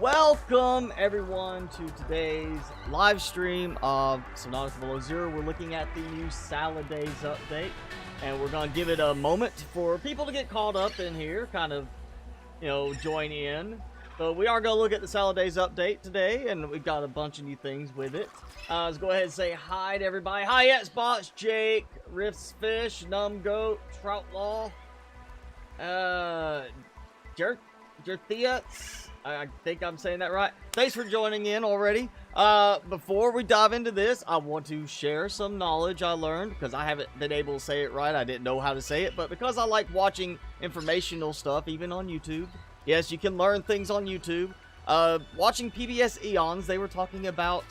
Welcome everyone to today's live stream of Subnautica Below Zero. We're looking at the new Salad Days update, and we're going to give it a moment for people to get caught up in here, kind of, join in. But we are going to look at the Salad Days update today, and we've got a bunch of new things with it. Let's go ahead and say hi to everybody. Hi, Xbox, Jake, Riffs Fish, Numb Goat, Troutlaw, Jerthiats. I think I'm saying that right. Thanks for joining in already. Before we dive into this, I want to share some knowledge I learned, because I haven't been able to say it right. I didn't know how to say it, but because I like watching informational stuff, even on YouTube. Yes, you can learn things on YouTube. Watching PBS Eons, they were talking about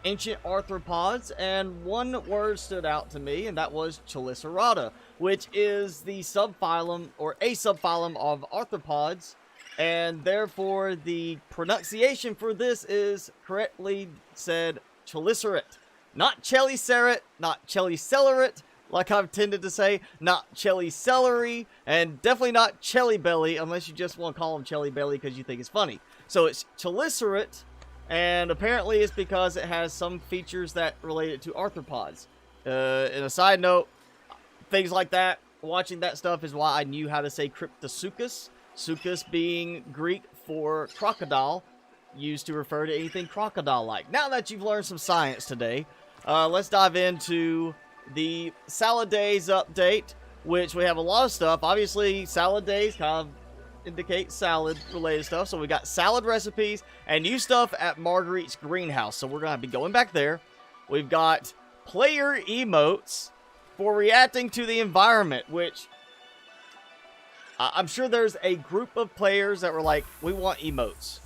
ancient arthropods, and one word stood out to me, and that was Chelicerata, which is the subphylum, or a subphylum of arthropods. And therefore, the pronunciation for this is correctly said Chelicerate. Not Chelicerate, not Chelicelerate, like I've tended to say, not Chelicelery, and definitely not Chelibelly, unless you just want to call them Chelibelly because you think it's funny. So it's Chelicerate, and apparently it's because it has some features that relate it to arthropods. And a side note, things like that, watching that stuff is why I knew how to say Cryptosuchus. Suchus being Greek for crocodile, used to refer to anything crocodile-like. Now that you've learned some science today, let's dive into the Salad Days update, which we have a lot of stuff. Obviously, Salad Days kind of indicate salad-related stuff, so we got salad recipes and new stuff at Marguerite's greenhouse, so we're going to be going back there. We've got player emotes for reacting to the environment, which I'm sure there's a group of players that were like, we want emotes.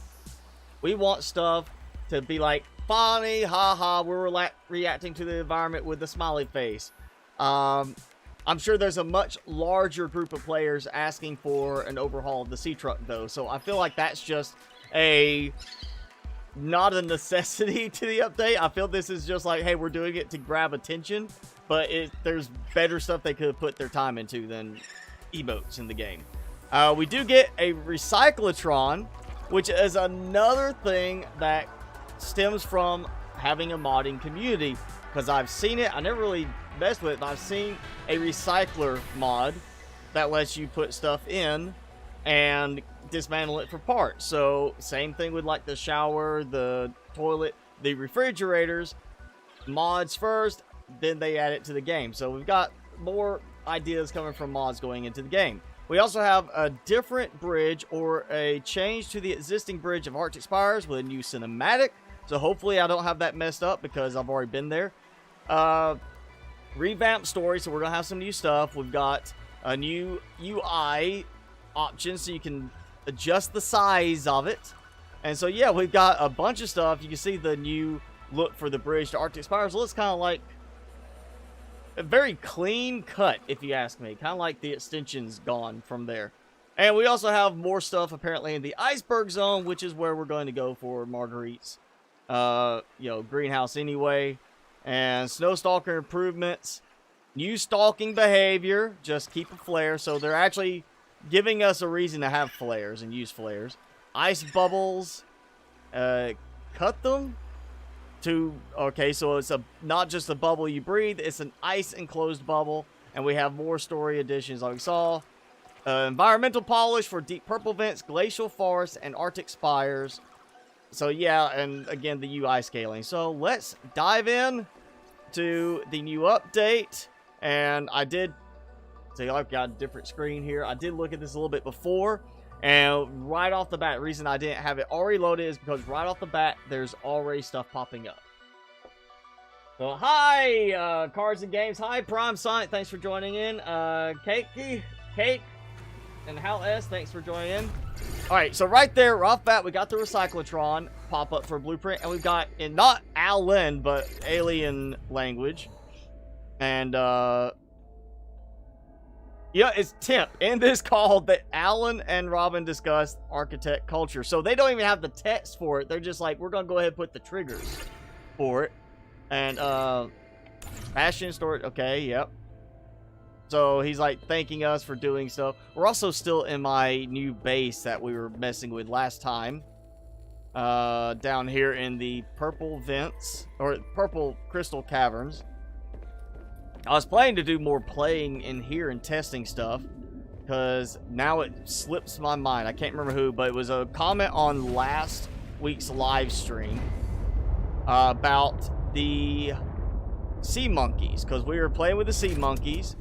We want stuff to be like, funny, haha, we're reacting to the environment with the smiley face. I'm sure there's a much larger group of players asking for an overhaul of the sea truck, though. So I feel like that's just not a necessity to the update. I feel this is just like, hey, we're doing it to grab attention. But there's better stuff they could have put their time into than emotes in the game. We do get a Recyclotron, which is another thing that stems from having a modding community, because I've seen it. I never really messed with it, but I've seen a recycler mod that lets you put stuff in and dismantle it for parts. So same thing with like the shower, the toilet, the refrigerators. Mods first, then they add it to the game. So we've got more ideas coming from mods going into the game. We also have a different bridge, or a change to the existing bridge of Arctic Spires with a new cinematic. So hopefully I don't have that messed up, because I've already been there. Revamped story, so we're going to have some new stuff. We've got a new UI option, so you can adjust the size of it. And so yeah, we've got a bunch of stuff. You can see the new look for the bridge to Arctic Spires. It looks kind of like a very clean cut, if you ask me. Kind of like the extension's gone from there. And we also have more stuff apparently in the iceberg zone, which is where we're going to go for Marguerite's greenhouse anyway. And snow stalker improvements, new stalking behavior, just keep a flare. So they're actually giving us a reason to have flares and use flares. Ice bubbles, cut them to, okay, so it's not just a bubble you breathe, it's an ice enclosed bubble. And we have more story additions like we saw. Environmental polish for deep purple vents, glacial forests, and Arctic spires. So yeah, and again, the UI scaling. So let's dive in to the new update. And I did, so I've got a different screen here. I did look at this a little bit before. And right off the bat, the reason I didn't have it already loaded is because right off the bat, there's already stuff popping up. So hi, Cards and Games. Hi, Prime Sonic. Thanks for joining in. Cake, and Hal S. Thanks for joining in. Alright, so right there, right off bat, we got the Recyclotron pop up for Blueprint, and we've got, in not Alan, but alien language. And, yeah, it's Temp. In this call that Alan and Robin discussed architect culture. So they don't even have the text for it. They're just like, we're going to go ahead and put the triggers for it. And, Bastion storage. Okay, yep. So he's like thanking us for doing stuff. We're also still in my new base that we were messing with last time. down here in the purple vents, or purple crystal caverns. I was planning to do more playing in here and testing stuff, because now it slips my mind. I can't remember who, but it was a comment on last week's live stream about the sea monkeys, because we were playing with the sea monkeys,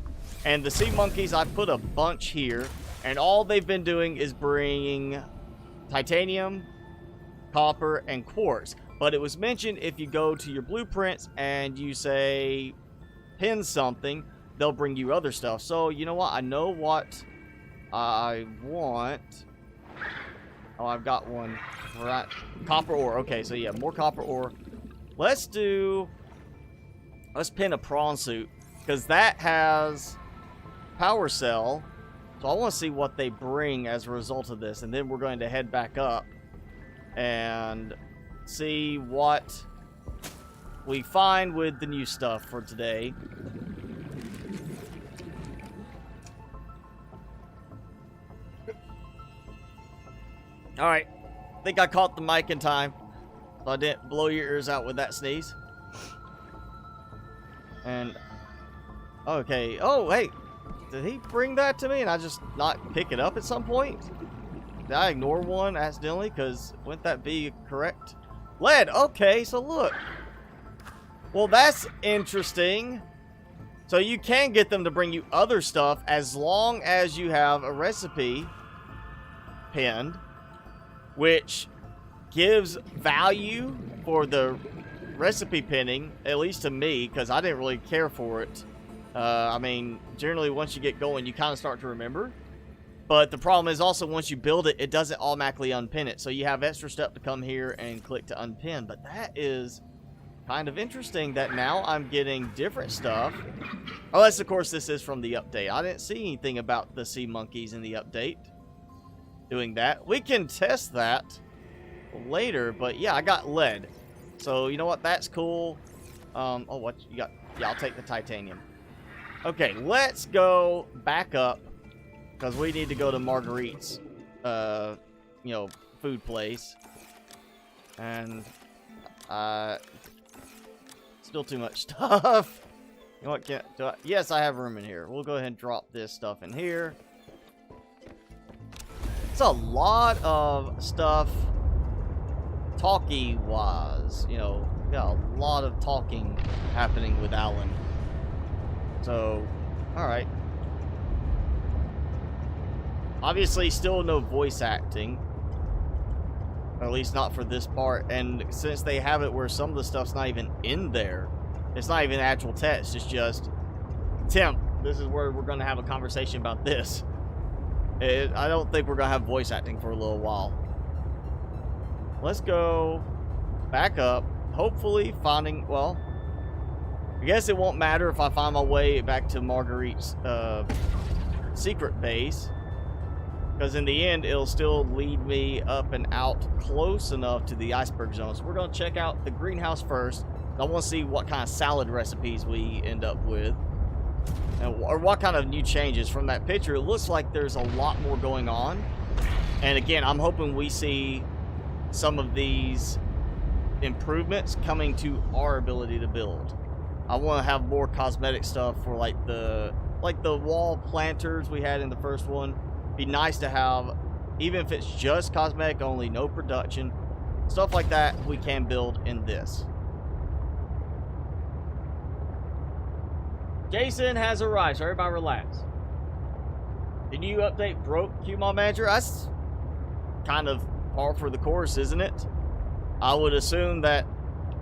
and the sea monkeys, I put a bunch here, and all they've been doing is bringing titanium, copper, and quartz. But it was mentioned if you go to your blueprints and you say pin something, they'll bring you other stuff. So you know what, I know what I want. Oh, I've got one. Right, copper ore. Okay, so yeah, more copper ore. Let's pin a prawn suit, because that has power cell. So I want to see what they bring as a result of this, and then we're going to head back up and see what we find with the new stuff for today. Alright, I think I caught the mic in time, so I didn't blow your ears out with that sneeze. And, okay, oh, hey, did he bring that to me and I just not pick it up at some point? Did I ignore one accidentally? Because wouldn't that be correct? Lead, okay, so look. Well, that's interesting. So you can get them to bring you other stuff as long as you have a recipe pinned, which gives value for the recipe pinning, at least to me, because I didn't really care for it. I mean, generally once you get going, you kind of start to remember. But the problem is also once you build it, it doesn't automatically unpin it. So you have extra step to come here and click to unpin. But that is kind of interesting that now I'm getting different stuff. Unless, of course, this is from the update. I didn't see anything about the sea monkeys in the update doing that. We can test that later, but yeah, I got lead. So, you know what? That's cool. Oh, what you got? Yeah, I'll take the titanium. Okay, let's go back up, because we need to go to Marguerite's, you know, food place. And, still too much stuff. You know what? Yes, I have room in here. We'll go ahead and drop this stuff in here. It's a lot of stuff, talky-wise. You know, got a lot of talking happening with Alan. So, alright. Obviously, still no voice acting. Or at least not for this part. And since they have it where some of the stuff's not even in there, it's not even actual text. It's just, Tim, this is where we're going to have a conversation about this. I don't think we're going to have voice acting for a little while. Let's go back up. Hopefully finding, well, I guess it won't matter if I find my way back to Marguerite's secret base, because in the end it'll still lead me up and out close enough to the iceberg zone. So we're going to check out the greenhouse first. I want to see what kind of salad recipes we end up with, or what kind of new changes. From that picture, it looks like there's a lot more going on, and again, I'm hoping we see some of these improvements coming to our ability to build. I want to have more cosmetic stuff for like the wall planters we had in the first one. Be nice to have, even if it's just cosmetic only, no production, stuff like that we can build in this. Jason has arrived, so everybody relax. The new update broke QMod Manager. That's kind of par for the course, isn't it? I would assume that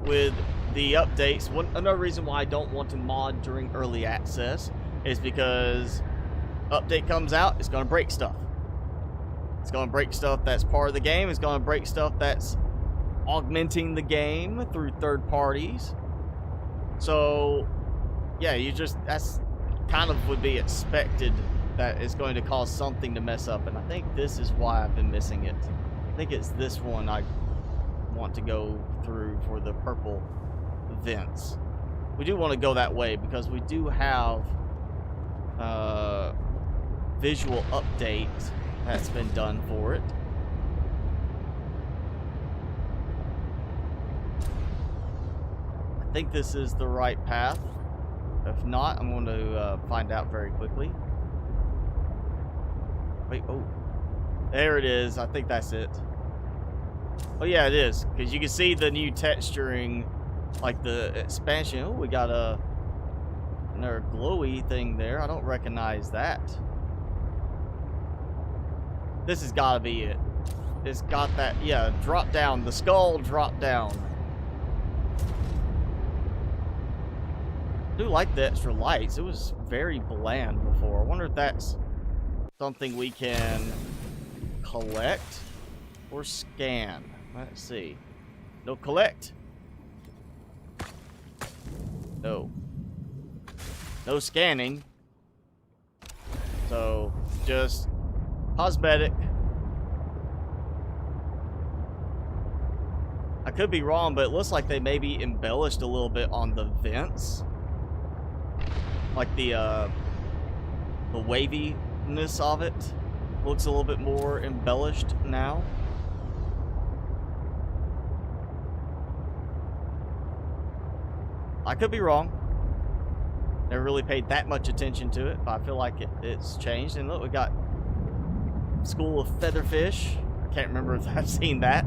with the updates, another reason why I don't want to mod during early access is because update comes out, it's going to break stuff. It's going to break stuff that's part of the game. It's going to break stuff that's augmenting the game through third parties. So, yeah, that's kind of would be expected that it's going to cause something to mess up. And I think this is why I've been missing it. I think it's this one I want to go through for the purple vents. We do want to go that way because we do have visual update that's been done for it. I think this is the right path. If not, I'm going to find out very quickly. Wait, oh. There it is. I think that's it. Oh, yeah, it is. Because you can see the new texturing, like the expansion. Oh, we got another glowy thing there. I don't recognize that. This has got to be it. It's got that, yeah, drop down. The skull drop down. I do like the extra lights. It was very bland before. I wonder if that's something we can collect or scan. Let's see. No, collect. No. No scanning. So, just cosmetic. I could be wrong, but it looks like they maybe embellished a little bit on the vents. Like the waviness of it looks a little bit more embellished now. I could be wrong. Never really paid that much attention to it, but I feel like it's changed. And look, we got School of Featherfish. I can't remember if I've seen that.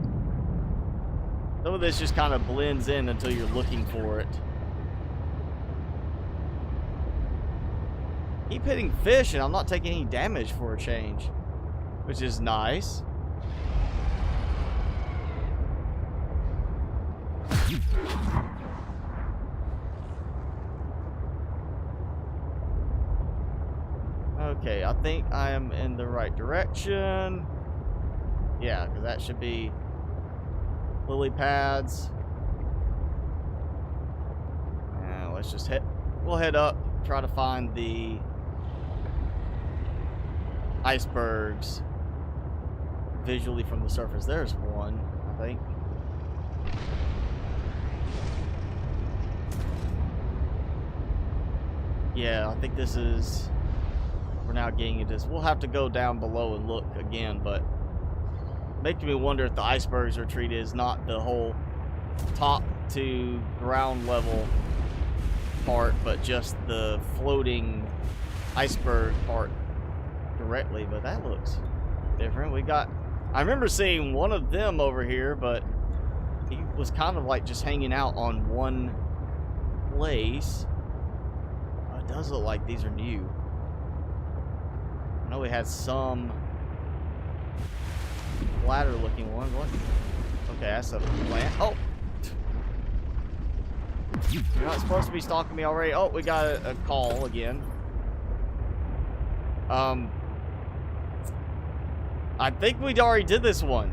Some of this just kind of blends in until you're looking for it. Keep hitting fish and I'm not taking any damage for a change, which is nice. Okay, I think I am in the right direction. Yeah, because that should be lily pads. And let's just we'll head up, try to find the icebergs visually from the surface. There's one, I think. Yeah, I think this is... We're now getting into this. We'll have to go down below and look again, but making me wonder if the icebergs are treated as not the whole top to ground level part, but just the floating iceberg part directly. But that looks different. We got... I remember seeing one of them over here, but he was kind of like just hanging out on one place. Oh, it does look like these are new. I know we had some ladder looking one. What? Okay, that's a plant. Oh! You're not supposed to be stalking me already. Oh, we got a call again. I think we already did this one.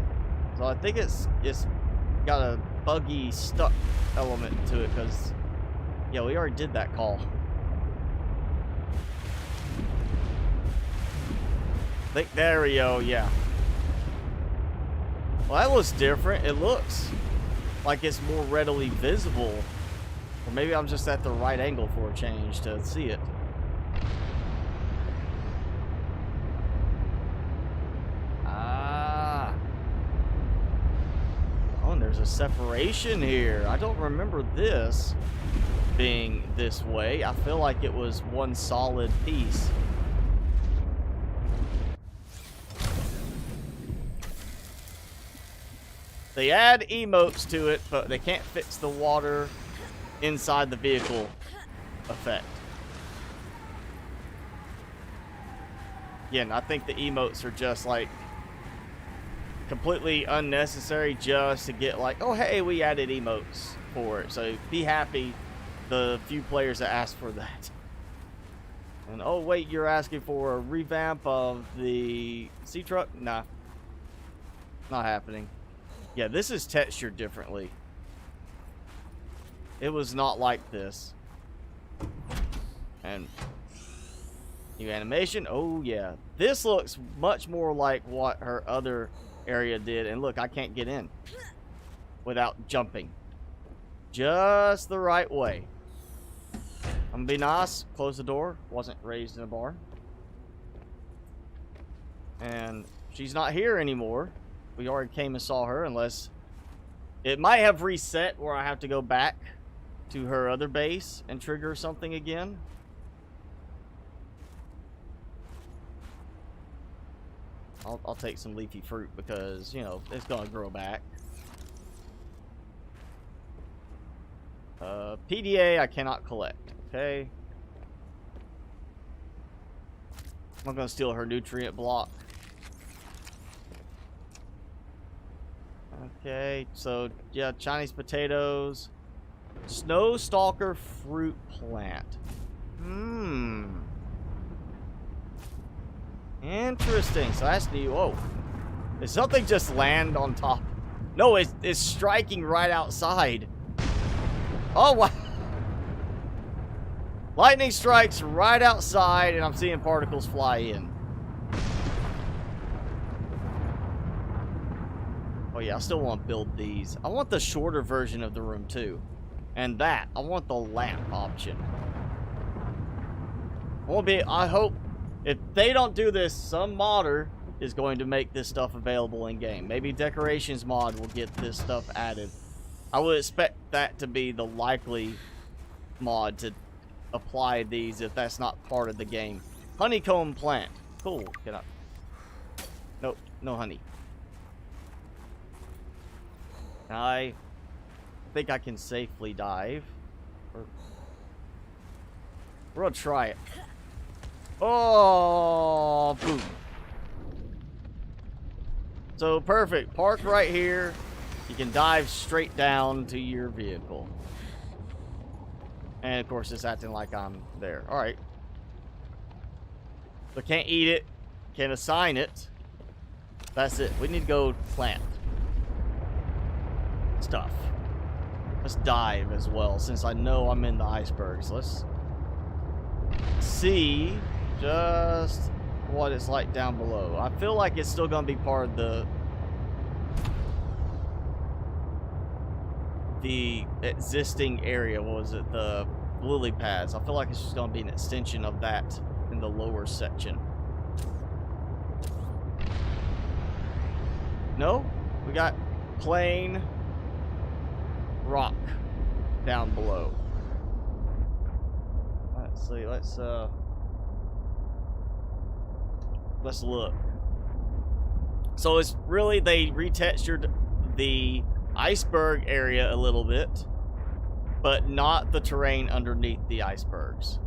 So I think it's got a buggy stuck element to it because, yeah, we already did that call. I think, there we go, yeah. Well, that looks different. It looks like it's more readily visible. Or maybe I'm just at the right angle for a change to see it. Ah. Oh, and there's a separation here. I don't remember this being this way. I feel like it was one solid piece. They add emotes to it, but they can't fix the water inside the vehicle effect. Again, I think the emotes are just like completely unnecessary just to get like, oh hey, we added emotes for it. So be happy the few players that asked for that. And oh wait, you're asking for a revamp of the sea truck? Nah. Not happening. Yeah, this is textured differently. It was not like this. And new animation. Oh yeah, this looks much more like what her other area did. And look, I can't get in without jumping just the right way. I'm gonna be nice, close the door. Wasn't raised in a barn. And she's not here anymore. We already came and saw her, unless it might have reset where I have to go back to her other base and trigger something again. I'll take some leafy fruit because, you know, it's gonna grow back. PDA I cannot collect. Okay. I'm gonna steal her nutrient block. Okay, so yeah, Chinese potatoes. Snow stalker fruit plant. Interesting. So that's new. Whoa. Did something just land on top? No, it's striking right outside. Oh, wow. Lightning strikes right outside, and I'm seeing particles fly in. Oh, yeah, I still want to build these. I want the shorter version of the room, too. And that. I want the lamp option. I hope, if they don't do this, some modder is going to make this stuff available in-game. Maybe Decorations mod will get this stuff added. I would expect that to be the likely mod to apply these if that's not part of the game. Honeycomb plant. Cool. Get up. Nope. No honey. I think I can safely dive. We're gonna try it. Oh, boom. So perfect. Park right here. You can dive straight down to your vehicle. And of course it's acting like I'm there. Alright. So can't eat it. Can't assign it. That's it. We need to go plant stuff. Let's dive as well, since I know I'm in the icebergs. Let's see just what it's like down below. I feel like it's still going to be part of the existing area. What was it? The lily pads. I feel like it's just going to be an extension of that in the lower section. No? We got plain rock down below. Let's see. Let's look. So it's really, they retextured the iceberg area a little bit, but not the terrain underneath the icebergs.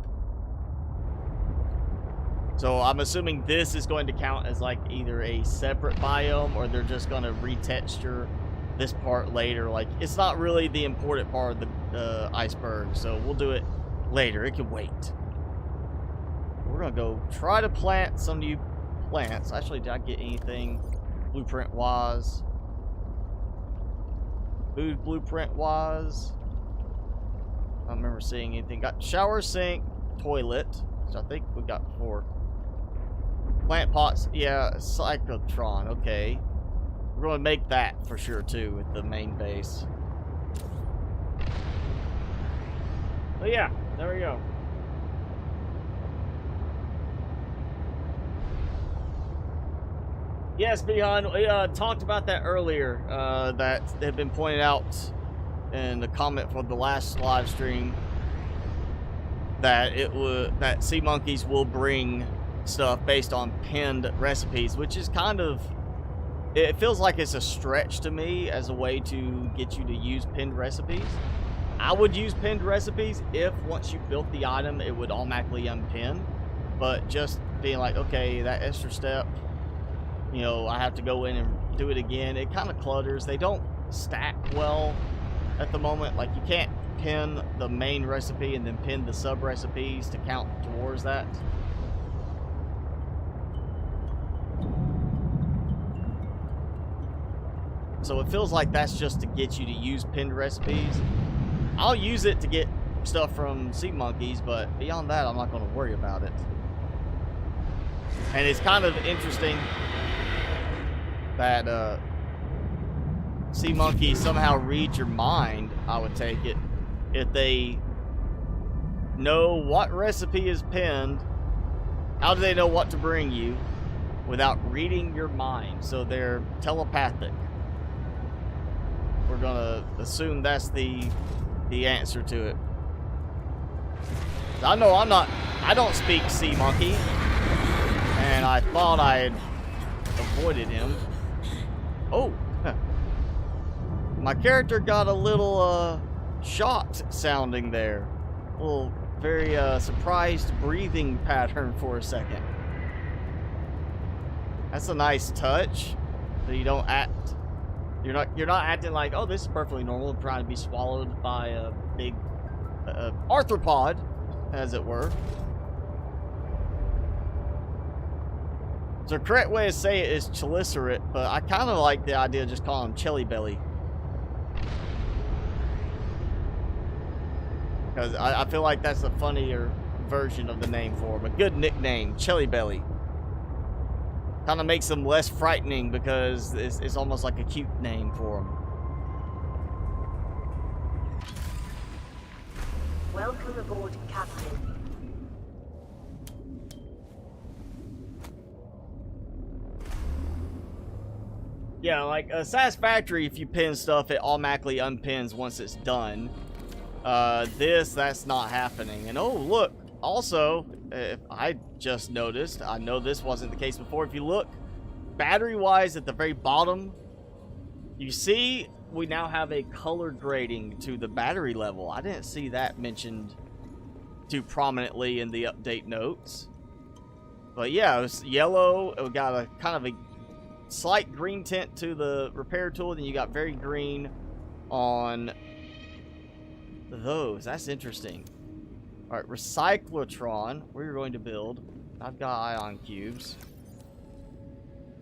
So I'm assuming this is going to count as like either a separate biome, or they're just going to retexture this part later. Like, it's not really the important part of the iceberg, so we'll do it later. It can wait. We're gonna go try to plant some new plants. Actually, did I get anything blueprint wise? Food blueprint wise, I don't remember seeing anything. Got shower, sink, toilet, which I think we got before. Plant pots, yeah, cyclotron, okay. We're going to make that for sure too with the main base. But yeah, there we go. Yes, Beyond, we talked about that earlier. That had been pointed out in the comment for the last live stream, that that sea monkeys will bring stuff based on pinned recipes, which is kind of, it feels like it's a stretch to me as a way to get you to use pinned recipes. I would use pinned recipes if once you built the item it would automatically unpin, but just being like, okay, that extra step, you know, I have to go in and do it again, it kind of clutters. They don't stack well at the moment. Like, you can't pin the main recipe and then pin the sub recipes to count towards that. So it feels like that's just to get you to use pinned recipes. I'll use it to get stuff from sea monkeys, but beyond that, I'm not going to worry about it. And it's kind of interesting that sea monkeys somehow read your mind, I would take it. If they know what recipe is pinned, how do they know what to bring you without reading your mind? So they're telepathic. We're gonna assume that's the the answer to it. I know I don't speak sea monkey, and I thought I had avoided him. Oh, my character got a little shocked sounding there. A little very surprised breathing pattern for a second. That's a nice touch. So you don't act. You're not acting like, oh, this is perfectly normal. I'm trying to be swallowed by a big arthropod, as it were. So the correct way to say it is chelicerate, but I kind of like the idea of just calling him Chili Belly. Because I feel like that's a funnier version of the name for him. A good nickname, Chili Belly. Kind of makes him less frightening because it's almost like a cute name for him. Welcome aboard, Captain. Yeah, like a Satisfactory, if you pin stuff, it automatically unpins once it's done. That's not happening. And oh, look, also, I just noticed, I know this wasn't the case before. If you look battery-wise at the very bottom, you see we now have a color grading to the battery level. I didn't see that mentioned too prominently in the update notes. But yeah, it was yellow. We got a kind of a slight green tint to the repair tool. Then you got very green on those. That's interesting. All right, recyclotron. We're going to build. I've got ion cubes.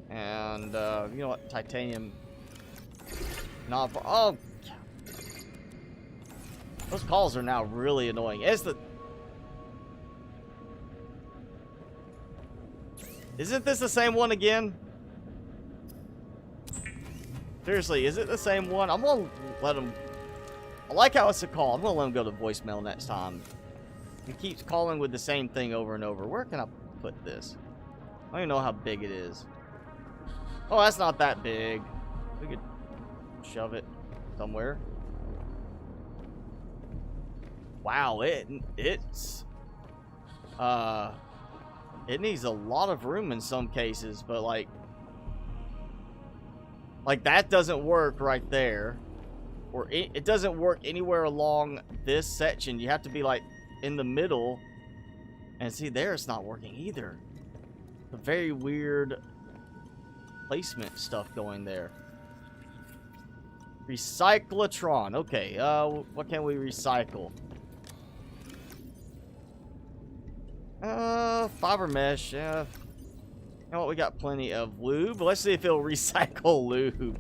And you know what? Titanium. Not. Oh, those calls are now really annoying. Isn't this the same one again? Seriously, is it the same one? I'm gonna let him. I like how it's a call. I'm gonna let him go to voicemail next time. He keeps calling with the same thing over and over. Where can I put this? I don't even know how big it is. Oh, that's not that big. We could shove it somewhere. Wow, it needs a lot of room in some cases, but like that doesn't work right there, or it doesn't work anywhere along this section. You have to be like in the middle, and see there it's not working either. The very weird placement stuff going there. Recyclotron. Okay, what can we recycle? Fiber mesh. Yeah. You know what? We got plenty of lube. Let's see if it'll recycle lube.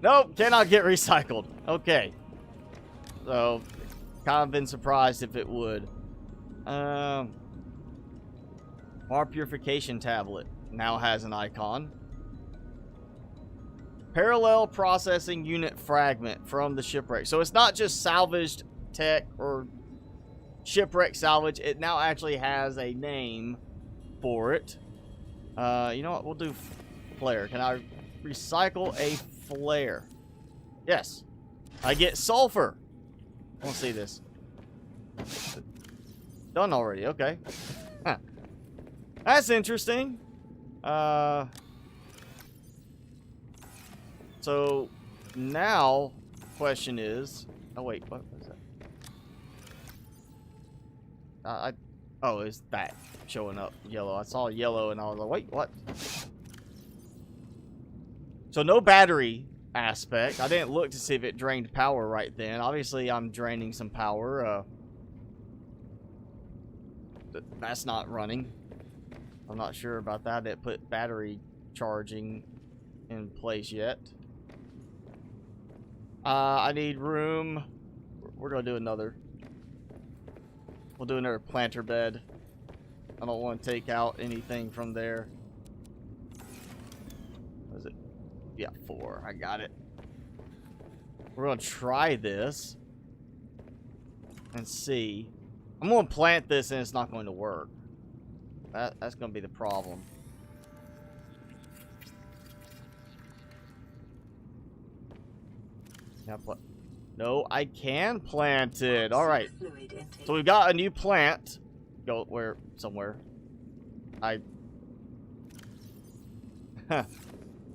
Nope, cannot get recycled. Okay. So, kind of been surprised if it would. Water purification tablet now has an icon. Parallel processing unit fragment from the shipwreck. So it's not just salvaged tech or shipwreck salvage. It now actually has a name for it. You know what? We'll do flare. Can I recycle a flare? Yes. I get sulfur. I want to see this. Done already. Okay. Huh. That's interesting. So now question is, oh wait, what was that? Oh, is that showing up yellow? I saw yellow and I was like, wait, what? So no battery aspect. I didn't look to see if it drained power right then. Obviously I'm draining some power. That's not running. I'm not sure about that. I didn't put battery charging in place yet. I need room. We're gonna do another. We'll do another planter bed. I don't want to take out anything from there. What is it? Yeah, 4. I got it. We're gonna try this and see. I'm gonna plant this and it's not going to work. That's gonna be the problem. Yeah, No, I can plant it. All right. Fluid intake. So we've got a new plant. Go where? Somewhere. And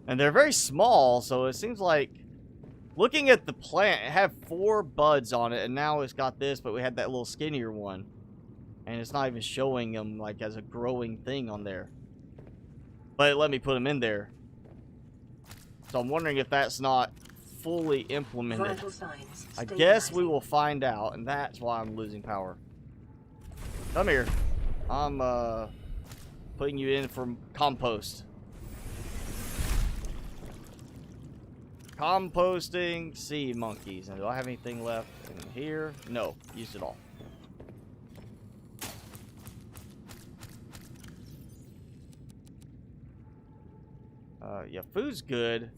they're very small, so it seems like looking at the plant, it had 4 buds on it, and now it's got this, but we had that little skinnier one. And it's not even showing them like as a growing thing on there. But it let me put them in there. So I'm wondering if that's not fully implemented. Vital signs I guess we stabilizing. will find out, and that's why I'm losing power. Come here. I'm putting you in for compost. Composting sea monkeys. And do I have anything left in here? No, used it all. Yeah, food's good.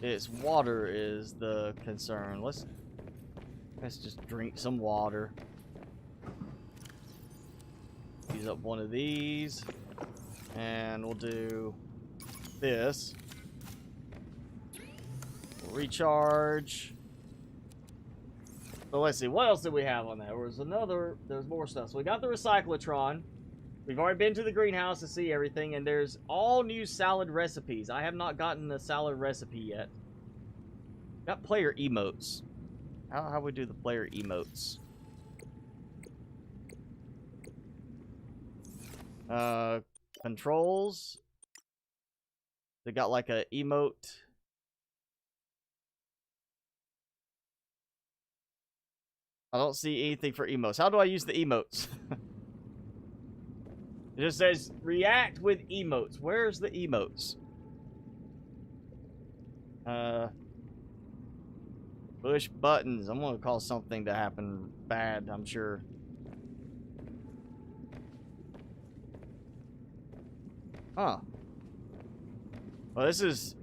It's water is the concern. Let's just drink some water. Use up one of these, and we'll do this. We'll recharge. So let's see, what else did we have on that? There's more stuff. So we got the recyclotron. We've already been to the greenhouse to see everything, and there's all new salad recipes. I have not gotten the salad recipe yet. Got player emotes. How we do the player emotes? Controls. They got like a emote. I don't see anything for emotes. How do I use the emotes? It just says react with emotes. Where's the emotes? Push buttons. I'm gonna cause something to happen bad, I'm sure. Huh. Well, this is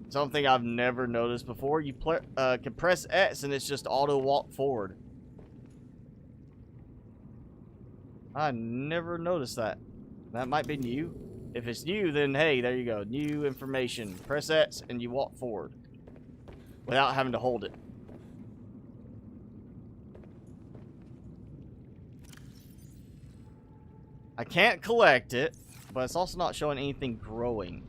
something I've never noticed before. You can press X and it's just auto walk forward. I never noticed that. That might be new. If it's new, then hey, there you go. New information. Press X and you walk forward without having to hold it. I can't collect it, but it's also not showing anything growing.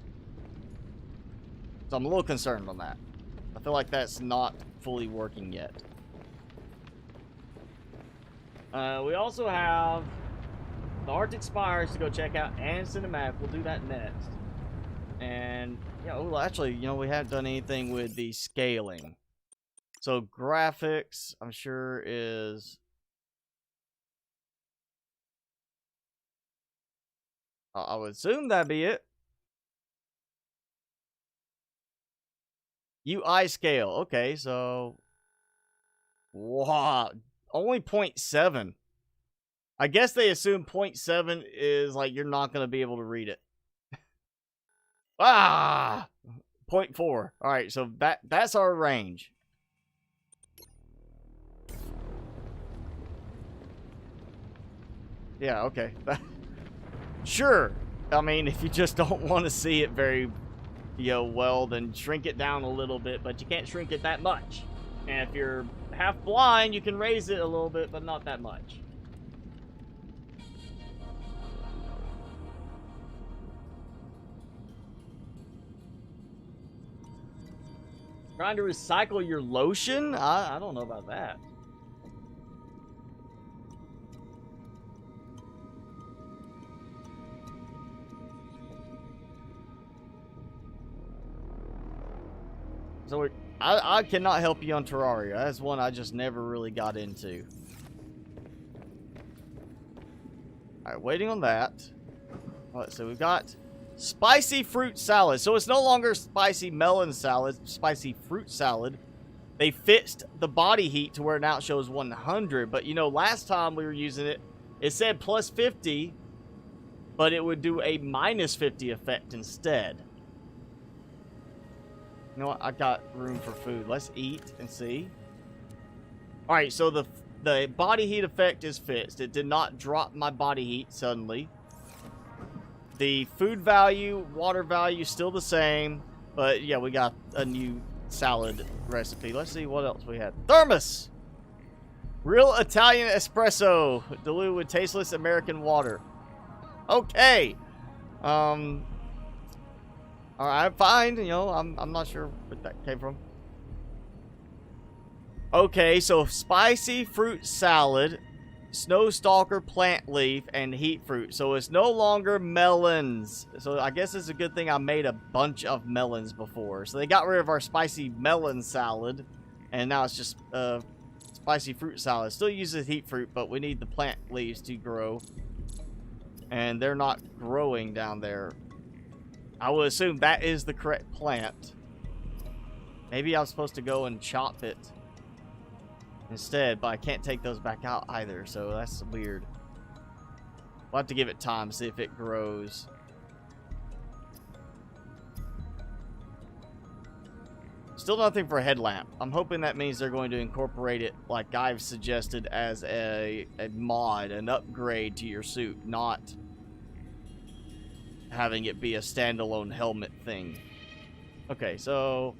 So I'm a little concerned on that. I feel like that's not fully working yet. We also have the Arctic Spires to go check out and cinematic. We'll do that next. And yeah, well, actually, you know, we haven't done anything with the scaling. So graphics, I'm sure is I would assume that'd be it. UI scale. Okay, so wow, only 0.7. I guess they assume 0.7 is like you're not going to be able to read it. 0.4. All right, so that's our range. Yeah, okay. Sure. I mean, if you just don't want to see it very, well, then shrink it down a little bit, but you can't shrink it that much. And if you're half blind, you can raise it a little bit, but not that much. Trying to recycle your lotion? I don't know about that. So I cannot help you on Terraria. That's one I just never really got into. Alright, waiting on that. Alright, so we've got spicy fruit salad. So it's no longer spicy melon salad, spicy fruit salad. They fixed the body heat to where now it shows 100. But, last time we were using it, it said plus 50, but it would do a minus 50 effect instead. You know what? I got room for food. Let's eat and see. Alright, so the body heat effect is fixed. It did not drop my body heat suddenly. The food value, water value, still the same. But yeah, we got a new salad recipe. Let's see what else we had. Thermos! Real Italian espresso diluted with tasteless American water. Okay. Alright, fine. You know, I'm not sure where that came from. Okay, so spicy fruit salad, snow stalker plant leaf, and heat fruit. So it's no longer melons. So I guess it's a good thing I made a bunch of melons before. So they got rid of our spicy melon salad, and now it's just spicy fruit salad. Still uses heat fruit, but we need the plant leaves to grow. And they're not growing down there. I would assume that is the correct plant. Maybe I'm supposed to go and chop it instead, but I can't take those back out either, so that's weird. We'll have to give it time, see if it grows. Still nothing for a headlamp. I'm hoping that means they're going to incorporate it like I've suggested as a mod, an upgrade to your suit, not having it be a standalone helmet thing. Okay, so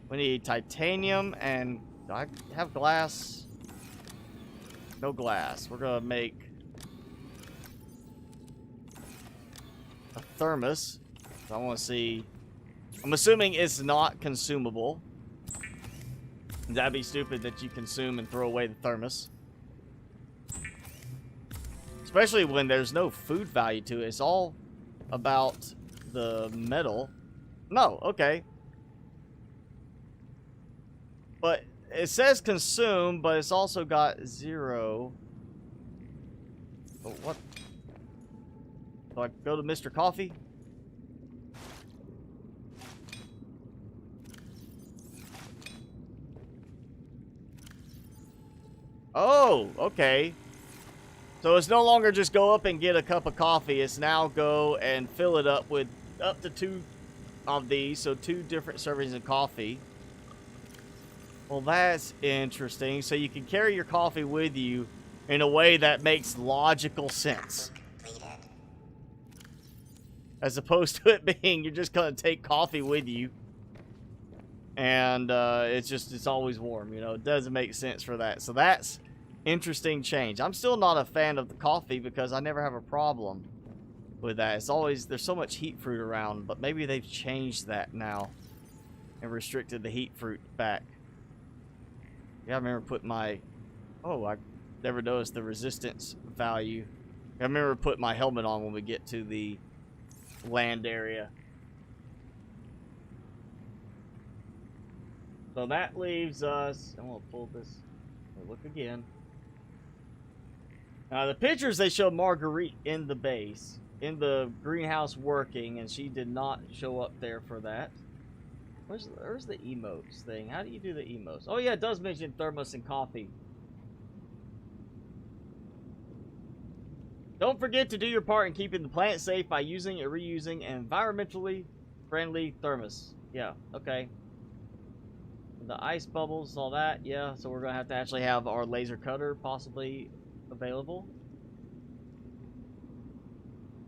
we need titanium and... Do I have glass? No glass. We're gonna make a thermos. So I want to see. I'm assuming it's not consumable. That'd be stupid that you consume and throw away the thermos. Especially when there's no food value to it. It's all about the metal. No, okay. But it says consume, but it's also got 0. But what? Do I go to Mr. Coffee? Oh, okay. So it's no longer just go up and get a cup of coffee. It's now go and fill it up with up to 2 of these. So 2 different servings of coffee. Well, that's interesting. So you can carry your coffee with you in a way that makes logical sense. As opposed to it being you're just going to take coffee with you. And it's always warm, you know. It doesn't make sense for that. So that's interesting change. I'm still not a fan of the coffee because I never have a problem with that. It's always, there's so much heat fruit around, but maybe they've changed that now and restricted the heat fruit back. Yeah, I remember putting my... Oh, I never noticed the resistance value. I remember putting my helmet on when we get to the land area. So that leaves us... I'm going to pull this... Look again. The pictures, they show Marguerite in the base. In the greenhouse working, and she did not show up there for that. Where's the emotes thing? How do you do the emotes? Oh yeah, it does mention thermos and coffee. Don't forget to do your part in keeping the planet safe by using and reusing an environmentally friendly thermos. Yeah, okay. The ice bubbles, all that, yeah. So we're going to actually have our laser cutter possibly available.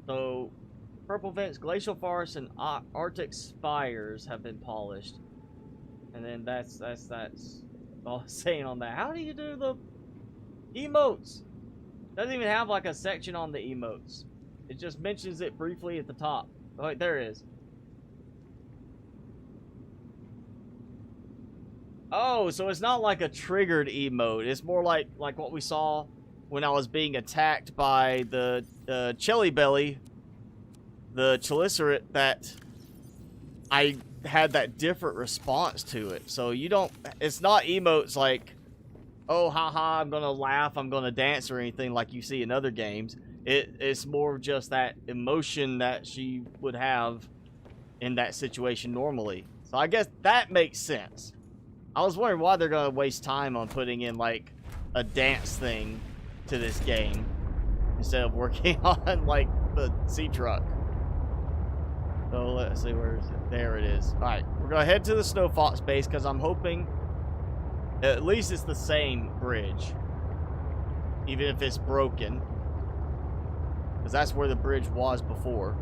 So... Purple vents, glacial forests, and Arctic spires have been polished. And then that's all I'm saying on that. How do you do the emotes? Doesn't even have like a section on the emotes. It just mentions it briefly at the top. Oh, wait, there it is. Oh, so it's not like a triggered emote. It's more like what we saw when I was being attacked by the Chelly Belly. The Chelicerate, that I had that different response to it. So you don't, it's not emotes like, oh haha, I'm gonna laugh, I'm gonna dance, or anything like you see in other games. It's more of just that emotion that she would have in that situation normally. So I guess that makes sense. I was wondering why they're gonna waste time on putting in like a dance thing to this game instead of working on like the sea truck. So let's see, where is it? There it is. Alright, we're going to head to the Snow Fox base because I'm hoping at least it's the same bridge. Even if it's broken. Because that's where the bridge was before.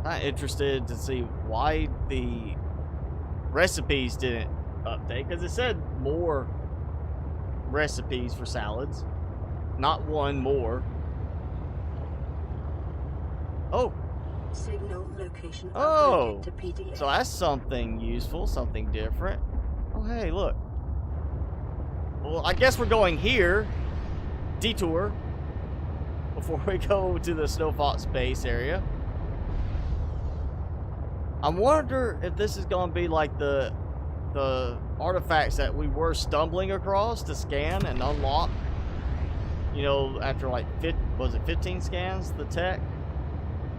I'm interested to see why the recipes didn't update because it said more recipes for salads, not one more. Oh. Signal location Oh. uploaded to PDF. So that's something useful, something different. Oh, hey, look. Well, I guess we're going here. Detour. Before we go to the Snow Fox base area. I wonder if this is going to be like the artifacts that we were stumbling across to scan and unlock. You know, after like 15 scans, the tech?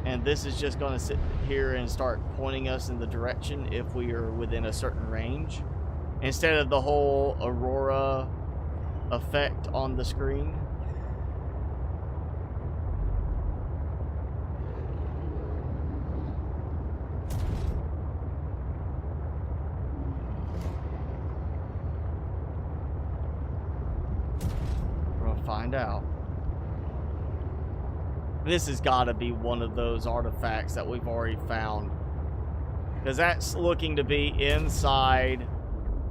And this is just going to sit here and start pointing us in the direction if we are within a certain range. Instead of the whole Aurora effect on the screen. We're going to find out. This has got to be one of those artifacts that we've already found. Because that's looking to be inside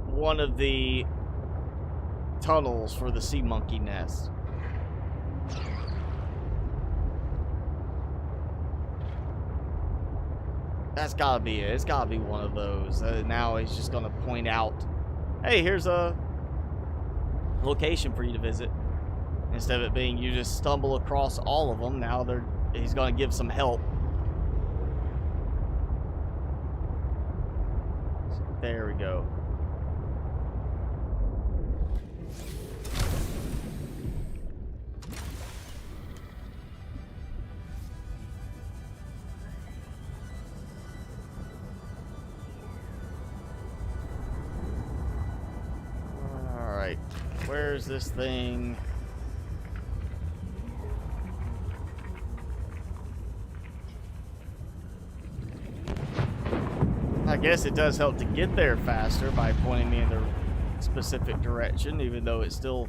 one of the tunnels for the sea monkey nest. That's got to be it. It's got to be one of those. Now he's just going to point out, hey, here's a location for you to visit. Instead of it being you just stumble across all of them, now he's going to give some help. There we go. All right, where's this thing? I guess it does help to get there faster by pointing me in the specific direction, even though it's still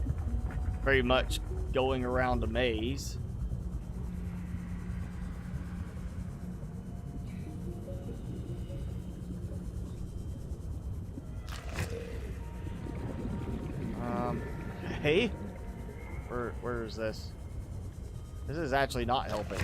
very much going around a maze. Hey, where is this? This is actually not helping.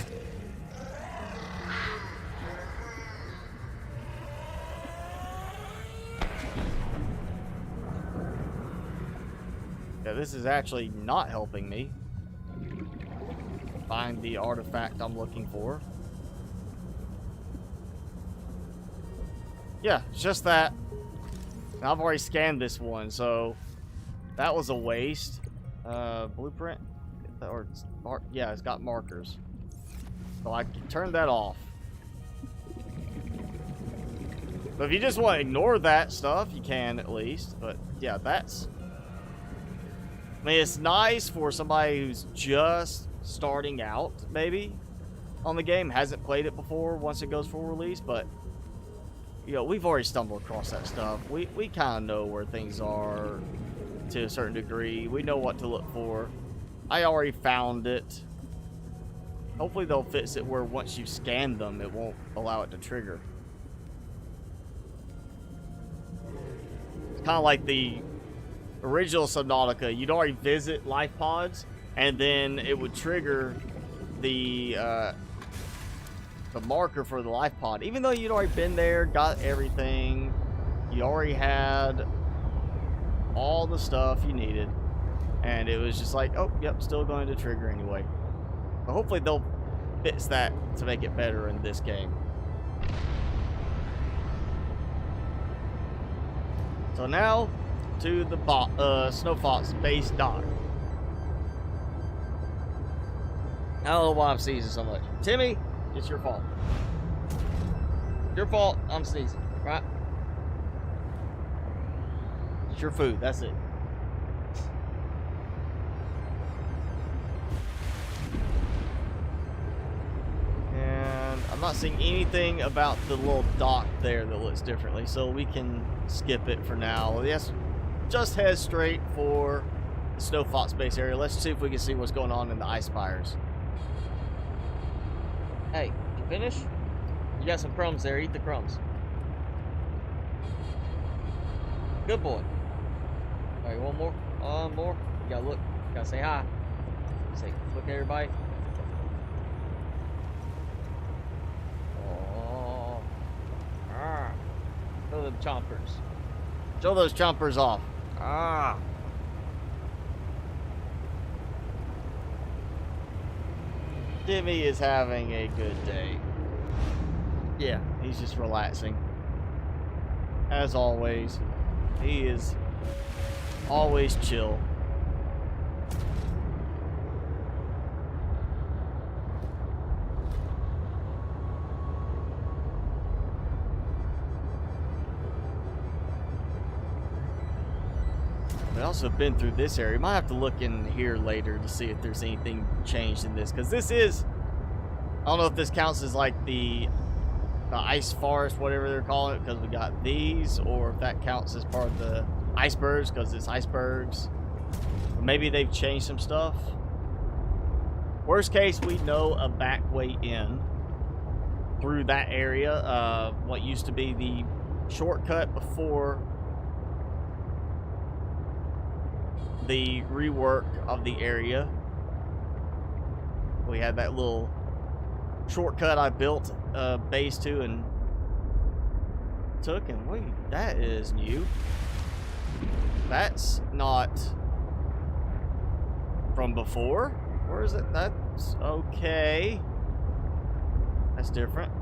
Yeah, this is actually not helping me find the artifact I'm looking for. Yeah, it's just that. And I've already scanned this one, so that was a waste. Blueprint? Yeah, it's got markers. So I can turn that off. But if you just want to ignore that stuff, you can at least. But yeah, that's... I mean, it's nice for somebody who's just starting out, maybe, on the game, hasn't played it before once it goes full release, but, you know, we've already stumbled across that stuff. We kind of know where things are to a certain degree. We know what to look for. I already found it. Hopefully they'll fix it where once you scan them, it won't allow it to trigger. It's kind of like the original Subnautica. You'd already visit life pods, and then it would trigger the marker for the life pod. Even though you'd already been there, got everything, you already had all the stuff you needed, and it was just like, oh, yep, still going to trigger anyway. But hopefully they'll fix that to make it better in this game. So now to the Snow Fox base dock. I don't know why I'm sneezing so much. Timmy, it's your fault. Your fault, I'm sneezing, right? It's your food, that's it. And I'm not seeing anything about the little dock there that looks differently, so we can skip it for now. Yes, just head straight for the Snow Fox base area. Let's see if we can see what's going on in the ice fires. Hey, you finish? You got some crumbs there. Eat the crumbs. Good boy. All right, one more. One more. You gotta look. You gotta say hi. Say, look at everybody. Oh. Ah. Show them chompers. Show those chompers off. Ah. Timmy is having a good day. Yeah, he's just relaxing. As always. He is always chill. We also have been through this area. Might have to look in here later to see if there's anything changed in this. Because this is... I don't know if this counts as like the ice forest, whatever they're calling it. Because we got these. Or if that counts as part of the icebergs. Because it's icebergs. Maybe they've changed some stuff. Worst case, we know a back way in. Through that area. What used to be the shortcut before... the rework of the area. We had that little shortcut I built base to and took, and wait, that is new. That's not from before. Where is it? That's okay. That's different.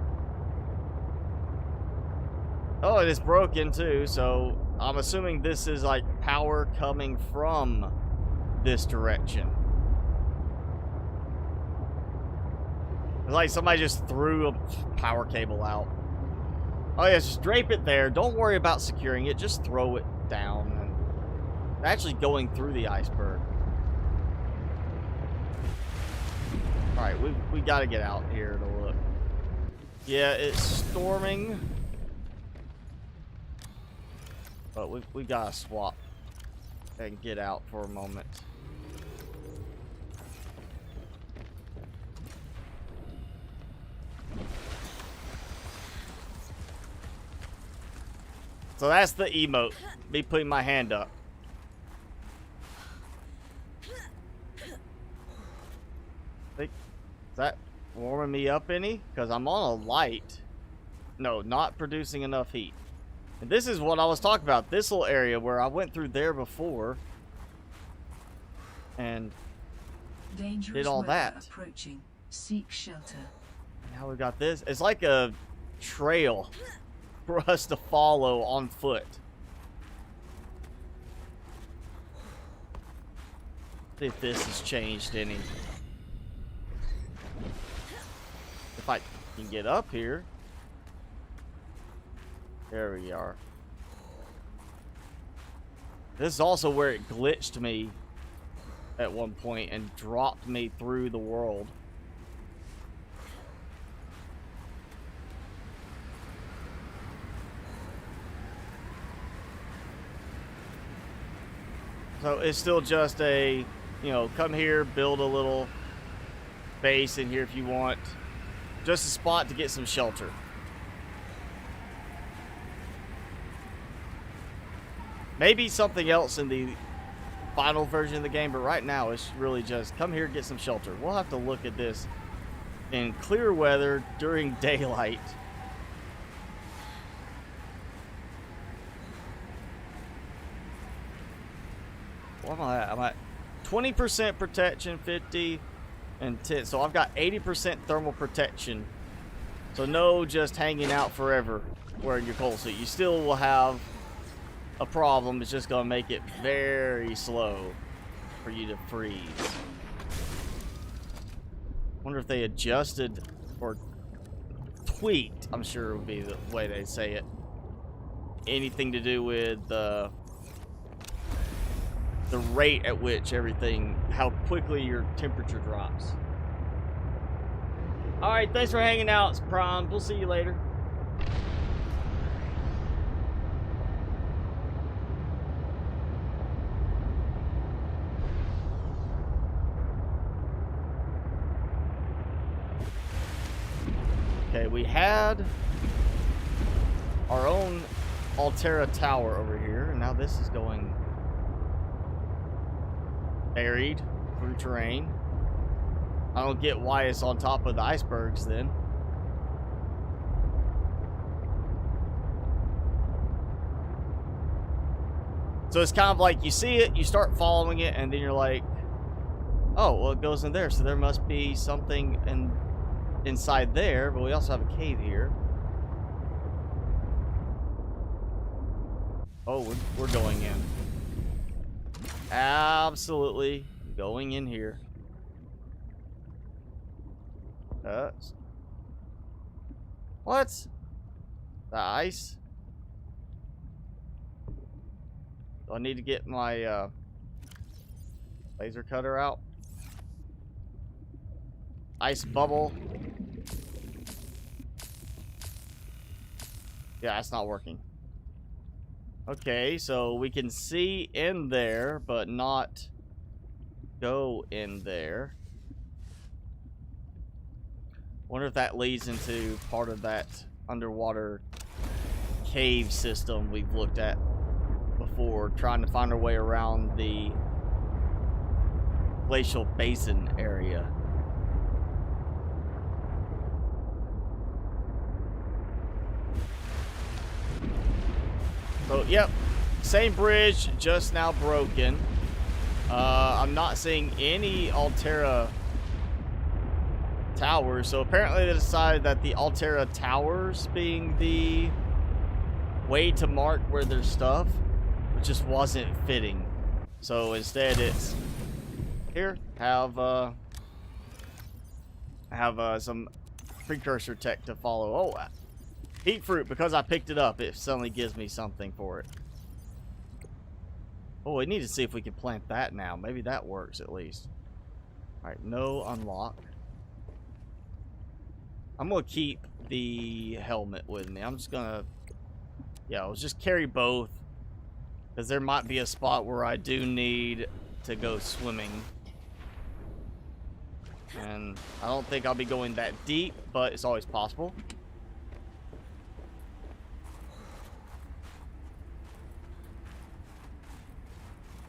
Oh, it is broken too, so I'm assuming this is like power coming from this direction. It's like somebody just threw a power cable out. Oh yeah, just drape it there. Don't worry about securing it. Just throw it down. And actually going through the iceberg. Alright, we gotta get out here to look. Yeah, it's storming. But we gotta swap and get out for a moment. So that's the emote. Me putting my hand up. Is that warming me up any? Because I'm on a light. No, not producing enough heat. And this is what I was talking about. This little area where I went through there before. And did all that. Approaching. Seek shelter. Now we got this. It's like a trail for us to follow on foot. See if this has changed any. If I can get up here. There we are. This is also where it glitched me at one point and dropped me through the world. So it's still just a, you know, come here, build a little base in here if you want. Just a spot to get some shelter. Maybe something else in the final version of the game, but right now it's really just come here, get some shelter. We'll have to look at this in clear weather during daylight. What am I at? I'm at 20% protection, 50 and 10. So I've got 80% thermal protection. So no just hanging out forever wearing your cold suit. You still will have a problem. It's just going to make it very slow for you to freeze. Wonder if they adjusted or tweaked, I'm sure would be the way they say it, anything to do with the rate at which everything, how quickly your temperature drops. Alright, thanks for hanging out, Prime. We'll see you later. Okay, we had our own Terra Tower over here, and now now this is going buried through terrain. I don't get why it's on top of the icebergs then. So it's kind of like you see it, you start following it, and then you're like, oh, well, it goes in there, so there must be something inside there, but we also have a cave here. Oh, we're going in. Absolutely going in here. What? The ice? Do I need to get my laser cutter out? Ice bubble. Yeah, it's not working. Okay, so we can see in there, but not go in there. Wonder if that leads into part of that underwater cave system we've looked at before, trying to find our way around the glacial basin area. So, yep, same bridge, just now broken. I'm not seeing any Altera towers, so apparently they decided that the Altera towers being the way to mark where there's stuff, it just wasn't fitting. So instead it's here, have some precursor tech to follow. Oh, heat fruit, because I picked it up, it suddenly gives me something for it. Oh, we need to see if we can plant that now. Maybe that works at least. Alright, no unlock. I'm gonna keep the helmet with me. I'm just gonna, yeah, I'll just carry both, because there might be a spot where I do need to go swimming. And I don't think I'll be going that deep, but it's always possible.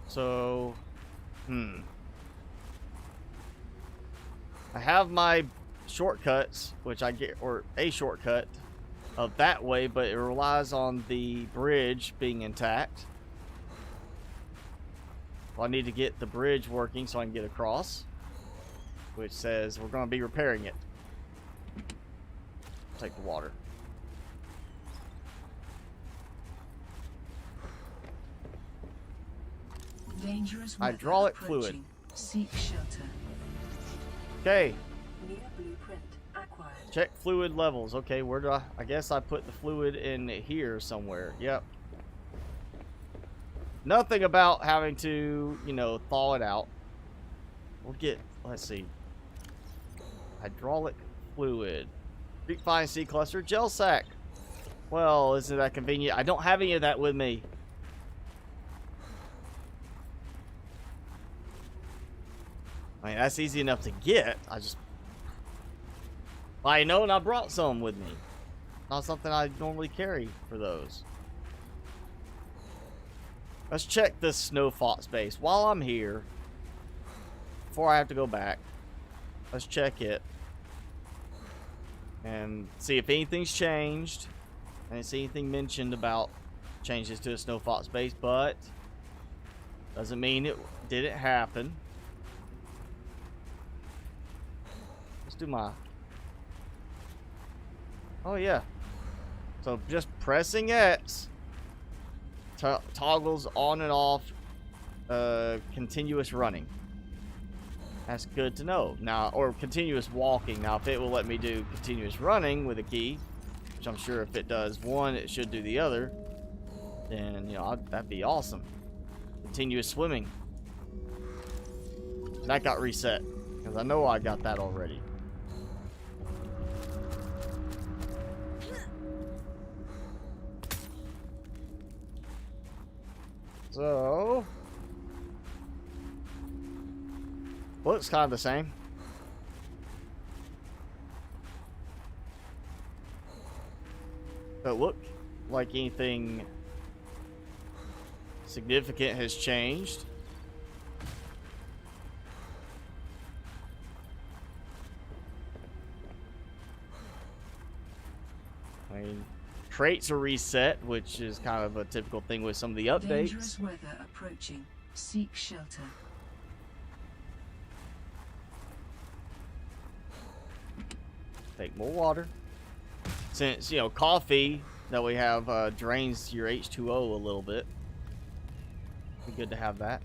So, I have my shortcuts, which I get, or a shortcut of that way, but it relies on the bridge being intact. Well, I need to get the bridge working so I can get across, which says we're going to be repairing it. Take the water. Dangerous hydraulic fluid. Seek shelter. Okay. New blueprint acquired. Check fluid levels. Okay, where do I guess I put the fluid in here somewhere. Yep. Nothing about having to, you know, thaw it out. We'll get, let's see. Hydraulic fluid. Creek Fine Sea Cluster Gel Sack. Well, isn't that convenient? I don't have any of that with me. I mean, that's easy enough to get. I know, and I brought some with me. Not something I normally carry for those. Let's check this snow fox base while I'm here. Before I have to go back, let's check it and see if anything's changed. I didn't see anything mentioned about changes to the snow fox base, but doesn't mean it didn't happen. Let's do my... Oh yeah. So just pressing X toggles on and off continuous running. That's good to know. Now, or continuous walking. Now, if it will let me do continuous running with a key, which I'm sure if it does one, it should do the other, then, you know, that'd be awesome. Continuous swimming. That got reset, because I know I got that already. So, looks kind of the same. Don't look like anything significant has changed. I mean, crates are reset, which is kind of a typical thing with some of the updates. Dangerous weather approaching. Seek shelter. Take more water. Since, you know, coffee that we have drains your H2O a little bit. Be good to have that.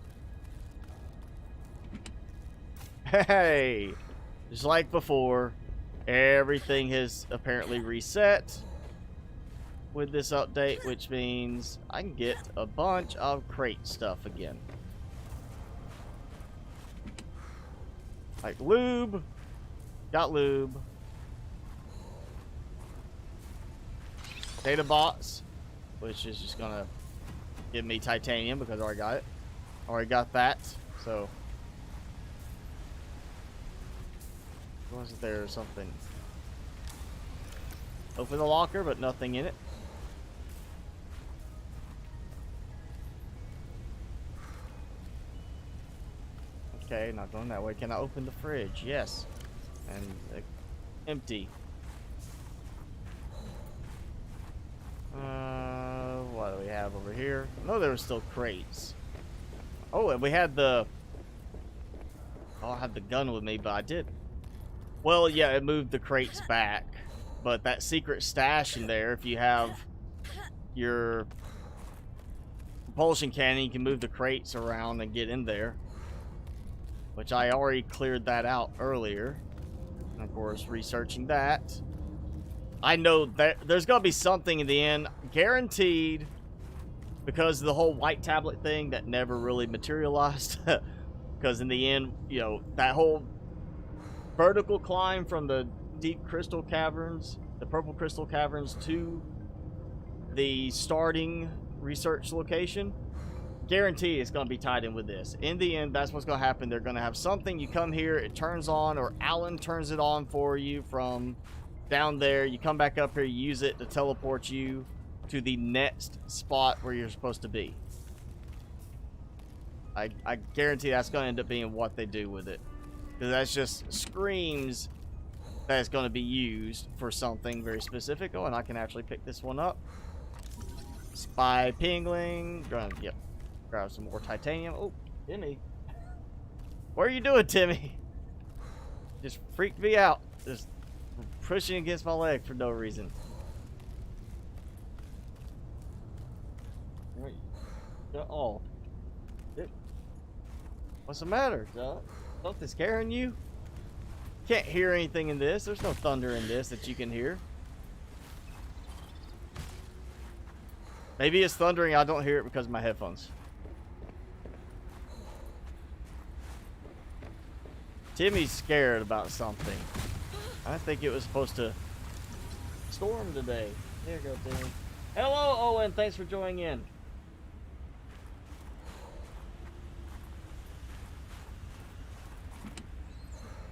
Hey! Just like before, everything has apparently reset with this update, which means I can get a bunch of crate stuff again. Like lube. Got lube. Data bots, which is just gonna give me titanium because I already got it. Already got that, so. Wasn't there something? Open the locker, but nothing in it. Okay, not going that way. Can I open the fridge? Yes. And empty. What do we have over here? No, there were still crates. Oh, and we had the... Oh, I had the gun with me, but I did. Well, yeah, it moved the crates back. But that secret stash in there, if you have your propulsion cannon, you can move the crates around and get in there. Which I already cleared that out earlier. And of course, researching that. I know that there's going to be something in the end, guaranteed, because of the whole white tablet thing that never really materialized. Because in the end, you know, that whole vertical climb from the deep crystal caverns, the purple crystal caverns, to the starting research location, guarantee it's going to be tied in with this. In the end, that's what's going to happen. They're going to have something. You come here, it turns on, or Alan turns it on for you from down there. You come back up here, you use it to teleport you to the next spot where you're supposed to be. I guarantee that's going to end up being what they do with it. Because that just screams that it's going to be used for something very specific. Oh, and I can actually pick this one up. Spy Pingling. Yep. Grab some more titanium. Oh, Timmy. What are you doing, Timmy? Just freaked me out. Just pushing against my leg for no reason. Oh. What's the matter? Something scaring you? Can't hear anything in this. There's no thunder in this that you can hear. Maybe it's thundering. I don't hear it because of my headphones. Timmy's scared about something. I think it was supposed to storm today. There you go, Timmy. Hello, Owen. Thanks for joining in.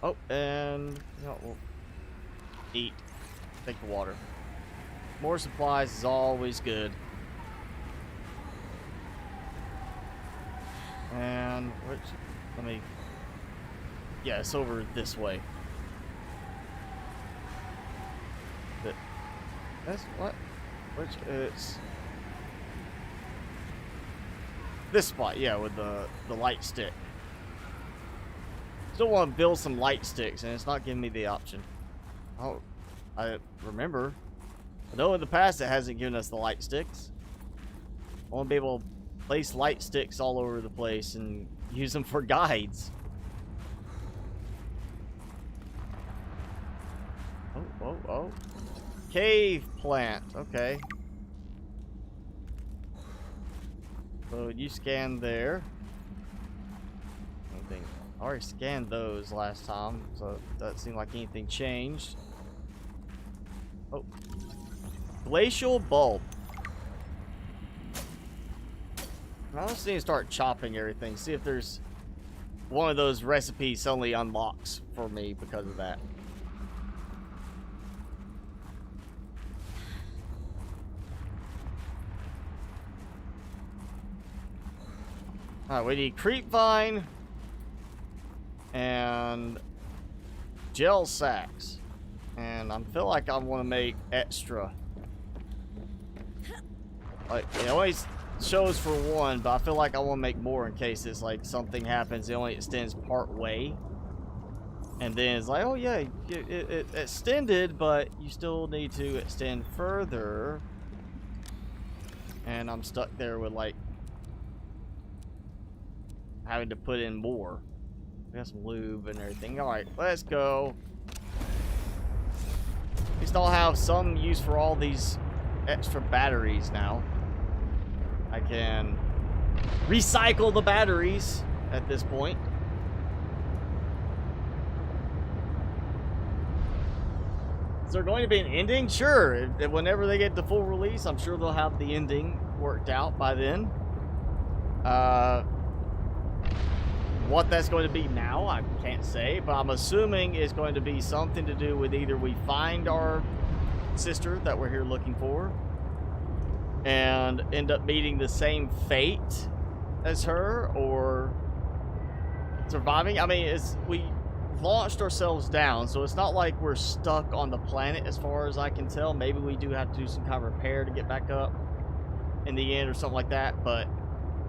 Oh, and you know, we'll eat. Take the water. More supplies is always good. And which? Let me. Yeah, it's over this way. That's what? Which it's this spot, yeah, with the light stick. Still want to build some light sticks, and it's not giving me the option. Oh, I remember. I know in the past it hasn't given us the light sticks. I want to be able to place light sticks all over the place and use them for guides. Oh. Cave plant. Okay. So you scanned there. Anything? I already scanned those last time, so it doesn't seem like anything changed. Oh. Glacial bulb. I just need to start chopping everything. See if there's one of those recipes suddenly unlocks for me because of that. Alright, we need creep vine and gel sacks. And I feel like I want to make extra. Like, it always shows for one, but I feel like I want to make more in case it's like something happens, it only extends part way. And then it's like, oh yeah, it extended, but you still need to extend further. And I'm stuck there with like having to put in more. We got some lube and everything. Alright, let's go. At least I'll have some use for all these extra batteries now. I can recycle the batteries at this point. Is there going to be an ending? Sure. Whenever they get the full release, I'm sure they'll have the ending worked out by then. What that's going to be now, I can't say, but I'm assuming it's going to be something to do with either we find our sister that we're here looking for and end up meeting the same fate as her, or surviving. I mean, we launched ourselves down, so it's not like we're stuck on the planet as far as I can tell. Maybe we do have to do some kind of repair to get back up in the end or something like that, but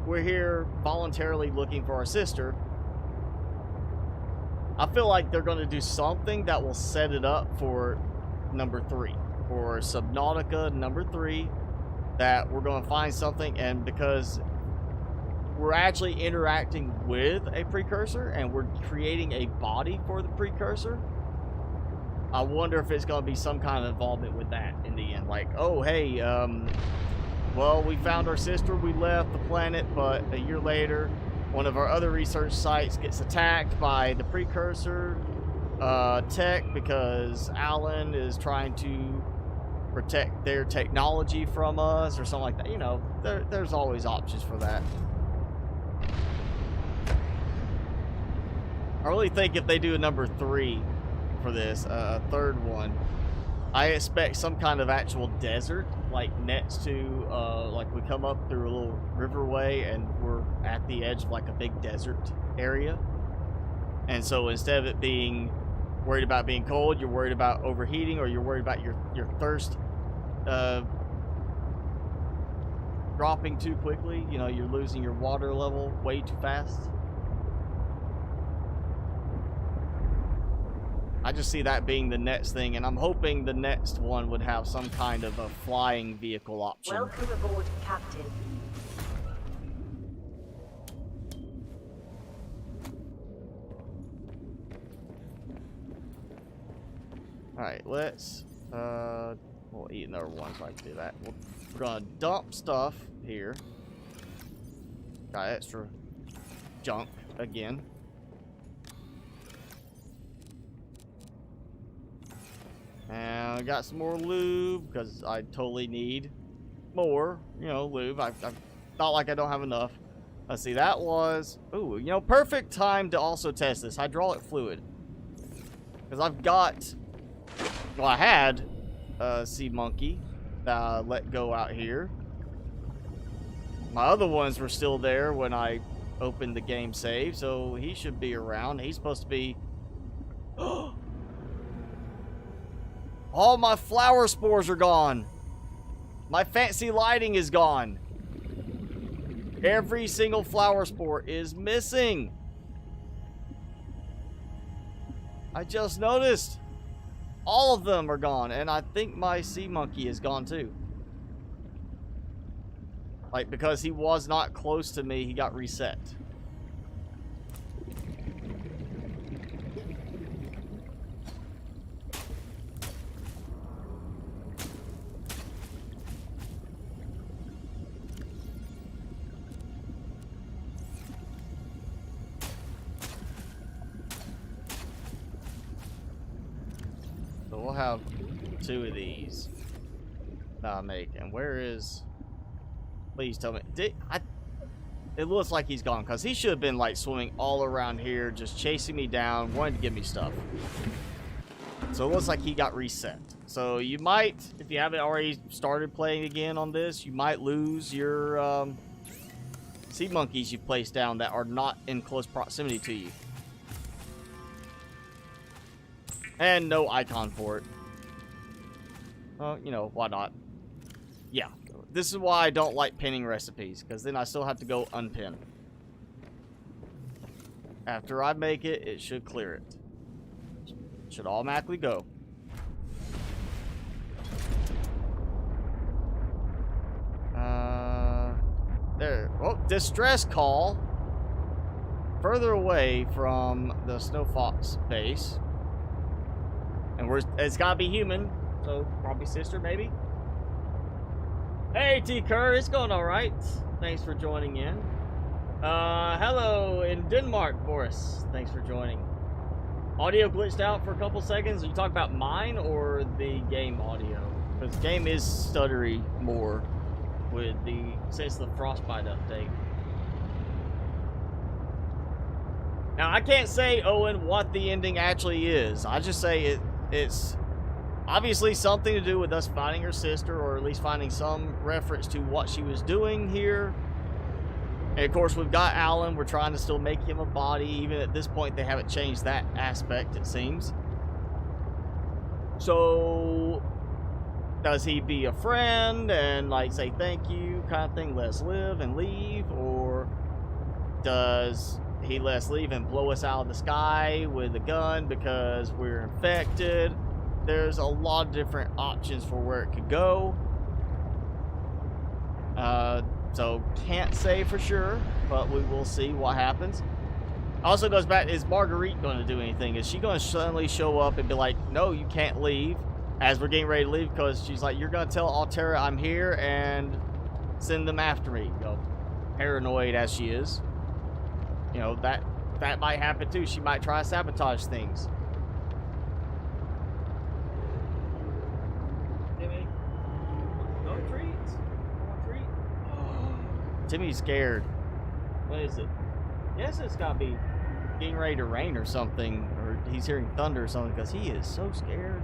we're here voluntarily looking for our sister. I feel like they're going to do something that will set it up for number 3, for Subnautica number 3, that we're going to find something, and because we're actually interacting with a precursor and we're creating a body for the precursor, I wonder if it's going to be some kind of involvement with that in the end. Like, oh, hey, well, we found our sister, we left the planet, but a year later, one of our other research sites gets attacked by the precursor tech because Alan is trying to protect their technology from us or something like that. You know, there's always options for that. I really think if they do a number 3 for this, a third one, I expect some kind of actual desert, like next to, like we come up through a little riverway and we're at the edge of like a big desert area. And so instead of it being worried about being cold, you're worried about overheating, or you're worried about your thirst dropping too quickly. You know, you're losing your water level way too fast. I just see that being the next thing, and I'm hoping the next one would have some kind of a flying vehicle option. Welcome aboard, Captain. Alright, let's we'll eat another one so I can do that. We're gonna dump stuff here. Got extra junk again. And I got some more lube because I totally need more, you know, lube. I not like I don't have enough. Let's see, that was, ooh, you know, perfect time to also test this hydraulic fluid. Because I've got, well, I had a sea monkey that I let go out here. My other ones were still there when I opened the game save, so he should be around. He's supposed to be, all my flower spores are gone. My fancy lighting is gone. Every single flower spore is missing. I just noticed. All of them are gone. And I think my sea monkey is gone too. Like, because he was not close to me, he got reset. We'll have 2 of these that I make. And where is... Please tell me. It looks like he's gone, because he should have been like swimming all around here, just chasing me down, wanting to give me stuff. So it looks like he got reset. So you might, if you haven't already started playing again on this, you might lose your sea monkeys you've placed down that are not in close proximity to you. And no icon for it. Well, you know, why not? Yeah, this is why I don't like pinning recipes, because then I still have to go unpin. After I make it, it should clear it. Should automatically go. There. Oh, distress call. Further away from the Snow Fox base. And it's gotta be human, so probably sister, maybe. Hey, T. Kerr, it's going alright. Thanks for joining in. Hello in Denmark, Boris. Thanks for joining. Audio glitched out for a couple seconds. Are you talking about mine or the game audio? Because the game is stuttery more since the Frostbite update. Now, I can't say, Owen, what the ending actually is. I just say it's obviously something to do with us finding her sister, or at least finding some reference to what she was doing here. And of course, we've got Alan. We're trying to still make him a body. Even at this point, they haven't changed that aspect, it seems. So, does he be a friend and, like, say thank you kind of thing, let us live and leave? Or does he let us leave and blow us out of the sky with a gun because we're infected? There's a lot of different options for where it could go. So can't say for sure, but we will see what happens. Also goes back, is Marguerite going to do anything? Is she going to suddenly show up and be like, no, you can't leave, as we're getting ready to leave, because she's like, you're going to tell Alterra I'm here and send them after me? You know, paranoid as she is. You know, that might happen too. She might try to sabotage things. Timmy, no treats. No treat. Timmy's scared. What is it? Yes, it's got to be getting ready to rain or something, or he's hearing thunder or something, because he is so scared.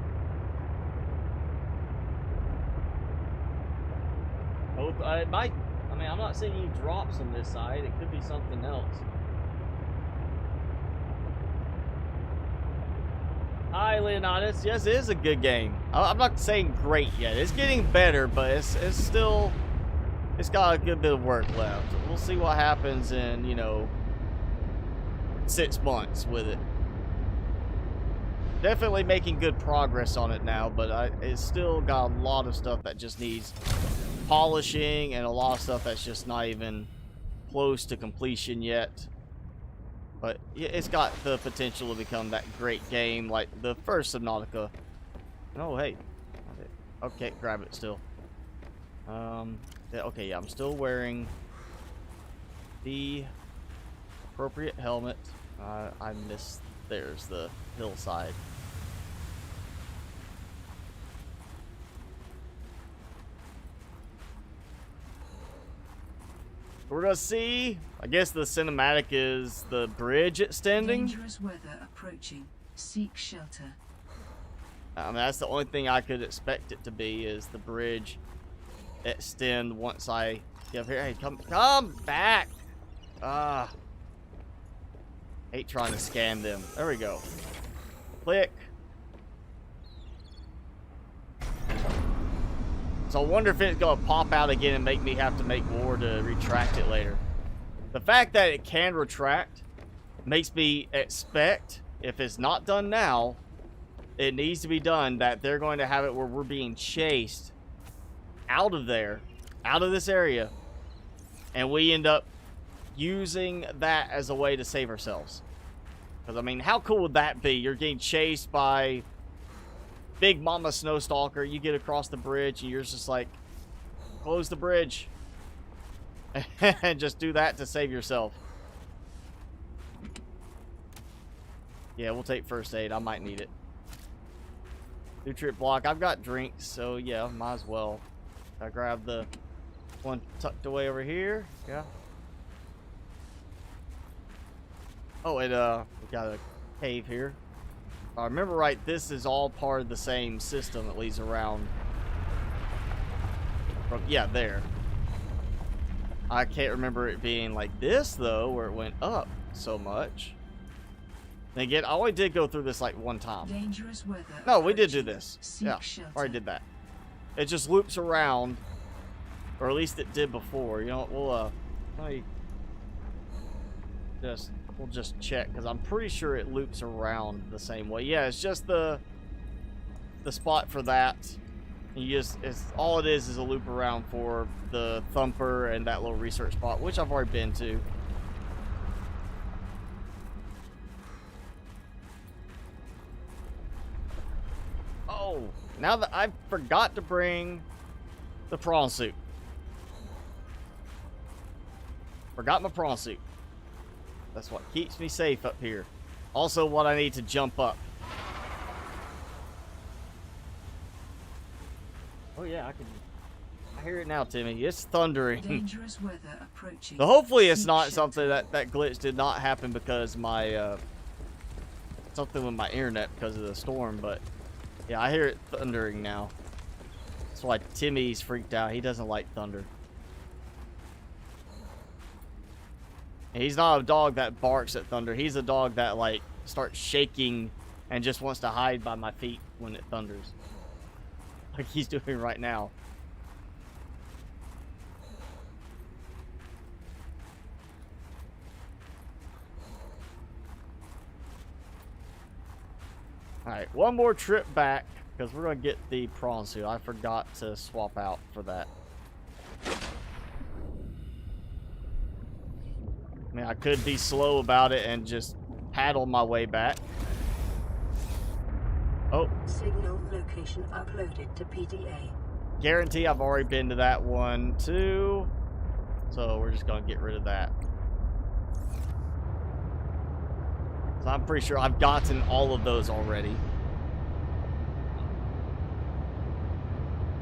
Oh, it might. I mean, I'm not saying he drops on this side. It could be something else. Hi, Leonidas. Yes, it is a good game. I'm not saying great yet. It's getting better, but it's still, it's got a good bit of work left. We'll see what happens in, you know, 6 months with it. Definitely making good progress on it now, but it's still got a lot of stuff that just needs polishing, and a lot of stuff that's just not even close to completion yet. But it's got the potential to become that great game like the first Subnautica. Oh, hey. Okay, grab it still. Yeah, okay, yeah, I'm still wearing the appropriate helmet. I missed, there's the hillside. We're gonna see, I guess the cinematic is the bridge extending. Dangerous weather approaching. Seek shelter. I mean, that's the only thing I could expect it to be, is the bridge extend once I get up here. Hey, come back! Hate trying to scam them. There we go. Click. So I wonder if it's gonna pop out again and make me have to make war to retract it later. The fact that it can retract makes me expect, if it's not done now, it needs to be done, that they're going to have it where we're being chased out of there, out of this area, and we end up using that as a way to save ourselves. Because, I mean, how cool would that be? You're getting chased by Big Mama Snowstalker, you get across the bridge, and you're just like, close the bridge. And just do that to save yourself. Yeah, we'll take first aid. I might need it. Nutrient block. I've got drinks, so yeah, might as well. I grab the one tucked away over here. Yeah. Oh, and we got a cave here. If I remember right, this is all part of the same system that leads around. From, yeah, there. I can't remember it being like this, though, where it went up so much. And again, I only did go through this like one time. Dangerous weather. No, we did do this. Seek Yeah, shelter. already did that. It just loops around, or at least it did before. You know, we'll we'll just check because I'm pretty sure it loops around the same way. Yeah, it's just the spot for that. You just all it is a loop around for the thumper and that little research spot, which I've already been to. Oh, now that I forgot to bring the prawn suit. Forgot my prawn suit. That's what keeps me safe up here. Also, what I need to jump up. Oh yeah, I hear it now, Timmy. It's thundering. Dangerous weather approaching. So hopefully it's Seek not shelter. something that glitch did not happen because my something with my internet because of the storm, but yeah, I hear it thundering now. That's why Timmy's freaked out. He doesn't like thunder. And he's not a dog that barks at thunder. He's a dog that like starts shaking and just wants to hide by my feet when it thunders. Like he's doing right now. Alright, one more trip back because we're going to get the prawn suit. I forgot to swap out for that. I mean, I could be slow about it and just paddle my way back. Oh. Signal location uploaded to PDA. Guarantee I've already been to that one too. So we're just going to get rid of that. So I'm pretty sure I've gotten all of those already.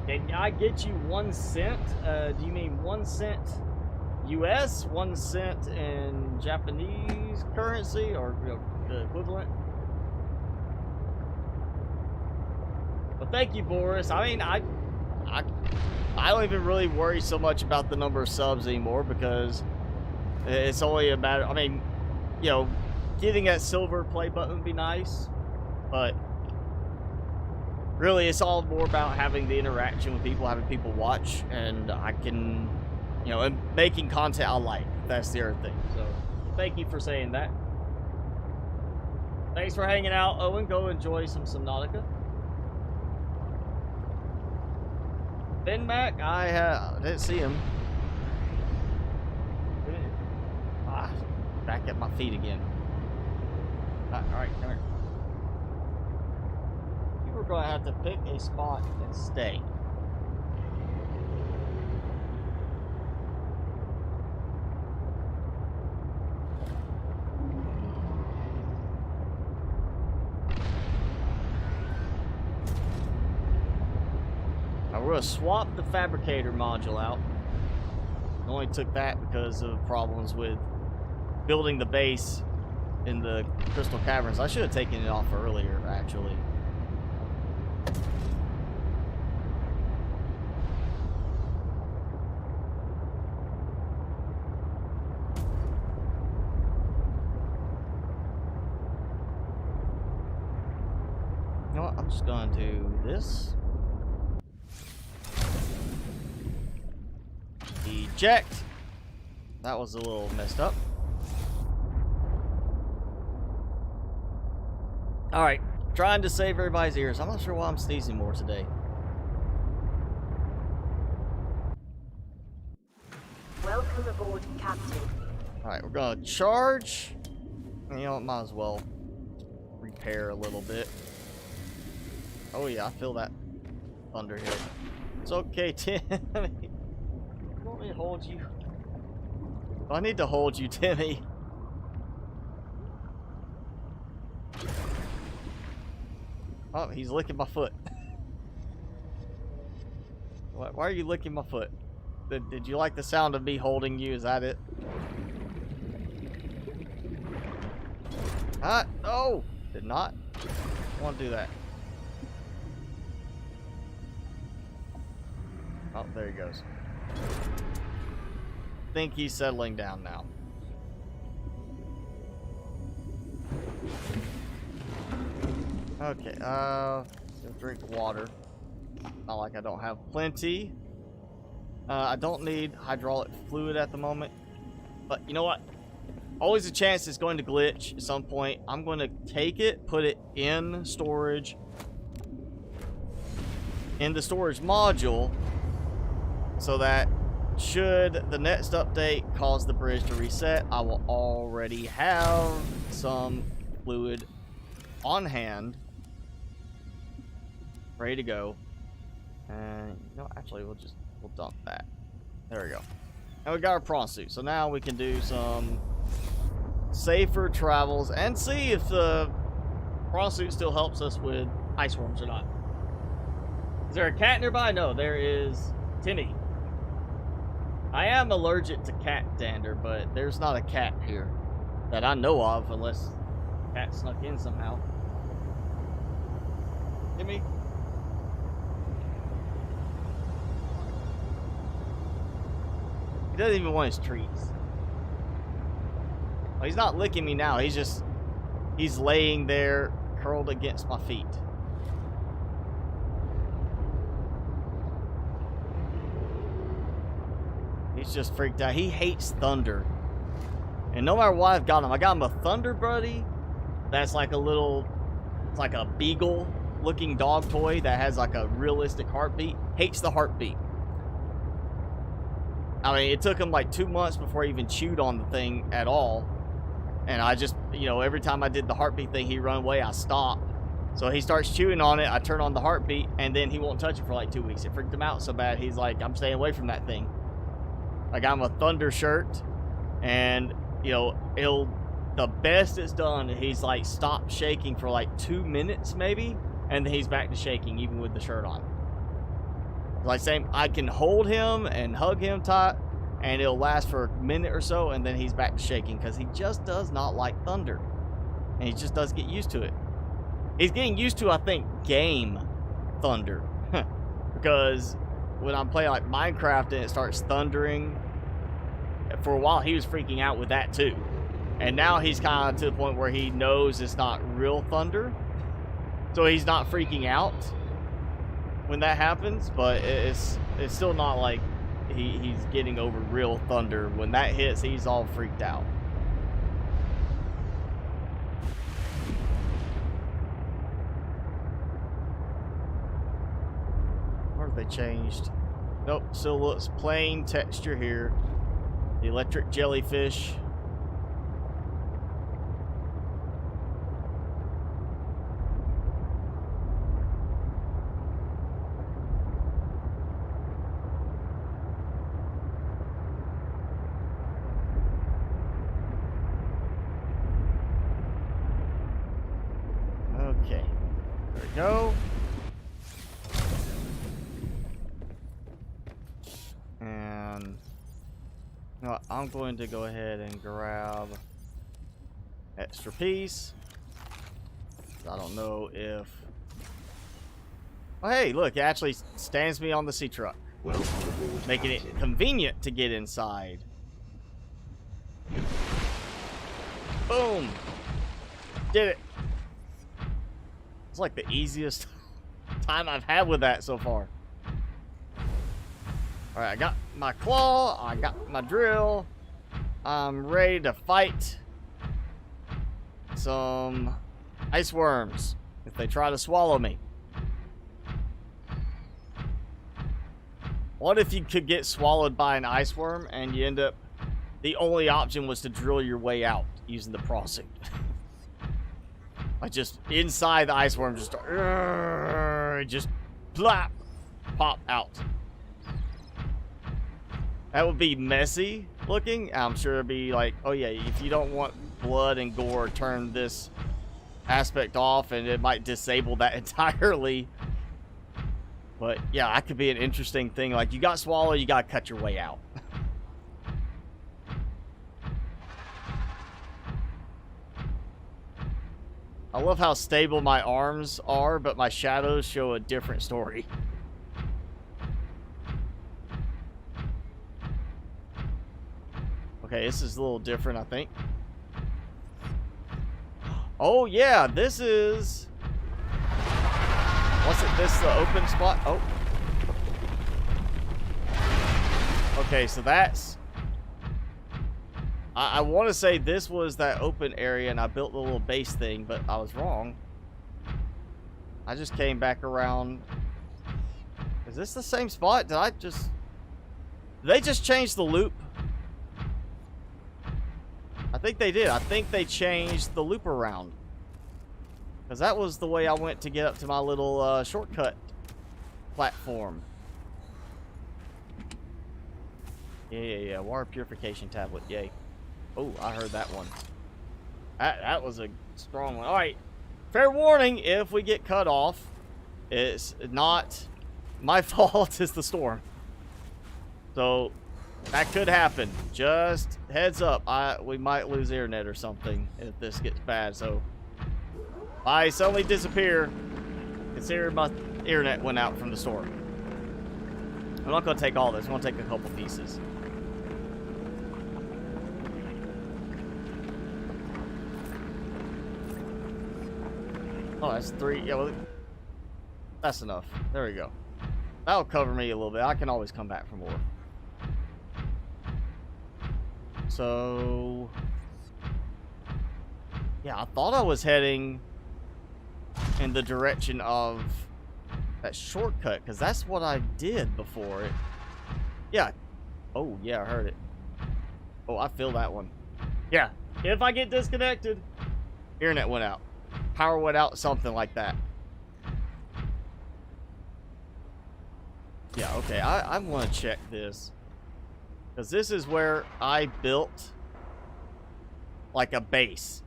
Can I get you 1 cent? Do you mean 1 cent US? 1 cent in Japanese currency or the equivalent? Well, thank you, Boris. I mean, I don't even really worry so much about the number of subs anymore because it's only a matter. I mean, you know, getting that silver play button would be nice, but really it's all more about having the interaction with people, having people watch, and I can, you know, and making content I like. That's the other thing. So thank you for saying that. Thanks for hanging out, Owen. Go enjoy some Subnautica. Ben Mac, I didn't see him. Back at my feet again. Alright, come here. You were going to have to pick a spot and stay. Now we're going to swap the fabricator module out. I only took that because of problems with building the base in the crystal caverns. I should have taken it off earlier, actually. You know what? I'm just going to do this. Eject. That was a little messed up. Alright, trying to save everybody's ears. I'm not sure why I'm sneezing more today. Welcome aboard, Captain. Alright, we're gonna charge. You know what, might as well repair a little bit. Oh yeah, I feel that thunder here. It's okay, Tim. Want me to hold you? I need to hold you, Timmy. Oh, he's licking my foot. Why are you licking my foot? Did you like the sound of me holding you? Is that it? Oh! Did not. I want to do that. Oh, there he goes. think he's settling down now. Okay, let's drink water. Not like I don't have plenty. I don't need hydraulic fluid at the moment. But you know what? Always a chance it's going to glitch at some point. I'm going to take it, put it in storage. In the storage module. So that should the next update cause the bridge to reset, I will already have some fluid on hand. Ready to go. And you know, actually we'll dump that. There we go. And we got our prawn suit. So now we can do some safer travels and see if the prawn suit still helps us with ice worms or not. Is there a cat nearby? No, there is Tinny. I am allergic to cat dander, but there's not a cat here that I know of unless a cat snuck in somehow. Timmy? He doesn't even want his treats. Well, he's not licking me now. He's laying there curled against my feet. He's just freaked out. He hates thunder. And no matter what I got him a thunder buddy that's like a little, it's like a beagle looking dog toy that has like a realistic heartbeat. Hates the heartbeat. I mean, it took him like 2 months before he even chewed on the thing at all. And I just, you know, every time I did the heartbeat thing, he'd run away, I stopped. So he starts chewing on it, I turn on the heartbeat, and then he won't touch it for like 2 weeks. It freaked him out so bad, he's like, I'm staying away from that thing. I got him a thunder shirt, and, you know, the best it's done, he's like stopped shaking for like 2 minutes maybe, and then he's back to shaking even with the shirt on. Like saying, I can hold him and hug him tight, and it'll last for a minute or so, and then he's back to shaking because he just does not like thunder. And he just does get used to it. He's getting used to, I think, game thunder. Because when I'm playing like Minecraft and it starts thundering, for a while he was freaking out with that too. And now he's kind of to the point where he knows it's not real thunder. So he's not freaking out when that happens, but it's still not like he's getting over real thunder. When that hits, he's all freaked out. What have they changed? Nope, still looks plain texture here. The electric jellyfish. Okay, there we go. And you know what, I'm going to go ahead and grab extra piece. I don't know if... Oh, hey, look, it actually stands me on the sea truck, making it convenient to get inside. Boom! Did it. It's like the easiest time I've had with that so far. Alright, I got my claw, I got my drill. I'm ready to fight some ice worms if they try to swallow me. What if you could get swallowed by an ice worm and you end up, the only option was to drill your way out using the prawn suit? Like just inside the ice worm, just plop, pop out. That would be messy looking. I'm sure it'd be like, oh yeah, if you don't want blood and gore, turn this aspect off and it might disable that entirely. But yeah, that could be an interesting thing. Like you got swallowed, you got to cut your way out. I love how stable my arms are, but my shadows show a different story. Okay, this is a little different, I think. Oh, yeah, this is... What's it? This the open spot? Oh. Okay, so that's... I want to say this was that open area, and I built the little base thing, but I was wrong. I just came back around. Is this the same spot? Did I just... Did they just change the loop? I think they did. I think they changed the loop around. Because that was the way I went to get up to my little shortcut platform. Yeah. Water purification tablet. Yay. Oh, I heard that one. That was a strong one. All right. Fair warning, if we get cut off, it's not my fault, it's the storm. So, that could happen. Just heads up. We might lose internet or something if this gets bad. So, if I suddenly disappear, consider my internet went out from the storm. I'm not going to take all this. I'm going to take a couple pieces. Oh, that's 3. Yeah, well, that's enough. There we go. That'll cover me a little bit. I can always come back for more. So, yeah, I thought I was heading in the direction of that shortcut, because that's what I did before it. Yeah. Oh, yeah, I heard it. Oh, I feel that one. Yeah. If I get disconnected, internet went out. Power went out, something like that. Yeah, okay, I want to check this. Because this is where I built, like, a base.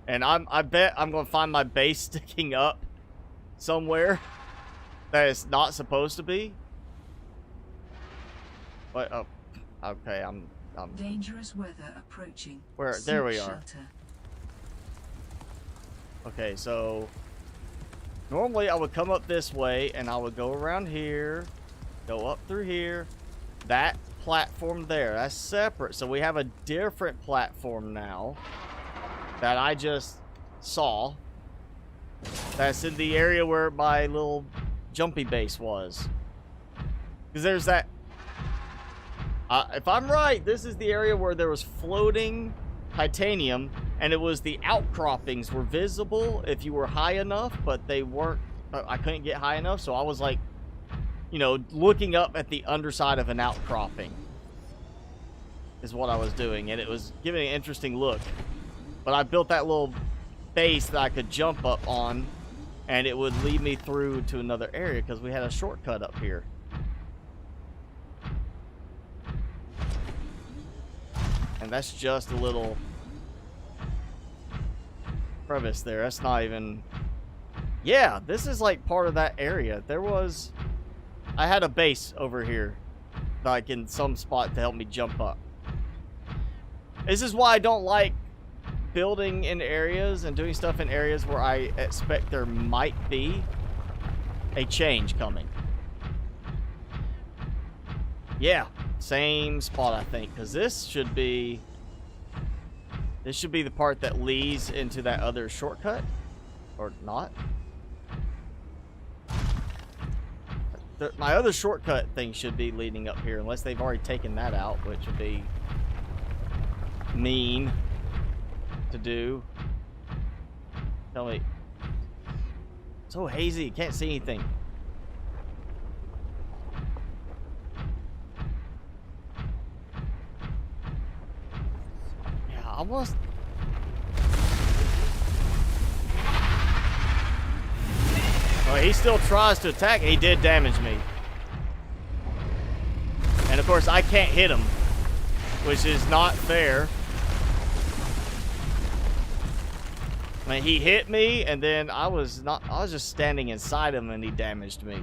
And I bet I'm going to find my base sticking up somewhere that it's not supposed to be. But, oh, okay, I'm Dangerous weather approaching. Where? There we are. Shelter. Okay, so normally I would come up this way and I would go around here, go up through here. That platform there, that's separate. So we have a different platform now that I just saw. That's in the area where my little jumpy base was. Because there's that... if I'm right, this is the area where there was floating titanium, and it was the outcroppings were visible if you were high enough, but they weren't. I couldn't get high enough, so I was like, you know, looking up at the underside of an outcropping is what I was doing, and it was giving an interesting look. But I built that little base that I could jump up on, and it would lead me through to another area because we had a shortcut up here. And that's just a little crevice there. That's not even... Yeah, this is like part of that area. There was... I had a base over here, like in some spot to help me jump up. This is why I don't like building in areas and doing stuff in areas where I expect there might be a change coming. Yeah, same spot, I think, because this should be the part that leads into that other shortcut, or not. My other shortcut thing should be leading up here, unless they've already taken that out, which would be mean to do. Tell me. So hazy, can't see anything. Almost. Well, he still tries to attack. He did damage me. And of course, I can't hit him, which is not fair. I mean, he hit me, and then I was just standing inside him, and he damaged me.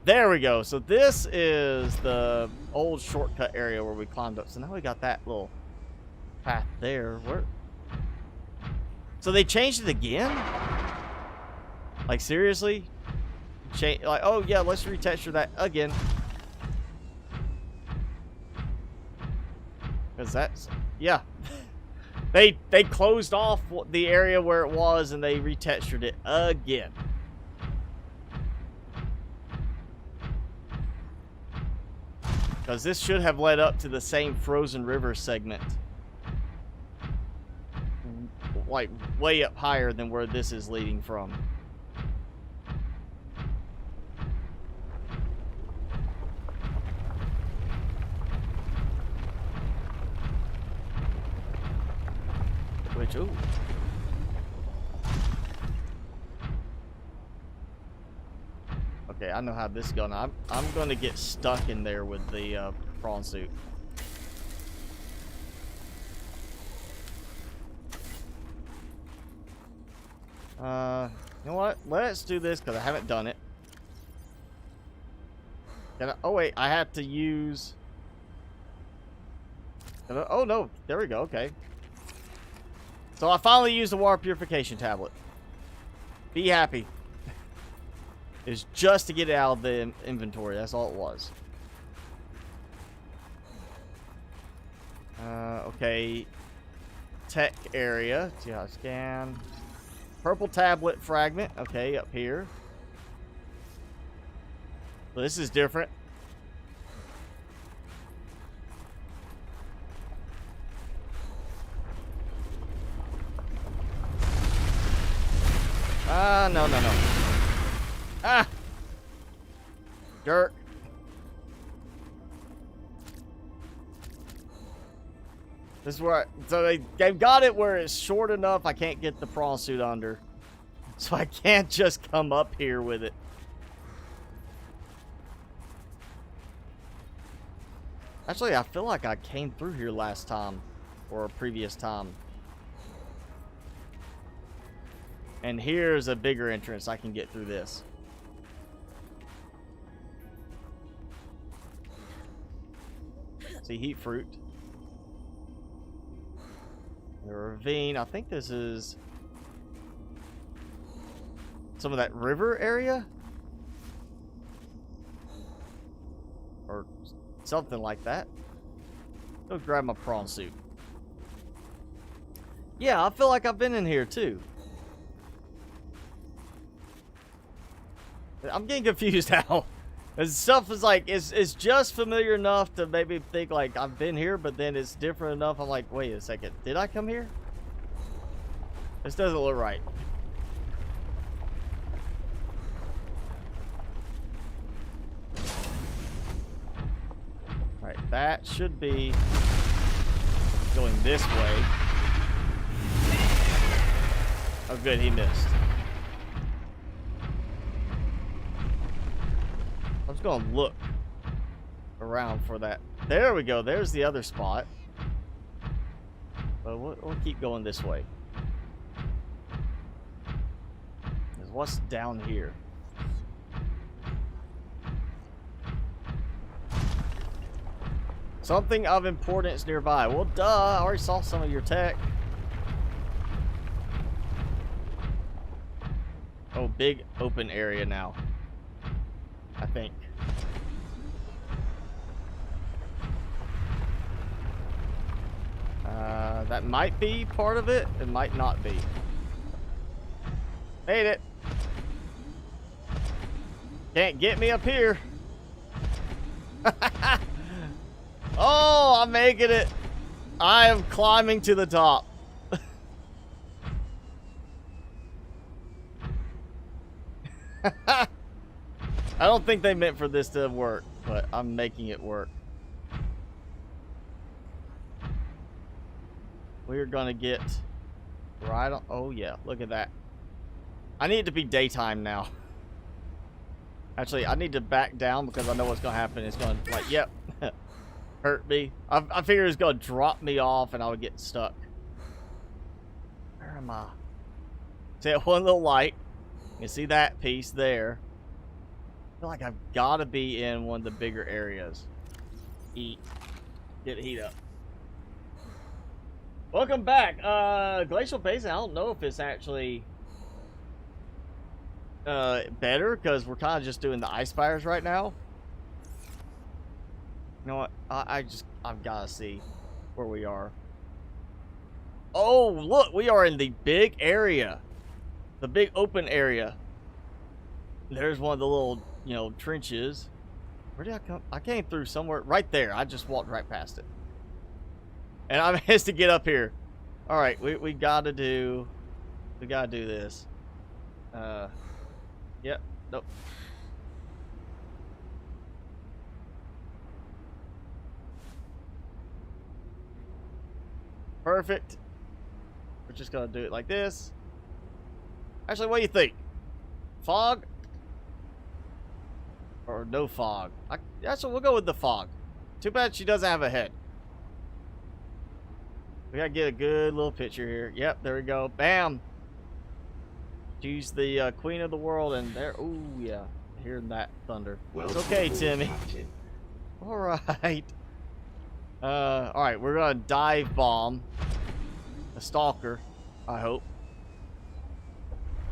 There we go. So this is the old shortcut area where we climbed up. So now we got that little path there. Where? So they changed it again? Like, seriously? change, like, oh yeah, let's retexture that again. Because that's, yeah. They closed off the area where it was and they retextured it again. Because this should have led up to the same frozen river segment. Like, way up higher than where this is leading from. Which, ooh. Okay, I know how this is going. I'm going to get stuck in there with the prawn suit. You know what? Let's do this because I haven't done it. Oh wait, I have to use. Oh no, there we go. Okay. So I finally used the water purification tablet. Be happy. It's just to get it out of the inventory. That's all it was. Okay. Tech area. See how I scan. Purple tablet fragment. Okay, up here. So this is different. No. Ah! Jerk. This is where so they've got it where it's short enough I can't get the prawn suit under. So I can't just come up here with it. Actually, I feel like I came through here last time or a previous time. And here's a bigger entrance. I can get through this. See, heat fruit. The ravine. I think this is some of that river area. Or something like that. Go grab my prawn suit. Yeah, I feel like I've been in here too. I'm getting confused now. This stuff is like, it's just familiar enough to maybe think like I've been here, but then it's different enough. I'm like, wait a second. Did I come here? This doesn't look right. Alright, that should be going this way. Oh good, he missed. I was going to look around for that. There we go. There's the other spot. But we'll keep going this way. Because what's down here? Something of importance nearby. Well, duh. I already saw some of your tech. Oh, big open area now. I think. That might be part of it. It might not be. Made it. Can't get me up here. Oh, I'm making it. I am climbing to the top. I don't think they meant for this to work, but I'm making it work. We're gonna get right on. Oh yeah, look at that. I need it to be daytime now. Actually, I need to back down because I know what's gonna happen. It's gonna, like, yep, hurt me. I figured it's gonna drop me off and I would get stuck. Where am I? See that one little light? You see that piece there? I feel like I've got to be in one of the bigger areas. Eat. Get heat up. Welcome back. Glacial Basin, I don't know if it's actually better because we're kind of just doing the ice spires right now. You know what? I've got to see where we are. Oh, look, we are in the big area. The big open area. There's one of the little, you know, trenches. Where did I come? I came through somewhere right there. I just walked right past it. And I managed to get up here. All right, we gotta do this. Yep. Nope. Perfect. We're just gonna do it like this. Actually, what do you think? Fog? Or no fog? Actually, we'll go with the fog. Too bad she doesn't have a head. We gotta get a good little picture here. Yep, there we go. Bam! She's the queen of the world, and there. Ooh, yeah. Hearing that thunder. Well, it's okay, Timmy. Alright. Alright, we're gonna dive bomb a stalker, I hope.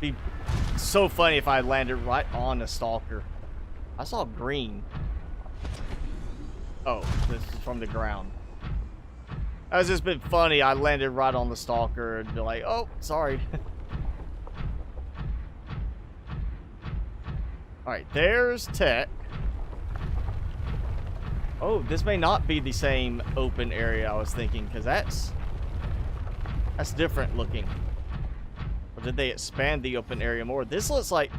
Be so funny if I landed right on a stalker. I saw green. Oh, this is from the ground. That's just been funny. I landed right on the stalker and be like, oh, sorry. Alright, there's Tech. Oh, this may not be the same open area I was thinking, because that's different looking. Or did they expand the open area more? This looks like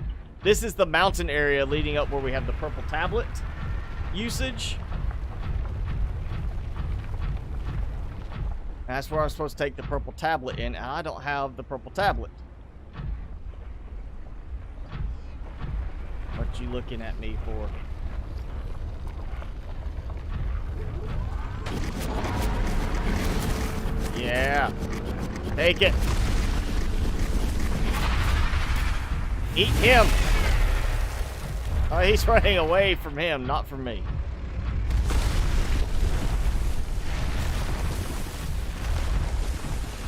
this is the mountain area leading up where we have the purple tablet usage. And that's where I'm supposed to take the purple tablet in, and I don't have the purple tablet. What you looking at me for? Yeah. Take it. Eat him. Oh, he's running away from him, not from me.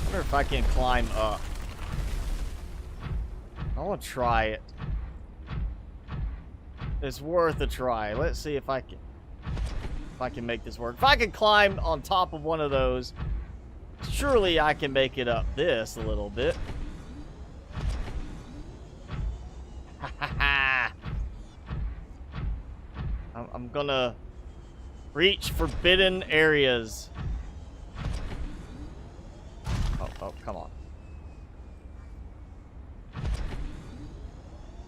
I wonder if I can climb up. I want to try it. It's worth a try. Let's see if I can make this work. If I can climb on top of one of those, surely I can make it up this a little bit. I'm gonna reach forbidden areas. Oh, come on.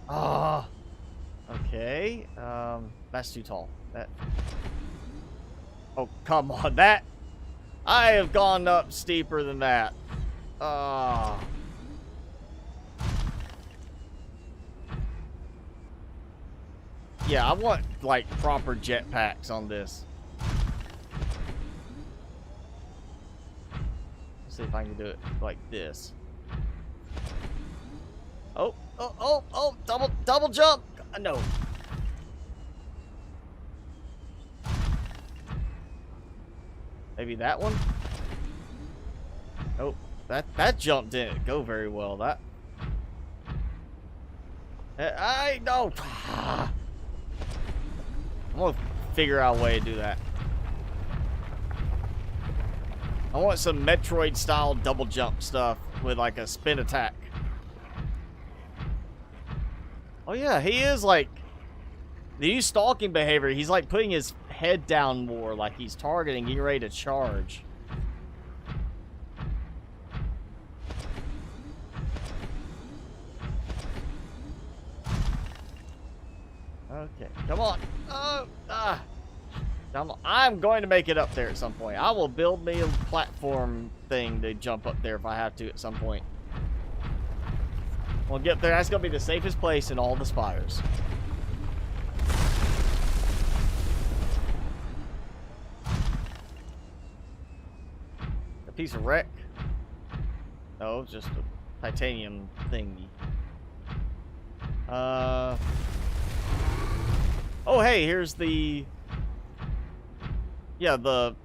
Ah. Okay. That's too tall. Oh, come on. That. I have gone up steeper than that. Ah. Yeah, I want, like, proper jetpacks on this. Let's see if I can do it like this. Oh, double jump! No. Maybe that one? Nope. That jump didn't go very well. That. I no. I'm gonna figure out a way to do that. I want some Metroid style double jump stuff with like a spin attack. Oh yeah, he is like the new stalking behavior. He's like putting his head down more, like he's targeting, getting ready to charge. Okay, come on. I'm going to make it up there at some point. I will build me a platform thing to jump up there if I have to at some point. We'll get there. That's going to be the safest place in all the spires. A piece of wreck? No, just a titanium thingy. Oh, hey, here's the... Yeah, the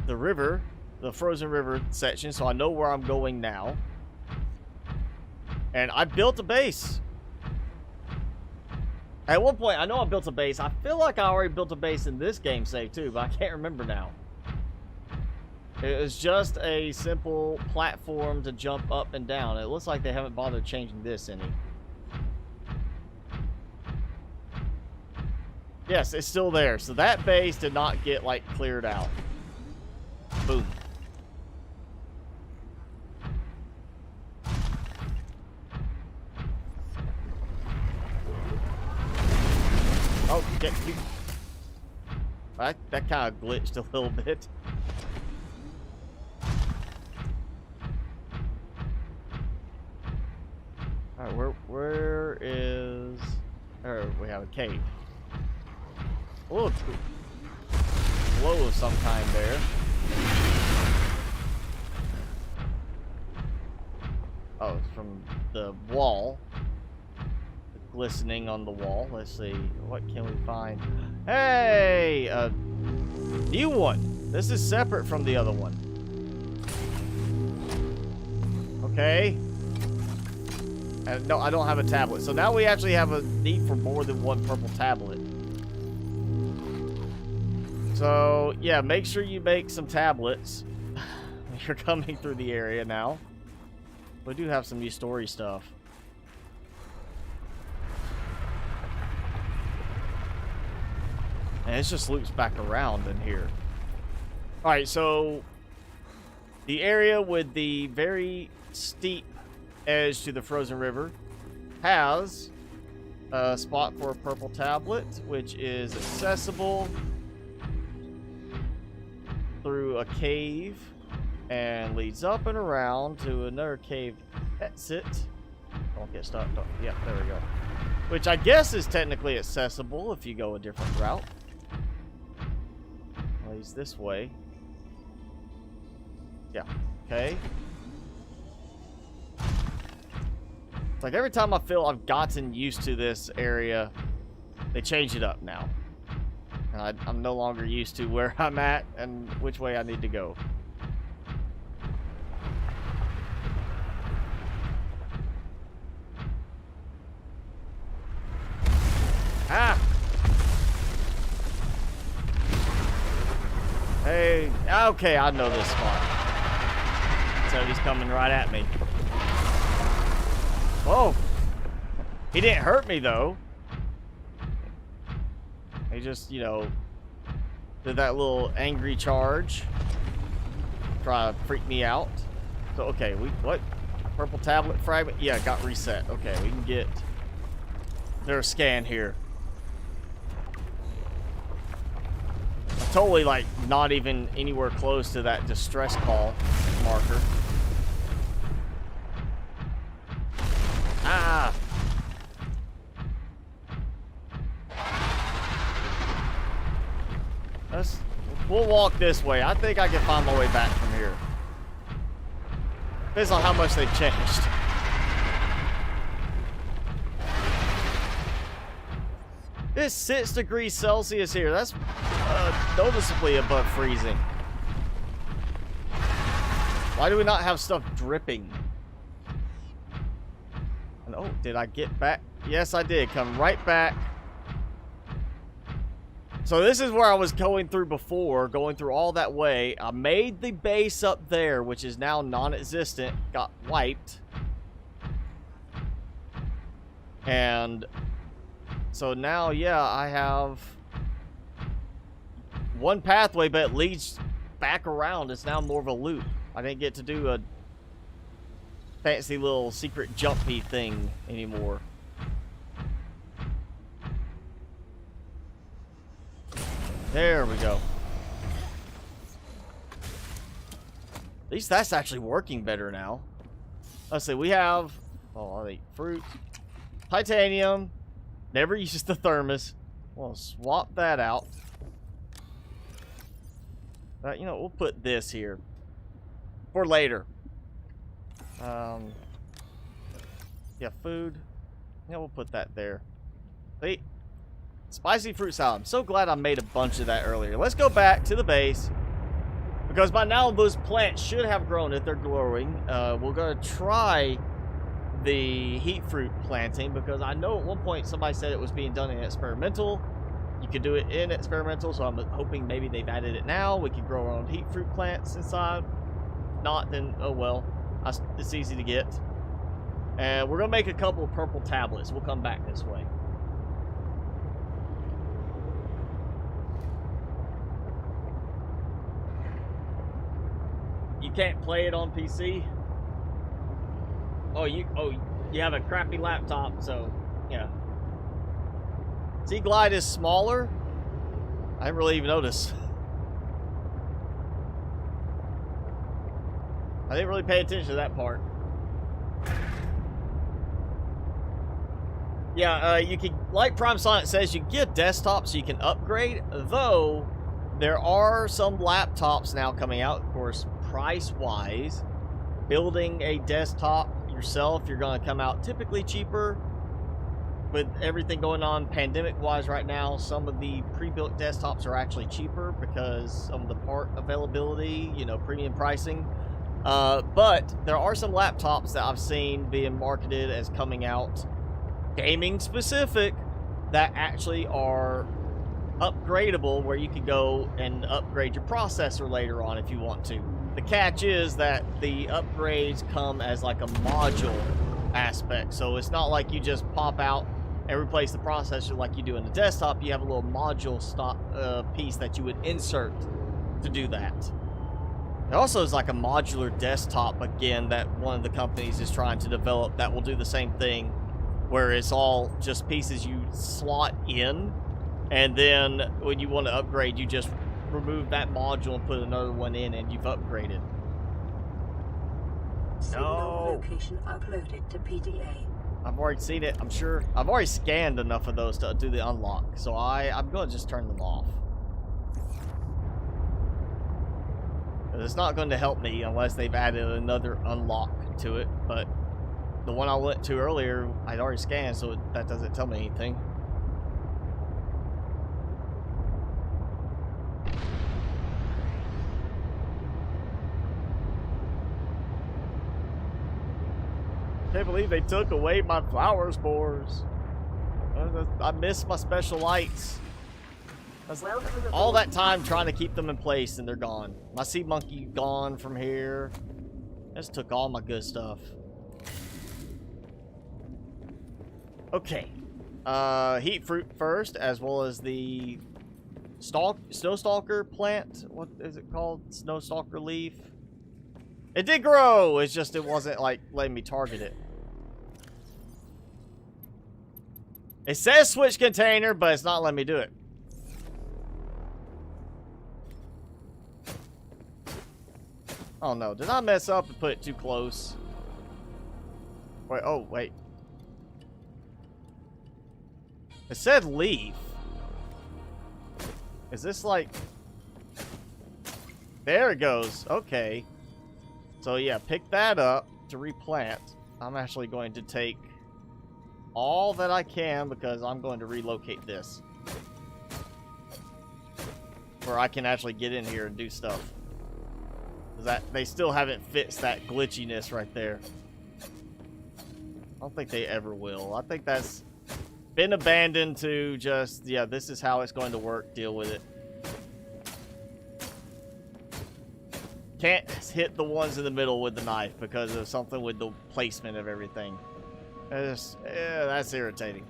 river, the frozen river section, so I know where I'm going now. And I built a base. At one point, I know I built a base. I feel like I already built a base in this game save too, but I can't remember now. It was just a simple platform to jump up and down. It looks like they haven't bothered changing this any. Yes, it's still there. So that base did not get, like, cleared out. Boom. Oh, get you. That kind of glitched a little bit. Alright, where is... There, we have a cave. Oh, flow of some kind there. Oh, it's from the wall. Glistening on the wall. Let's see. What can we find? Hey! A new one. This is separate from the other one. Okay. No, I don't have a tablet. So now we actually have a need for more than one purple tablet. So, yeah, make sure you make some tablets. You're coming through the area now. We do have some new story stuff. And it just loops back around in here. Alright, so the area with the very steep edge to the frozen river has a spot for a purple tablet, which is accessible through a cave and leads up and around to another cave exit. Don't get stuck. Yeah, there we go. Which I guess is technically accessible if you go a different route. Leads this way. Yeah. Okay. It's like every time I feel I've gotten used to this area, they change it up now. And I'm no longer used to where I'm at and which way I need to go. Ah! Hey, okay, I know this spot. So he's coming right at me. Whoa! He didn't hurt me, though. He just, you know, did that little angry charge. Try to freak me out. So, okay, what? Purple tablet fragment? Yeah, got reset. Okay, we can get their scan here. I'm totally, like, not even anywhere close to that distress call marker. Ah! We'll walk this way. I think I can find my way back from here. Depends on how much they've changed. It's 6 degrees Celsius here. That's noticeably above freezing. Why do we not have stuff dripping? And, oh, did I get back? Yes, I did. Come right back. So this is where I was going through before, going through all that way. I made the base up there, which is now non-existent, got wiped. And so now, yeah, I have one pathway, but it leads back around. It's now more of a loop. I didn't get to do a fancy little secret jumpy thing anymore. There we go. At least that's actually working better now. Let's see, we have, oh, I think fruit, titanium, never uses the thermos. We'll swap that out. You know, we'll put this here for later. Yeah, food. Yeah, we'll put that there. Wait. Spicy fruit salad. I'm so glad I made a bunch of that earlier. Let's go back to the base. Because by now those plants should have grown if they're growing. We're going to try the heat fruit planting, because I know at one point somebody said it was being done in experimental. You could do it in experimental, so I'm hoping maybe they've added it now. We could grow our own heat fruit plants inside. Not, then, oh well. It's easy to get. And we're going to make a couple of purple tablets. We'll come back this way. You can't play it on PC? Oh, you have a crappy laptop, so, yeah. Sea Glide is smaller? I didn't really even notice. I didn't really pay attention to that part. Yeah, you can, like Prime Sonic says, you can get desktops so you can upgrade, though there are some laptops now coming out, of course, price-wise. Building a desktop yourself, you're going to come out typically cheaper. With everything going on pandemic-wise right now, some of the pre-built desktops are actually cheaper because of the part availability, you know, premium pricing. But there are some laptops that I've seen being marketed as coming out gaming specific that actually are upgradable, where you can go and upgrade your processor later on if you want to. The catch is that the upgrades come as like a module aspect, so it's not like you just pop out and replace the processor like you do in the desktop. You have a little module piece that you would insert to do that. There also is like a modular desktop, again, that one of the companies is trying to develop that will do the same thing, where it's all just pieces you slot in, and then when you want to upgrade, you just remove that module and put another one in, and you've upgraded. Signal location uploaded to PDA. I've already seen it, I'm sure. I've already scanned enough of those to do the unlock, so I'm going to just turn them off. It's not going to help me unless they've added another unlock to it, but the one I went to earlier, I'd already scanned, so that doesn't tell me anything. Can't believe they took away my flower spores. I missed my special lights. All that time trying to keep them in place, and they're gone. My sea monkey gone from here. Just took all my good stuff. Okay. Heat fruit first, as well as the snowstalker plant. What is it called? Snowstalker leaf. It did grow. It's just it wasn't like letting me target it. It says switch container, but it's not letting me do it. Oh no, did I mess up and put it too close? Wait, oh, wait. It said leaf. Is this like... There it goes. Okay. So yeah, pick that up to replant. I'm actually going to take all that I can because I'm going to relocate this. Where I can actually get in here and do stuff. That they still haven't fixed that glitchiness right there. I don't think they ever will. I think that's been abandoned to just, yeah, this is how it's going to work. Deal with it. Can't hit the ones in the middle with the knife because of something with the placement of everything. That's irritating.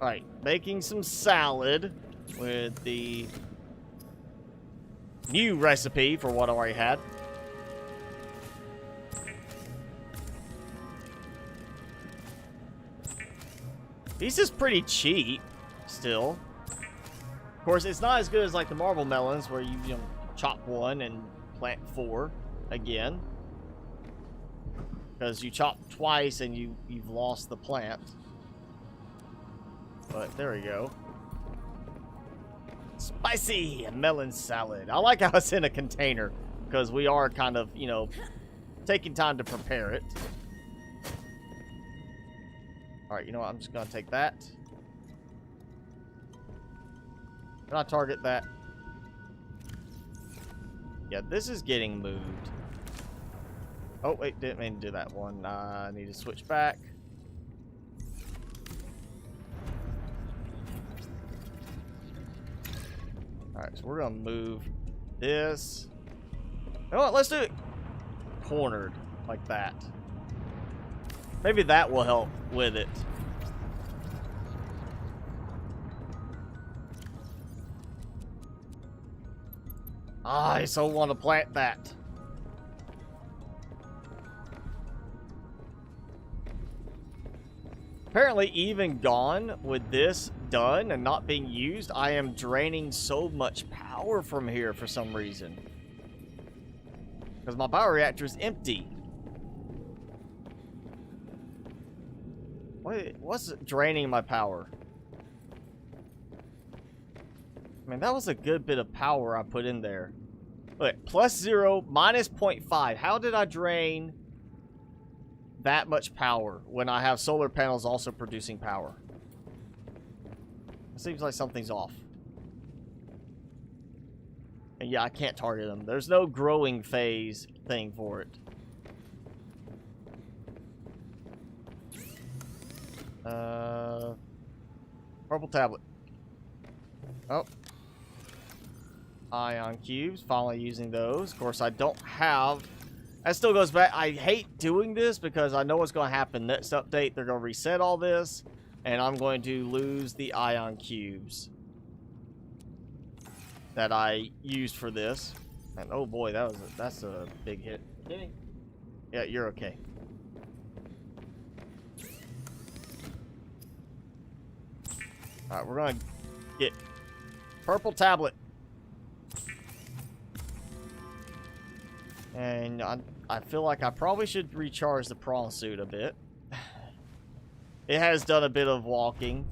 Alright, making some salad with the new recipe for what I already had. These is pretty cheap still. Of course, it's not as good as like the marble melons where you know, chop one and plant 4 again. Because you chop twice and you've lost the plant. But there we go. Spicy melon salad. I like how it's in a container because we are kind of, you know, taking time to prepare it. Alright, you know what? I'm just going to take that. Can I target that? Yeah, this is getting moved. Oh, wait, didn't mean to do that one. I need to switch back. Alright, so we're gonna move this. You know what? Let's do it cornered like that. Maybe that will help with it. I so want to plant that. Apparently, even gone with this done and not being used, I am draining so much power from here for some reason. Because my bioreactor is empty. What's draining my power? I mean, that was a good bit of power I put in there. Look, +0, -0.5. How did I drain that much power when I have solar panels also producing power? It seems like something's off. And yeah, I can't target them. There's no growing phase thing for it. Purple tablet. Oh. Ion cubes. Finally using those. Of course, I don't have... That still goes back. I hate doing this because I know what's going to happen. Next update, they're going to reset all this. And I'm going to lose the ion cubes that I used for this. And oh boy, that's a big hit. Kidding? Yeah, you're okay. Alright, we're going to get purple tablet. And I feel like I probably should recharge the prawn suit a bit. It has done a bit of walking.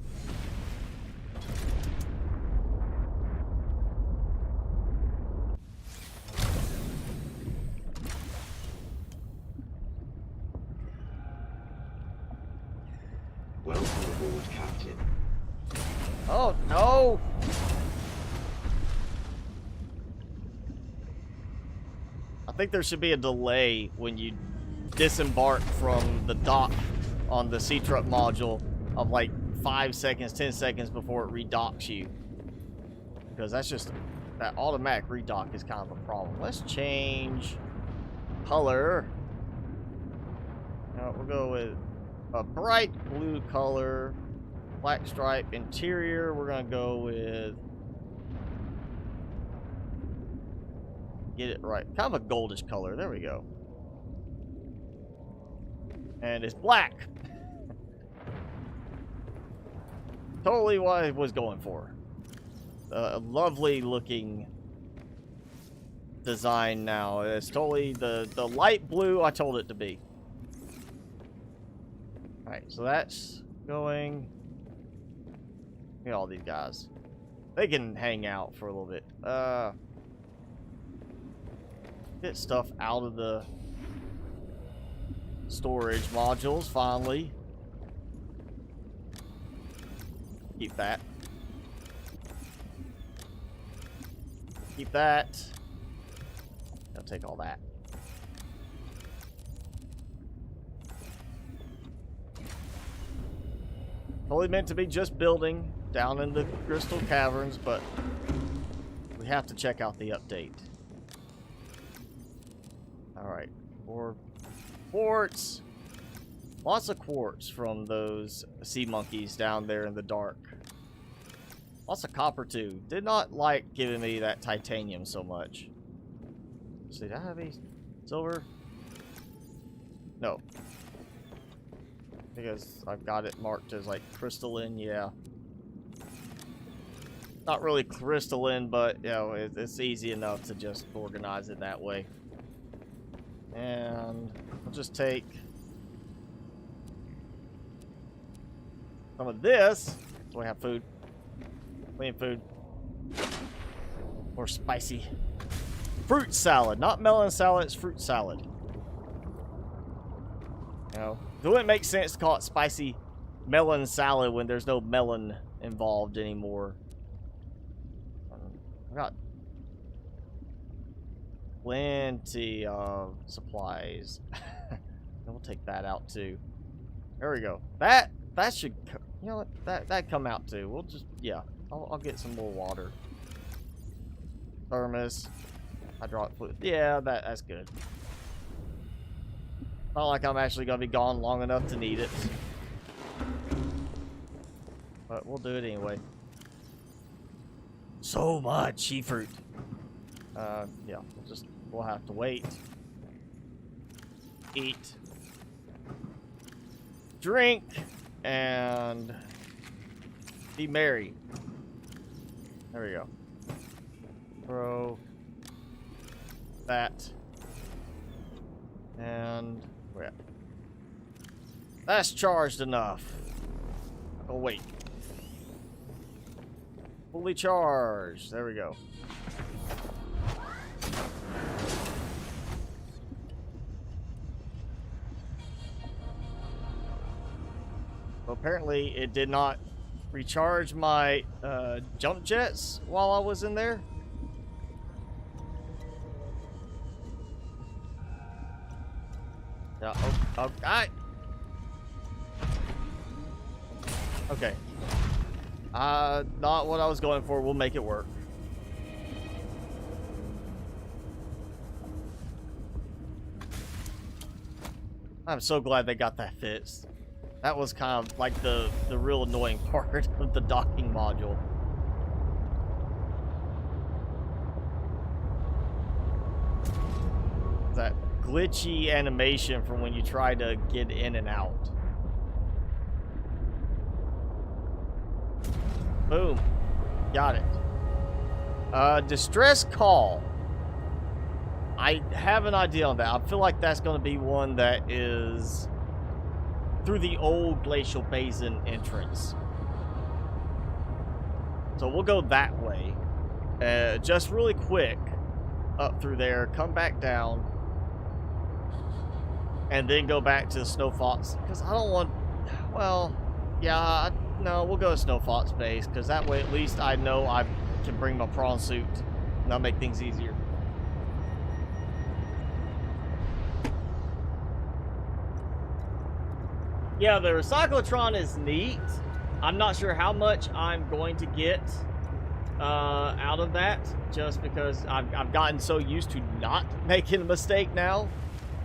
Welcome aboard, Captain. Oh, no! I think there should be a delay when you disembark from the dock on the sea truck module of like 5 seconds, 10 seconds before it redocks you. Because that's just, that automatic redock is kind of a problem. Let's change color. We'll go with a bright blue color, black stripe interior. We're gonna go with, get it right, kind of a goldish color. There we go. And it's black. Totally what I was going for. A lovely looking design now. It's totally the light blue I told it to be. Alright, so that's going. Look at all these guys. They can hang out for a little bit. Get stuff out of the storage modules finally. Keep that. Keep that. I'll take all that. Totally meant to be just building down in the crystal caverns, but we have to check out the update. Alright, more quartz. Lots of quartz from those sea monkeys down there in the dark. Lots of copper too. Did not like giving me that titanium so much. Let's see, do I have any silver? No. Because I've got it marked as like crystalline, yeah. Not really crystalline, but you know, it's easy enough to just organize it that way. And I'll just take some of this. So we have food. Clean food. More spicy. Fruit salad. Not melon salad, it's fruit salad. You know, it wouldn't make sense to call it spicy melon salad when there's no melon involved anymore. I got plenty of supplies. And we'll take that out too. There we go. That should, you know what, that come out too. We'll just, yeah, I'll get some more water. Thermos, hydraulic fluid. Yeah, that's good. Not like I'm actually gonna be gone long enough to need it, but we'll do it anyway. So much sea fruit. Yeah, we'll have to wait. Eat. Drink. And be merry. There we go. Throw that. And where? That's charged enough. Oh wait. Fully charged. There we go. So apparently it did not recharge my jump jets while I was in there. Yeah, okay. Not what I was going for. We'll make it work. I'm so glad they got that fixed. That was kind of like the real annoying part of the docking module. That glitchy animation from when you try to get in and out. Boom. Got it. Distress call. I have an idea on that. I feel like that's going to be one that is through the old glacial basin entrance. So we'll go that way. Just really quick. Up through there. Come back down. And then go back to the Snow Fox. Because I don't want... Well, yeah, no, we'll go to Snow Fox base. Because that way at least I know I can bring my prawn suit. And that'll make things easier. Yeah, the recyclotron is neat. I'm not sure how much I'm going to get out of that. Just because I've gotten so used to not making a mistake now.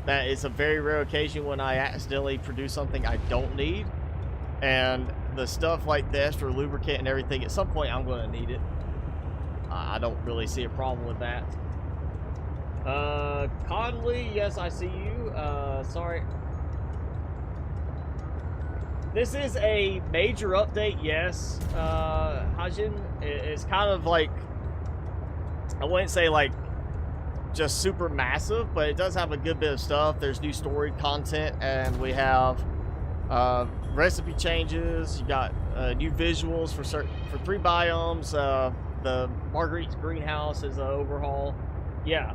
That it's a very rare occasion when I accidentally produce something I don't need. And the stuff like the extra lubricant and everything, at some point I'm going to need it. I don't really see a problem with that. Conley, yes, I see you. Sorry. This is a major update, yes. Hajin, it's kind of like, I wouldn't say like just super massive, but it does have a good bit of stuff. There's new story content, and we have recipe changes. You got new visuals for 3 biomes. The Marguerite's greenhouse is an overhaul. Yeah,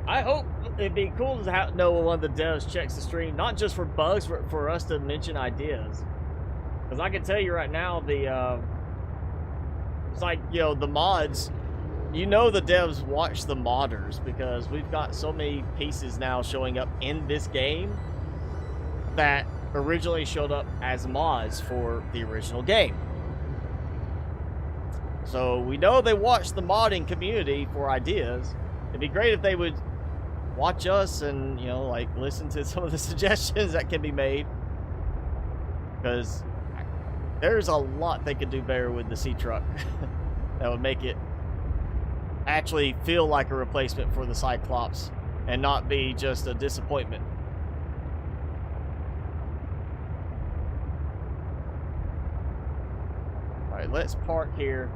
I hope it'd be cool to know one of the devs checks the stream, not just for bugs, but for us to mention ideas. Because I can tell you right now, it's like, you know, the mods. You know the devs watch the modders, because we've got so many pieces now showing up in this game that originally showed up as mods for the original game. So we know they watch the modding community for ideas. It'd be great if they would watch us and, you know, like listen to some of the suggestions that can be made. Because there's a lot they could do better with the sea truck that would make it actually feel like a replacement for the Cyclops and not be just a disappointment. Alright, let's park here.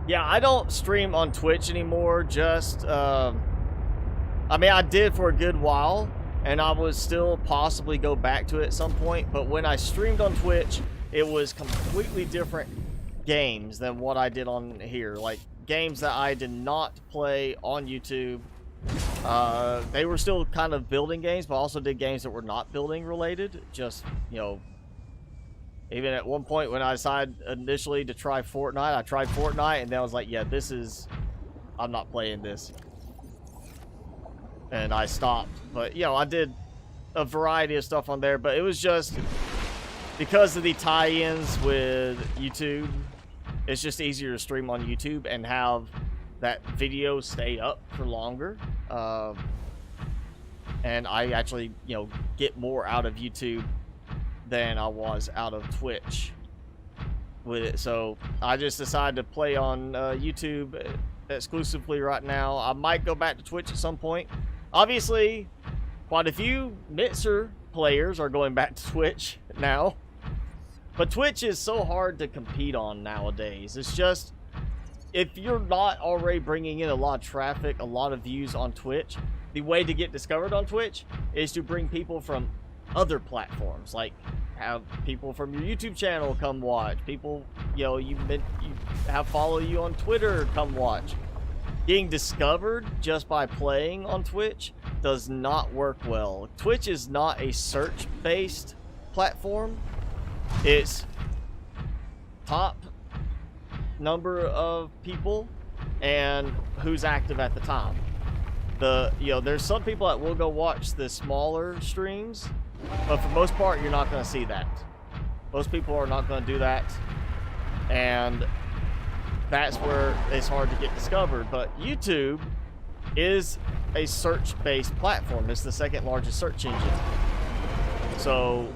Yeah, I don't stream on Twitch anymore, just, I mean, I did for a good while, and I would still possibly go back to it at some point, but when I streamed on Twitch, it was completely different games than what I did on here. Like, games that I did not play on YouTube. They were still kind of building games, but I also did games that were not building related, just, you know, Even at one point when I decided initially to try Fortnite, I tried Fortnite and then I was like, yeah, I'm not playing this. And I stopped. But, you know, I did a variety of stuff on there, but it was just because of the tie-ins with YouTube, it's just easier to stream on YouTube and have that video stay up for longer. And I actually, you know, get more out of YouTube than I was out of Twitch with it. So I just decided to play on YouTube exclusively right now. I might go back to Twitch at some point. Obviously, quite a few Mixer players are going back to Twitch now. But Twitch is so hard to compete on nowadays. It's just, if you're not already bringing in a lot of traffic, a lot of views on Twitch, the way to get discovered on Twitch is to bring people from other platforms, like have people from your YouTube channel come watch, people, you know, you have follow you on Twitter come watch. Getting discovered just by playing on Twitch does not work well. Twitch is not a search-based platform. It's top number of people and who's active at the time. You know, there's some people that will go watch the smaller streams, but for the most part, you're not going to see that. Most people are not going to do that, and that's where it's hard to get discovered. But YouTube is a search-based platform. It's the second largest search engine. So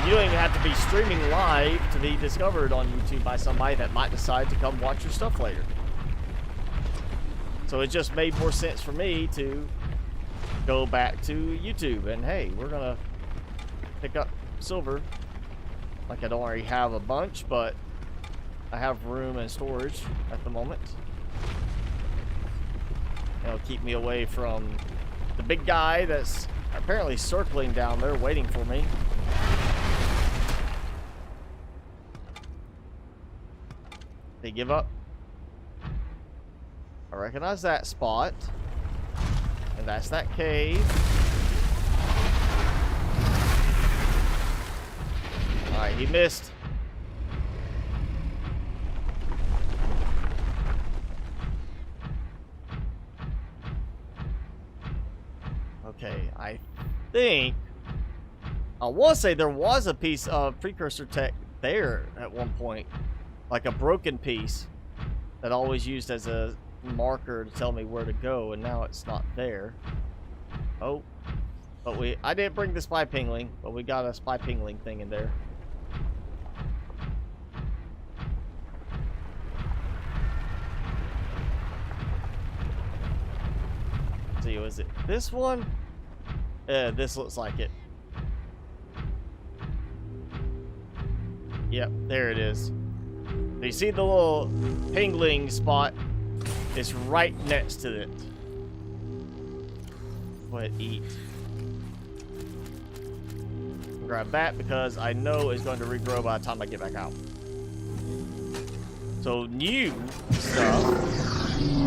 you don't even have to be streaming live to be discovered on YouTube by somebody that might decide to come watch your stuff later. So it just made more sense for me to go back to YouTube. And hey, we're gonna pick up silver. Like, I don't already have a bunch, but I have room and storage at the moment. It'll keep me away from the big guy that's apparently circling down there waiting for me. They give up. I recognize that spot. And that's that cave. Alright, he missed. Okay, I think I want to say there was a piece of precursor tech there at one point. Like a broken piece that I always used as a marker to tell me where to go, and now it's not there. Oh, but I didn't bring the spy pingling, but we got a spy pingling thing in there. Let's see, was it this one? This looks like it. Yep, there it is. So you see the little pingling spot? It's right next to it. Go ahead, eat. Grab that because I know it's going to regrow by the time I get back out. So new stuff.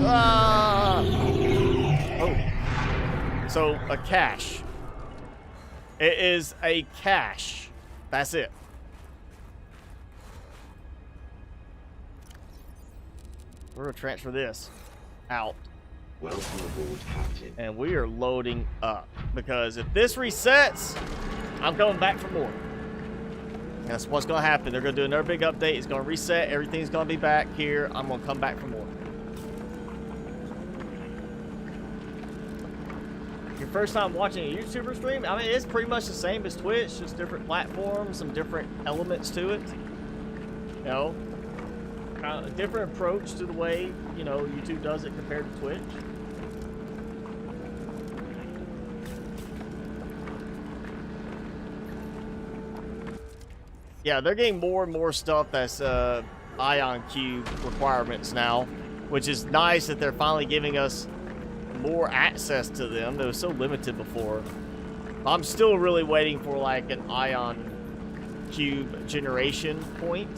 Ah! Oh. So a cache. It is a cache. That's it. We're gonna transfer this out. Welcome aboard, Captain. And we are loading up. Because if this resets, I'm coming back for more. That's what's gonna happen. They're gonna do another big update. It's gonna reset. Everything's gonna be back here. I'm gonna come back for more. Your first time watching a YouTuber stream? I mean, it's pretty much the same as Twitch, just different platforms, some different elements to it. You know? Kind of a different approach to the way, you know, YouTube does it compared to Twitch. Yeah, they're getting more and more stuff that's Ion Cube requirements now, which is nice that they're finally giving us more access to them. They were so limited before. I'm still really waiting for like an Ion Cube generation point.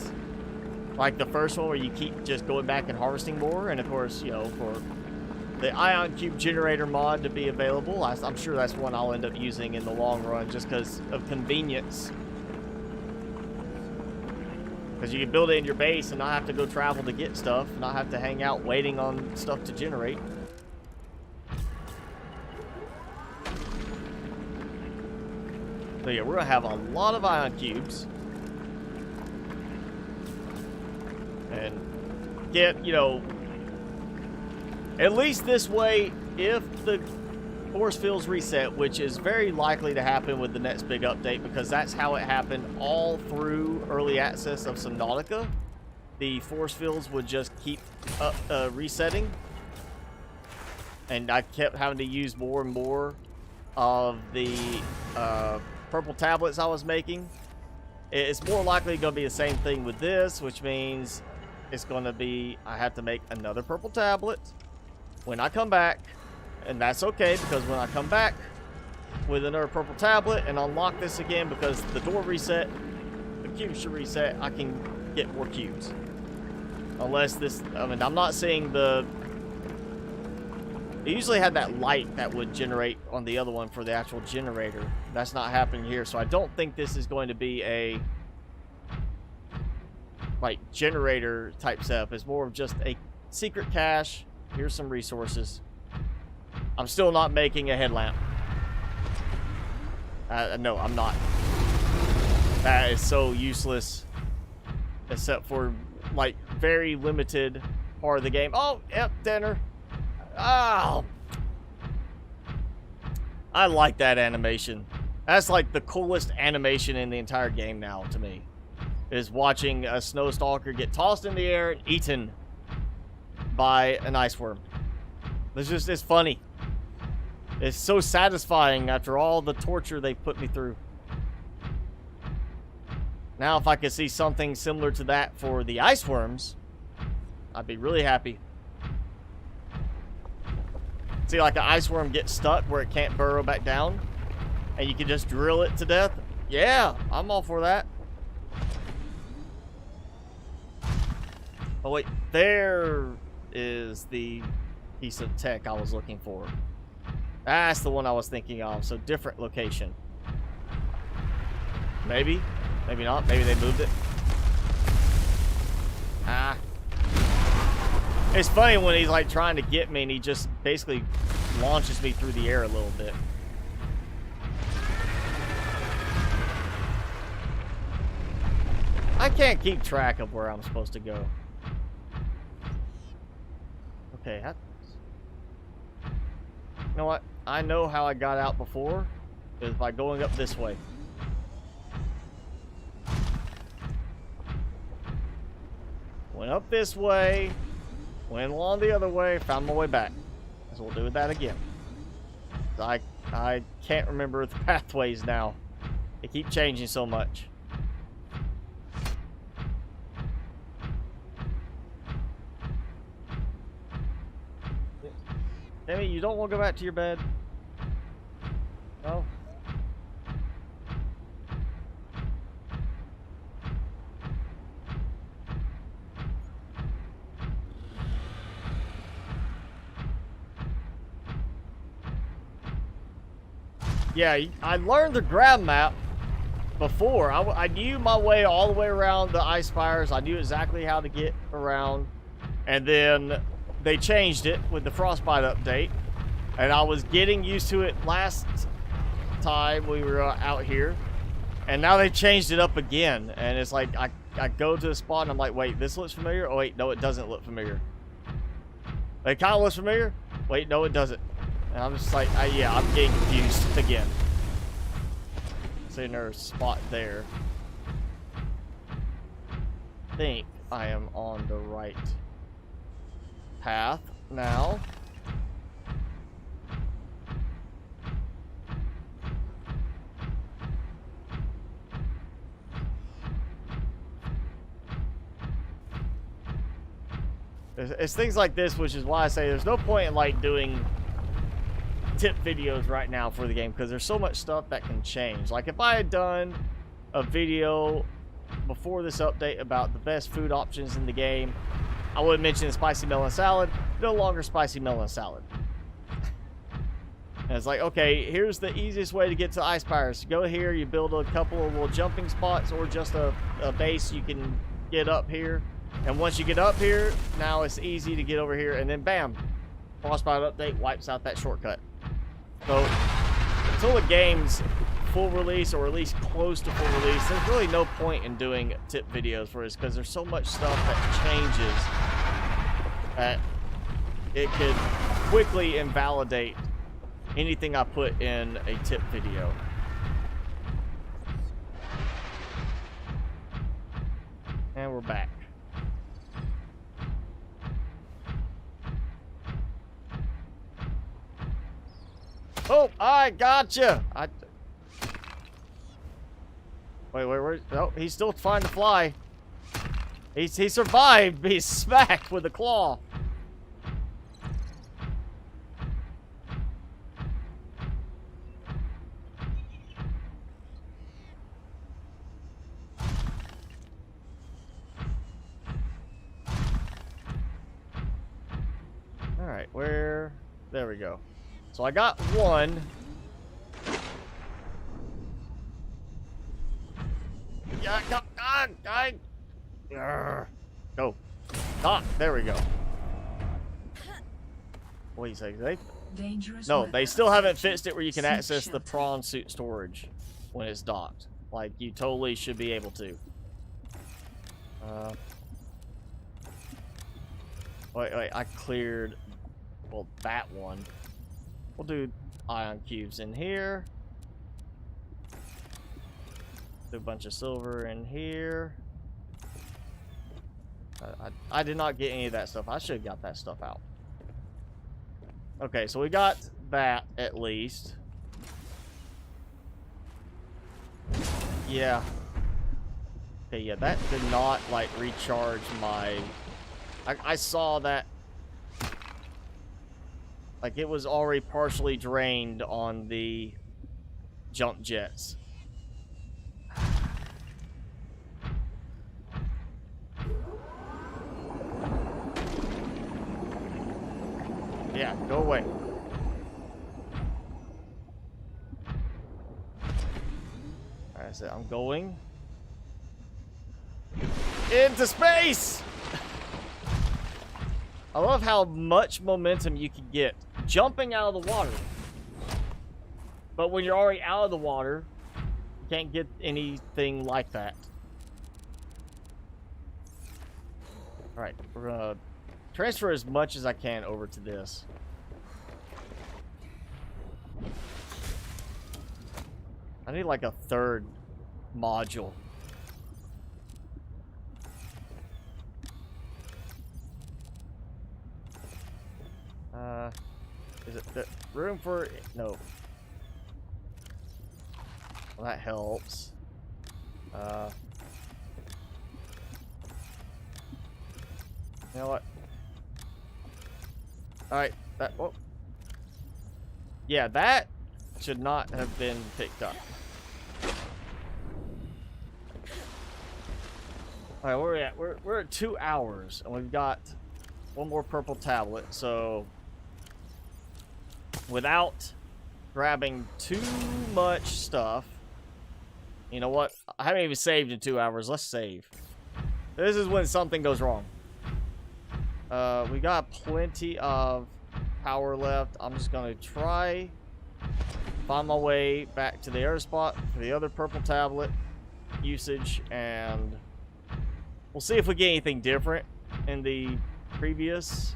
Like the first one where you keep just going back and harvesting more. And of course, you know, for the Ion Cube generator mod to be available, I'm sure that's one I'll end up using in the long run just because of convenience. Because you can build it in your base and not have to go travel to get stuff, not have to hang out waiting on stuff to generate. So yeah, we're gonna have a lot of ion cubes. And get, you know, at least this way, if the force fields reset, which is very likely to happen with the next big update, because that's how it happened all through early access of Subnautica. The force fields would just keep resetting, and I kept having to use more and more of the purple tablets I was making. It's more likely going to be the same thing with this, which means it's going to be, I have to make another purple tablet when I come back. And that's okay, because when I come back with another purple tablet and unlock this again, because the door reset, the cubes should reset, I can get more cubes. Unless this, I mean, I'm not seeing the... It usually had that light that would generate on the other one for the actual generator. That's not happening here, so I don't think this is going to be a like generator type setup. It's more of just a secret cache. Here's some resources. I'm still not making a headlamp. No, I'm not. That is so useless. Except for, like, very limited part of the game. Oh, yep, dinner. Oh. I like that animation. That's, like, the coolest animation in the entire game now, to me. Is watching a snow stalker get tossed in the air and eaten by an ice worm. It's funny. It's so satisfying after all the torture they put me through. Now, if I could see something similar to that for the ice worms, I'd be really happy. See, like an ice worm gets stuck where it can't burrow back down, and you can just drill it to death. Yeah, I'm all for that. Oh, wait. There is the piece of tech I was looking for. That's the one I was thinking of. So different location. Maybe. Maybe not. Maybe they moved it. Ah. It's funny when he's like trying to get me and he just basically launches me through the air a little bit. I can't keep track of where I'm supposed to go. Okay, you know what? I know how I got out before. Is by going up this way. Went up this way. Went along the other way. Found my way back. So we'll do that again. I can't remember the pathways now. They keep changing so much. Amy, you don't want to go back to your bed? No? Yeah, I learned the ground map before. I knew my way all the way around the ice spires. I knew exactly how to get around. And then they changed it with the Frostbite update, and I was getting used to it last time we were out here, and now they changed it up again, and it's like I go to the spot and I'm like, wait, this looks familiar? Oh wait, no, it doesn't look familiar. It kind of looks familiar? Wait, no, it doesn't. And I'm just like, yeah, I'm getting confused again. So there's a spot there. I think I am on the right path now. It's things like this, which is why I say there's no point in like doing tip videos right now for the game, because there's so much stuff that can change. Like if I had done a video before this update about the best food options in the game, I would mention the spicy melon salad. No longer spicy melon salad. And it's like, okay, here's the easiest way to get to Ice Spires. You go here, you build a couple of little jumping spots, or just a base you can, get up here. And once you get up here, now it's easy to get over here, and then bam, Frostbite update wipes out that shortcut. So until the game's full release, or at least close to full release, there's really no point in doing tip videos for this, because there's so much stuff that changes that it could quickly invalidate anything I put in a tip video. And we're back. Oh, I gotcha. Wait, where? Oh, he's still trying to fly. He survived being smacked with a claw. All right, where? There we go. So I got one. Yeah, go. Ah, there we go. Wait a second. No, they still haven't fixed it where you can access the prawn suit storage when it's docked. Like, you totally should be able to. Wait, I cleared, well, that one. We'll do ion cubes in here. Do a bunch of silver in here. I did not get any of that stuff. I should have got that stuff out. Okay, so we got that at least. Yeah. Okay, yeah, that did not, like, recharge my... I saw that... Like, it was already partially drained on the jump jets. Yeah, go away. Alright, so I'm going into space! I love how much momentum you can get jumping out of the water. But when you're already out of the water, you can't get anything like that. Alright, we're gonna transfer as much as I can over to this. I need like a third module. Is it the room for... No. Well, that helps. You know what? Alright, that... Oh. Yeah, that should not have been picked up. Alright, where are we at? We're at 2 hours, and we've got one more purple tablet, so... Without grabbing too much stuff... You know what? I haven't even saved in 2 hours. Let's save. This is when something goes wrong. We got plenty of power left. I'm just gonna try find my way back to the air spot for the other purple tablet usage, and we'll see if we get anything different in the previous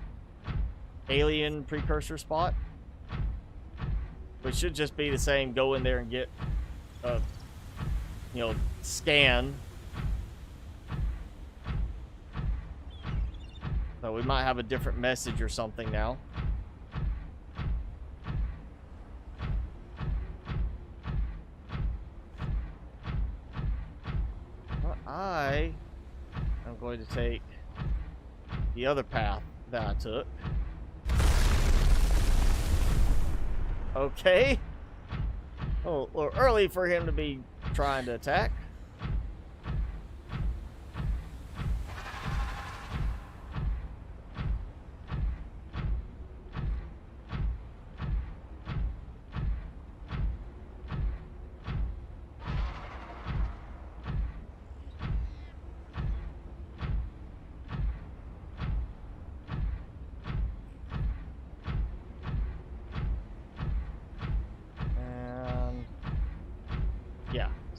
alien precursor spot. Which should just be the same. Go in there and get a, you know, scan. So we might have a different message or something now. Well, I am going to take the other path that I took. Okay. Oh, a little early for him to be trying to attack.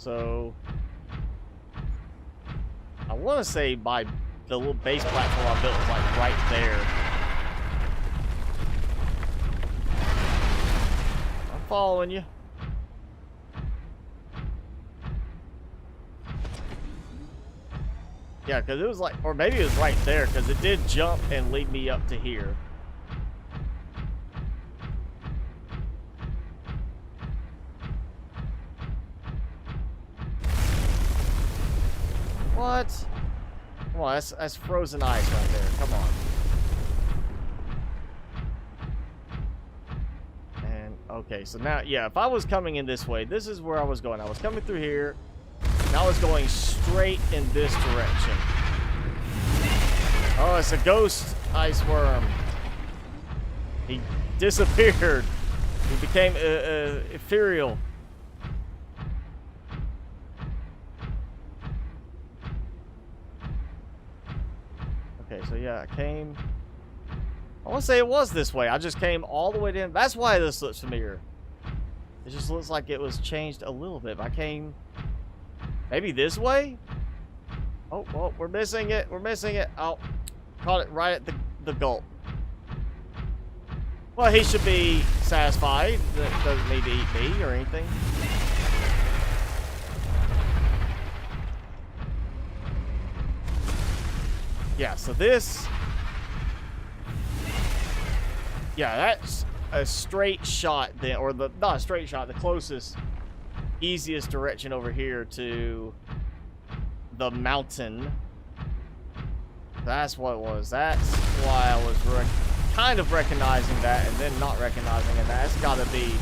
So I want to say the little base platform I built was like right there. I'm following you. Yeah, because it was like, or maybe it was right there, because it did jump and lead me up to here. What? Come on, that's frozen ice right there. Come on. And, okay, so now, yeah, if I was coming in this way, this is where I was going. I was coming through here. Now I was going straight in this direction. Oh, it's a ghost ice worm. He disappeared. He became ethereal. Okay, so yeah, I came... I want to say it was this way. I just came all the way in. That's why this looks familiar. It just looks like it was changed a little bit. I came... Maybe this way? Oh, well, we're missing it. We're missing it. Oh, caught it right at the gulp. Well, he should be satisfied. Doesn't need to eat me or anything. Yeah, so this... Yeah, that's a straight shot then, or not a straight shot, the closest, easiest direction over here to the mountain. That's what it was. That's why I was kind of recognizing that and then not recognizing it. That's got to be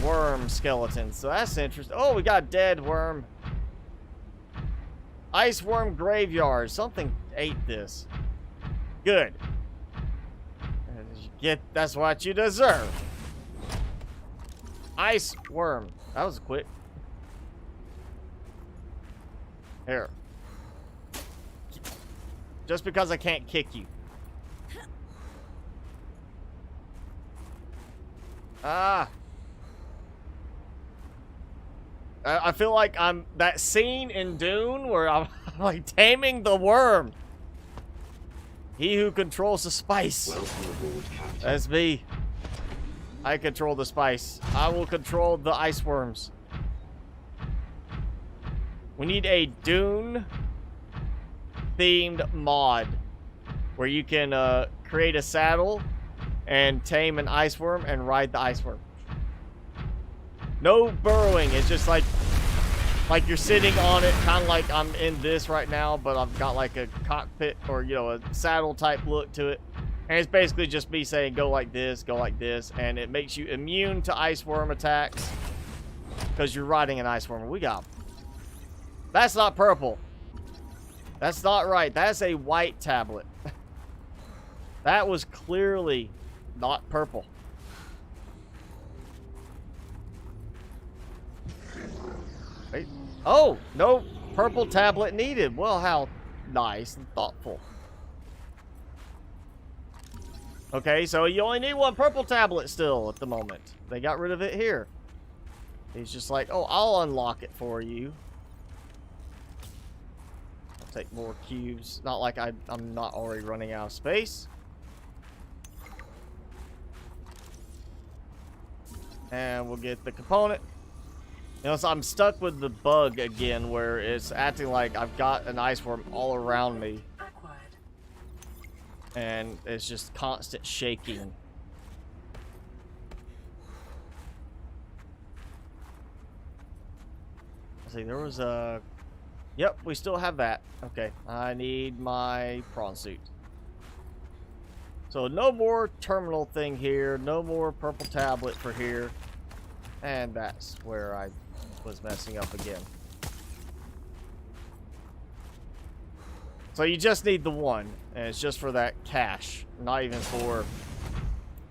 worm skeletons. So that's interesting. Oh, we got dead worm. Ice worm graveyard. Something ate this. Good. That's what you deserve. Ice worm. That was quick. Here. Just because I can't kick you. Ah. I feel like I'm that scene in Dune where I'm like taming the worm. He who controls the spice. Welcome aboard, Captain. That's me. I control the spice. I will control the ice worms. We need a Dune themed mod where you can create a saddle and tame an ice worm and ride the ice worm. No burrowing. It's just like you're sitting on it, kind of like I'm in this right now, but I've got like a cockpit or, you know, a saddle type look to it. And it's basically just me saying, go like this, and it makes you immune to ice worm attacks because you're riding an ice worm. We got... That's not purple. That's not right. That's a white tablet. That was clearly not purple. Wait. Oh, no purple tablet needed. Well, how nice and thoughtful. Okay, so you only need one purple tablet still at the moment. They got rid of it here. He's just like, oh, I'll unlock it for you. I'll take more cubes. Not like I'm not already running out of space. And we'll get the component. You know, so I'm stuck with the bug again where it's acting like I've got an ice worm all around me. And it's just constant shaking. Let's see, there was a... Yep, we still have that. Okay, I need my prawn suit. So no more terminal thing here. No more purple tablet for here. And that's where I was messing up again. So you just need the one, and it's just for that cache, not even for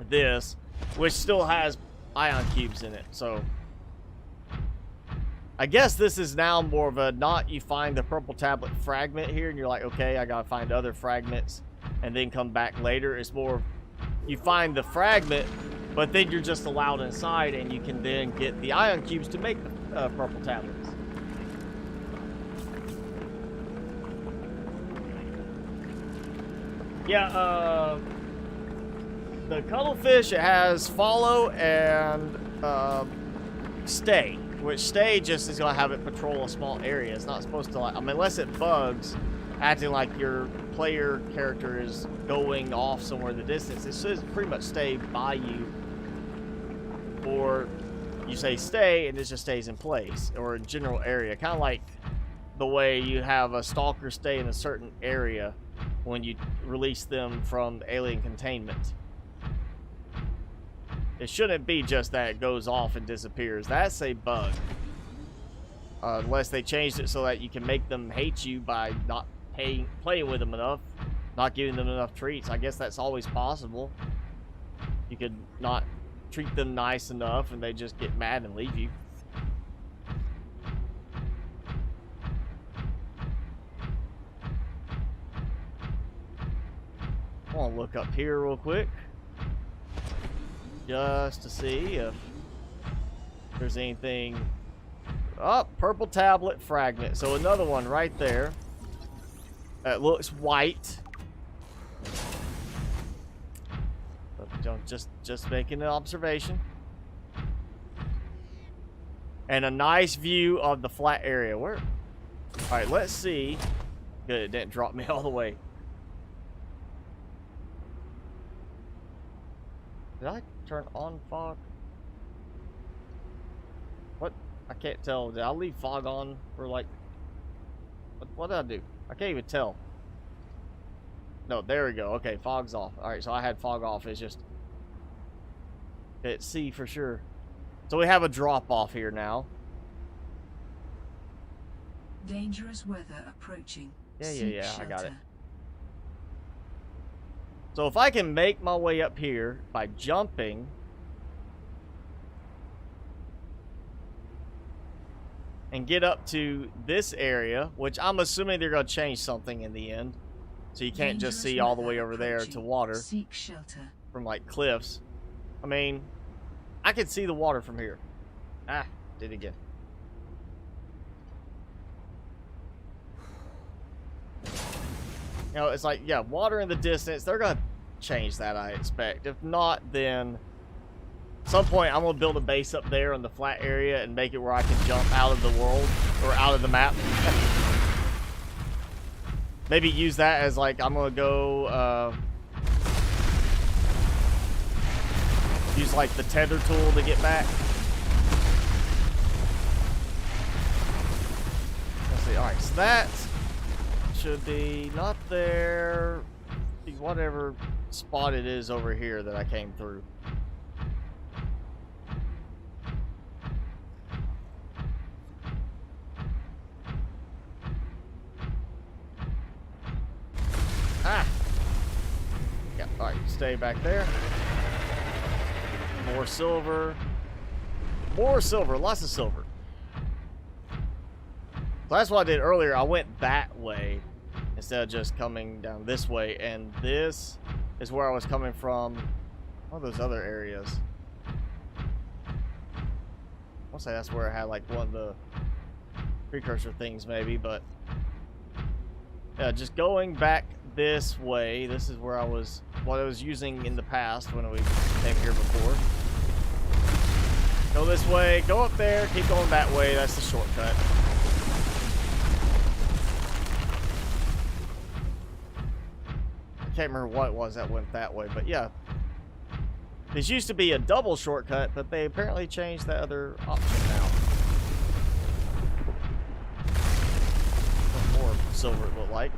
this, which still has ion cubes in it. So I guess this is now more of a not you find the purple tablet fragment here, and you're like, okay, I gotta find other fragments, and then come back later. It's more you find the fragment, but then you're just allowed inside, and you can then get the ion cubes to make them. purple tablets. Yeah, the cuttlefish, it has follow and stay, which stay just is gonna have it patrol a small area. It's not supposed to, like, I mean, unless it bugs, acting like your player character is going off somewhere in the distance. It should pretty much stay by you, or you say stay and it just stays in place, or in general area, kind of like the way you have a stalker stay in a certain area when you release them from the alien containment. It shouldn't be just that it goes off and disappears. That's a bug. Unless they changed it so that you can make them hate you by not playing with them enough, not giving them enough treats. I guess that's always possible. You could not treat them nice enough and they just get mad and leave you. I want to look up here real quick just to see if there's anything. Oh, purple tablet fragment. So another one right there that looks white. But just making an observation. And a nice view of the flat area. Where? All right, let's see. Good, it didn't drop me all the way. Did I turn on fog? What? I can't tell. Did I leave fog on for like... What did I do? I can't even tell. No, there we go. Okay, fog's off. Alright, so I had fog off. It's just... It's C for sure. So we have a drop off here now. Dangerous weather approaching. Yeah, I got it. So if I can make my way up here by jumping, and get up to this area, which I'm assuming they're going to change something in the end, so you can't just see all the way over there to water Seek shelter from like cliffs. I mean, I can see the water from here. Ah, did it again. You know, it's like, yeah, water in the distance. They're going to change that, I expect. If not, then at some point I'm going to build a base up there in the flat area and make it where I can jump out of the world, or out of the map. Maybe use that as like, I'm going to go use like the tether tool to get back. Let's see. Alright, so that should be not there. Whatever spot it is over here that I came through. Ah! Yeah, alright, stay back there. More silver. More silver, lots of silver. So that's what I did earlier. I went that way instead of just coming down this way, and this is where I was coming from. One of those other areas. I'll say that's where I had like one of the precursor things maybe, but yeah, just going back this way. This is where I was, what I was using in the past when we came here before. Go this way, go up there, keep going that way. That's the shortcut. I can't remember what it was that went that way, but yeah. This used to be a double shortcut, but they apparently changed that other option now. More silver it looked like.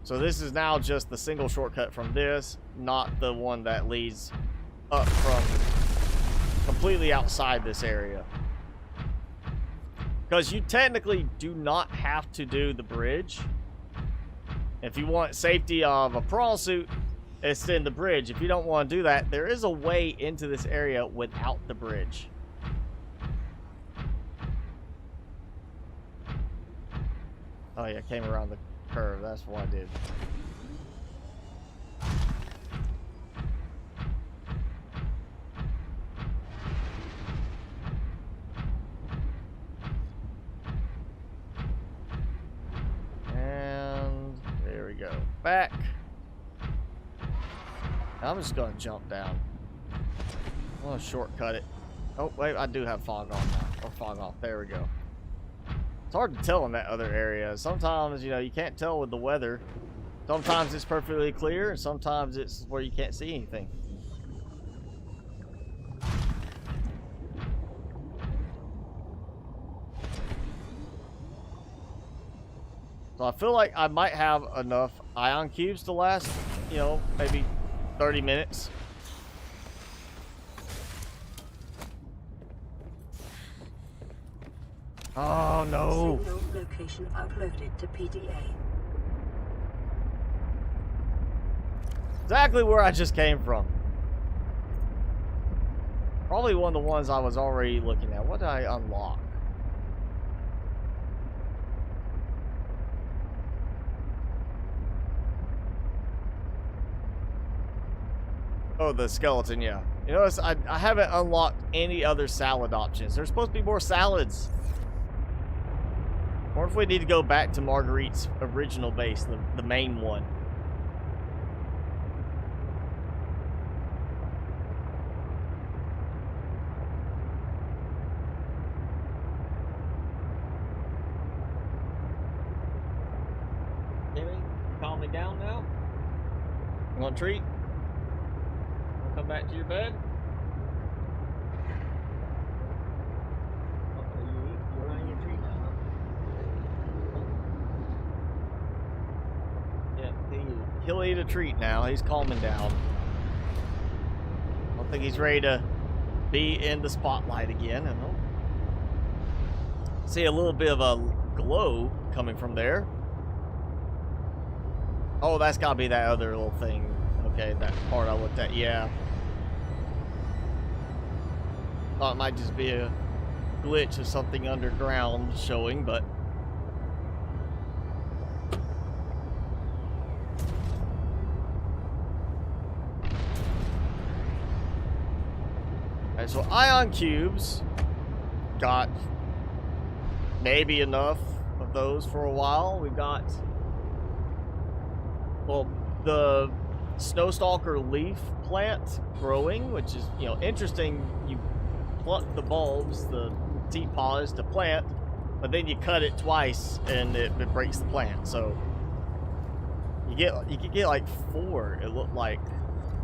So this is now just the single shortcut from this, not the one that leads up from completely outside this area. Because you technically do not have to do the bridge. If you want safety of a prawn suit, extend the bridge. If you don't want to do that, there is a way into this area without the bridge. Oh yeah, came around the curve. That's what I did. back. I'm just gonna jump down. I'm gonna shortcut it. Oh, wait, I do have fog on now. Or fog off. There we go. It's hard to tell in that other area. Sometimes, you know, you can't tell with the weather. Sometimes it's perfectly clear, and sometimes it's where you can't see anything. So I feel like I might have enough ion cubes to last, you know, maybe 30 minutes. Oh no! Signal location uploaded to PDA. Exactly where I just came from. Probably one of the ones I was already looking at. What did I unlock? Oh, the skeleton, yeah. You notice I haven't unlocked any other salad options. There's supposed to be more salads. Or if we need to go back to Marguerite's original base, the main one. Jimmy, calm me down now. You want a treat? Want to come back to your bed? He'll eat a treat now. He's calming down. I don't think he's ready to be in the spotlight again. And I'll see a little bit of a glow coming from there. Oh, that's got to be that other little thing. Okay, that part I looked at. Yeah. Thought it might just be a glitch of something underground showing, but... Alright, so ion cubes, got maybe enough of those for a while. We've got, well, the snowstalker leaf plant growing, which is, you know, interesting. You pluck the bulbs, the seed pods to plant, but then you cut it twice and it breaks the plant. So you could get like 4, it looked like,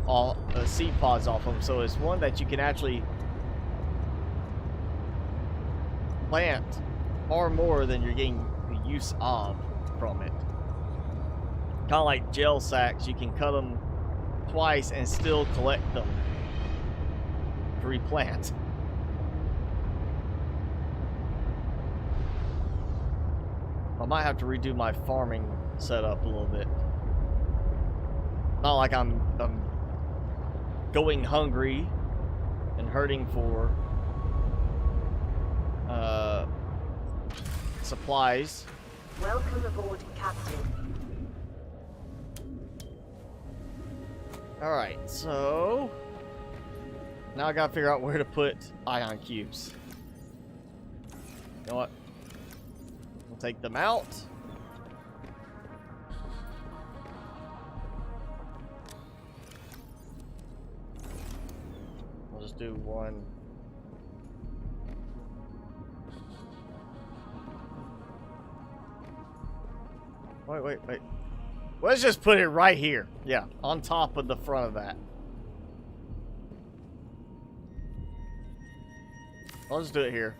all seed pods off them. So it's one that you can actually plant far more than you're getting the use of from it. Kind of like gel sacks, you can cut them twice and still collect them to replant. I might have to redo my farming setup a little bit. Not like I'm going hungry and hurting for supplies. Welcome aboard, Captain. Alright, so now I gotta figure out where to put ion cubes. You know what? We'll take them out. We'll just do one. Wait. Let's just put it right here. Yeah, on top of the front of that. I'll just do it here.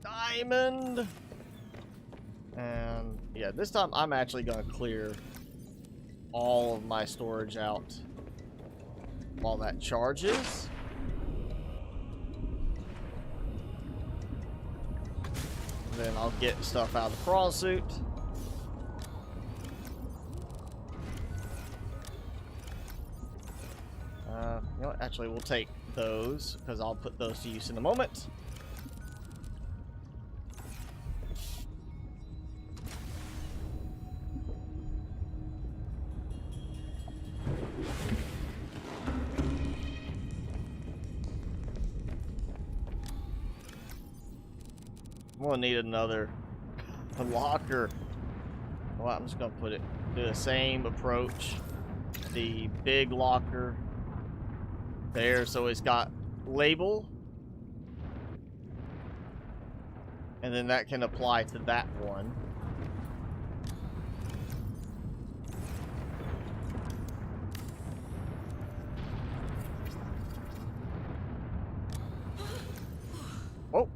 Diamond. And yeah, this time I'm actually gonna clear all of my storage out while that charges. And then I'll get stuff out of the crawl suit. You know what? Actually, we'll take those because I'll put those to use in a moment. I'm gonna need another locker. Well, I'm just gonna do the same approach. The big locker there, so it's got label, and then that can apply to that one. Oh,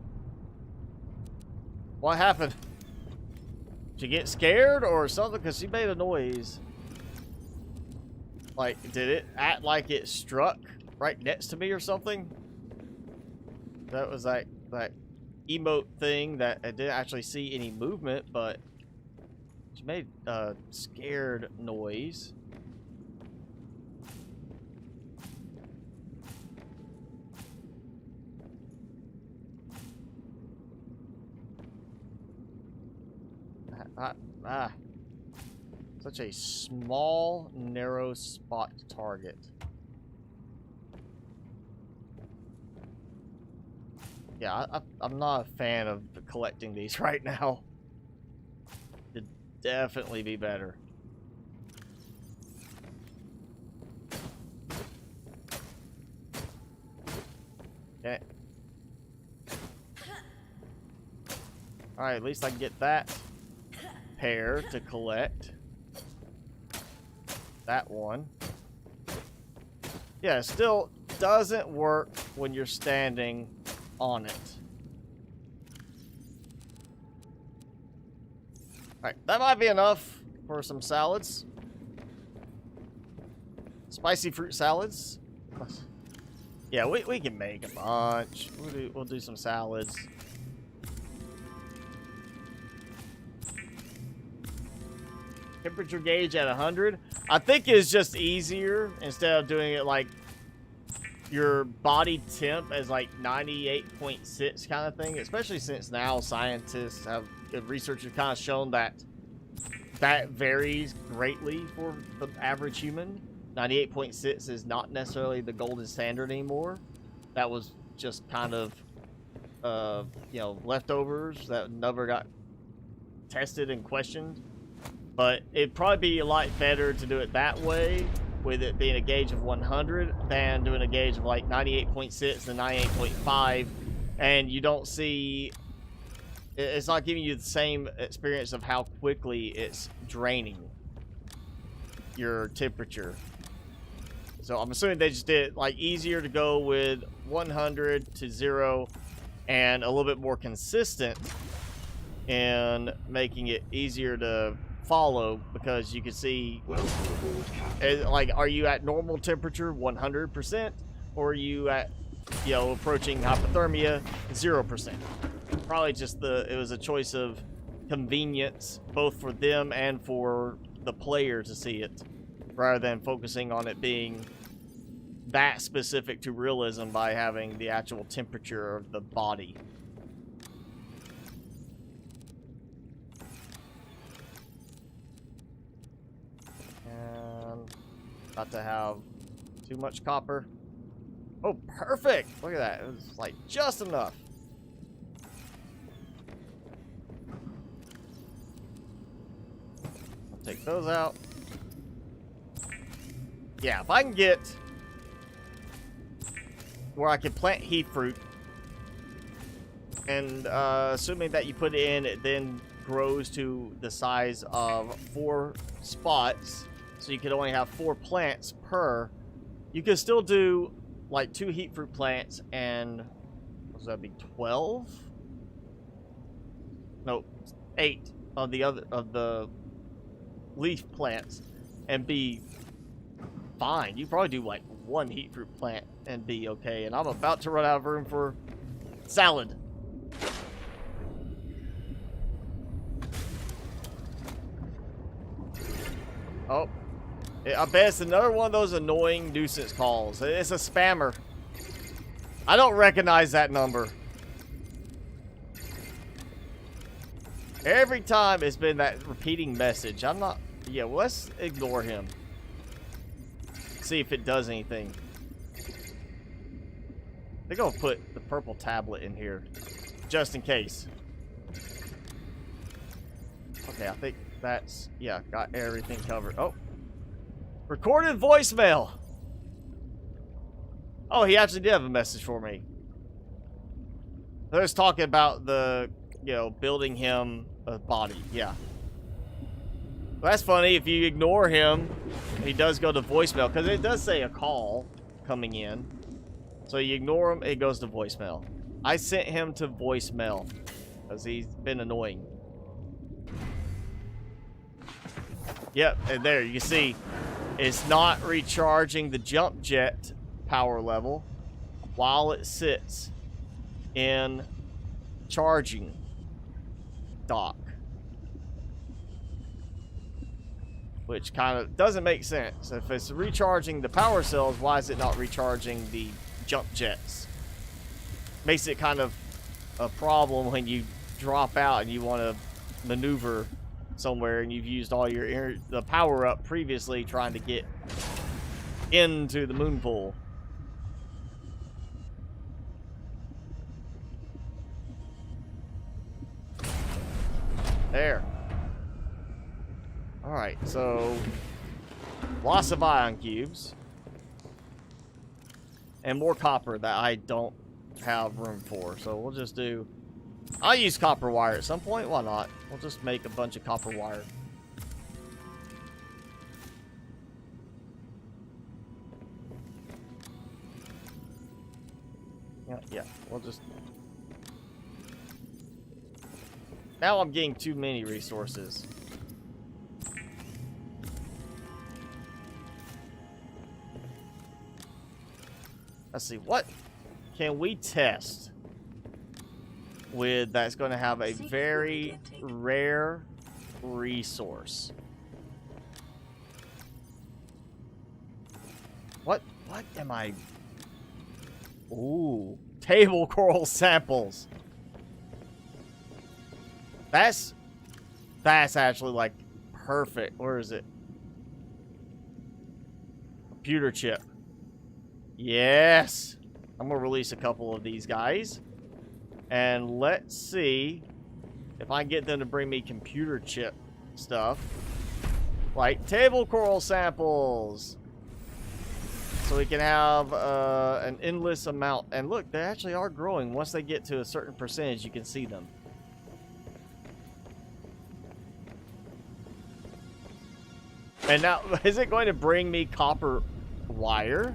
what happened? Did you get scared or something? Because she made a noise. Like, did it act like it struck right next to me or something? That was like that emote thing that I didn't actually see any movement, but she made a scared noise. Such a small, narrow spot to target. Yeah, I'm not a fan of collecting these right now. It'd definitely be better. Okay. Alright, at least I can get that pair to collect. That one. Yeah, it still doesn't work when you're standing on it. Alright, that might be enough for some salads. Spicy fruit salads. Yeah, we can make a bunch. We'll do some salads. Temperature gauge at 100. I think it's just easier instead of doing it like your body temp as like 98.6 kind of thing, especially since now scientists have, research have kind of shown that varies greatly for the average human. 98.6 is not necessarily the golden standard anymore. That was just kind of you know, leftovers that never got tested and questioned. But it'd probably be a lot better to do it that way, with it being a gauge of 100, than doing a gauge of like 98.6 and 98.5, and you don't see, it's not giving you the same experience of how quickly it's draining your temperature. So I'm assuming they just did it like easier to go with 100 to 0 and a little bit more consistent in making it easier to follow, because you can see, like, are you at normal temperature 100%, or are you at, you know, approaching hypothermia 0%? Probably just it was a choice of convenience, both for them and for the player to see it, rather than focusing on it being that specific to realism by having the actual temperature of the body. Not to have too much copper. Oh, perfect! Look at that. It was like just enough. I'll take those out. Yeah, if I can get where I can plant heat fruit, and assuming that you put it in, it then grows to the size of 4 spots. So you could only have 4 plants per. You could still do like 2 heat fruit plants and, what does that be, 12? No, 8 of the leaf plants and be fine. You probably do like 1 heat fruit plant and be okay. And I'm about to run out of room for salad. Oh. I bet it's another one of those annoying nuisance calls. It's a spammer. I don't recognize that number. Every time it's been that repeating message. I'm not... Yeah, well, let's ignore him. See if it does anything. I think I'll put the purple tablet in here, just in case. Okay, I think that's, yeah, got everything covered. Oh. Recorded voicemail. Oh, he actually did have a message for me. They was talking about the, you know, building him a body. Yeah. Well, that's funny. If you ignore him, he does go to voicemail, because it does say a call coming in. So you ignore him, it goes to voicemail. I sent him to voicemail because he's been annoying. Yep, and there you can see it's not recharging the jump jet power level while it sits in charging dock, which kind of doesn't make sense. If it's recharging the power cells, why is it not recharging the jump jets? Makes it kind of a problem when you drop out and you want to maneuver somewhere and you've used all your the power up previously trying to get into the moon pool. There. Alright, so lots of ion cubes. And more copper that I don't have room for. So we'll just do... I'll use copper wire at some point. Why not? We'll just make a bunch of copper wire. Yeah, we'll just... Now I'm getting too many resources. Let's see, what can we test with that's going to have a very rare resource? What am I... Ooh, table coral samples. That's actually like perfect. Where is it? Computer chip. Yes. I'm gonna release a couple of these guys. And let's see if I can get them to bring me computer chip stuff. Like table coral samples. So we can have an endless amount. And look, they actually are growing. Once they get to a certain percentage, you can see them. And now, is it going to bring me copper wire?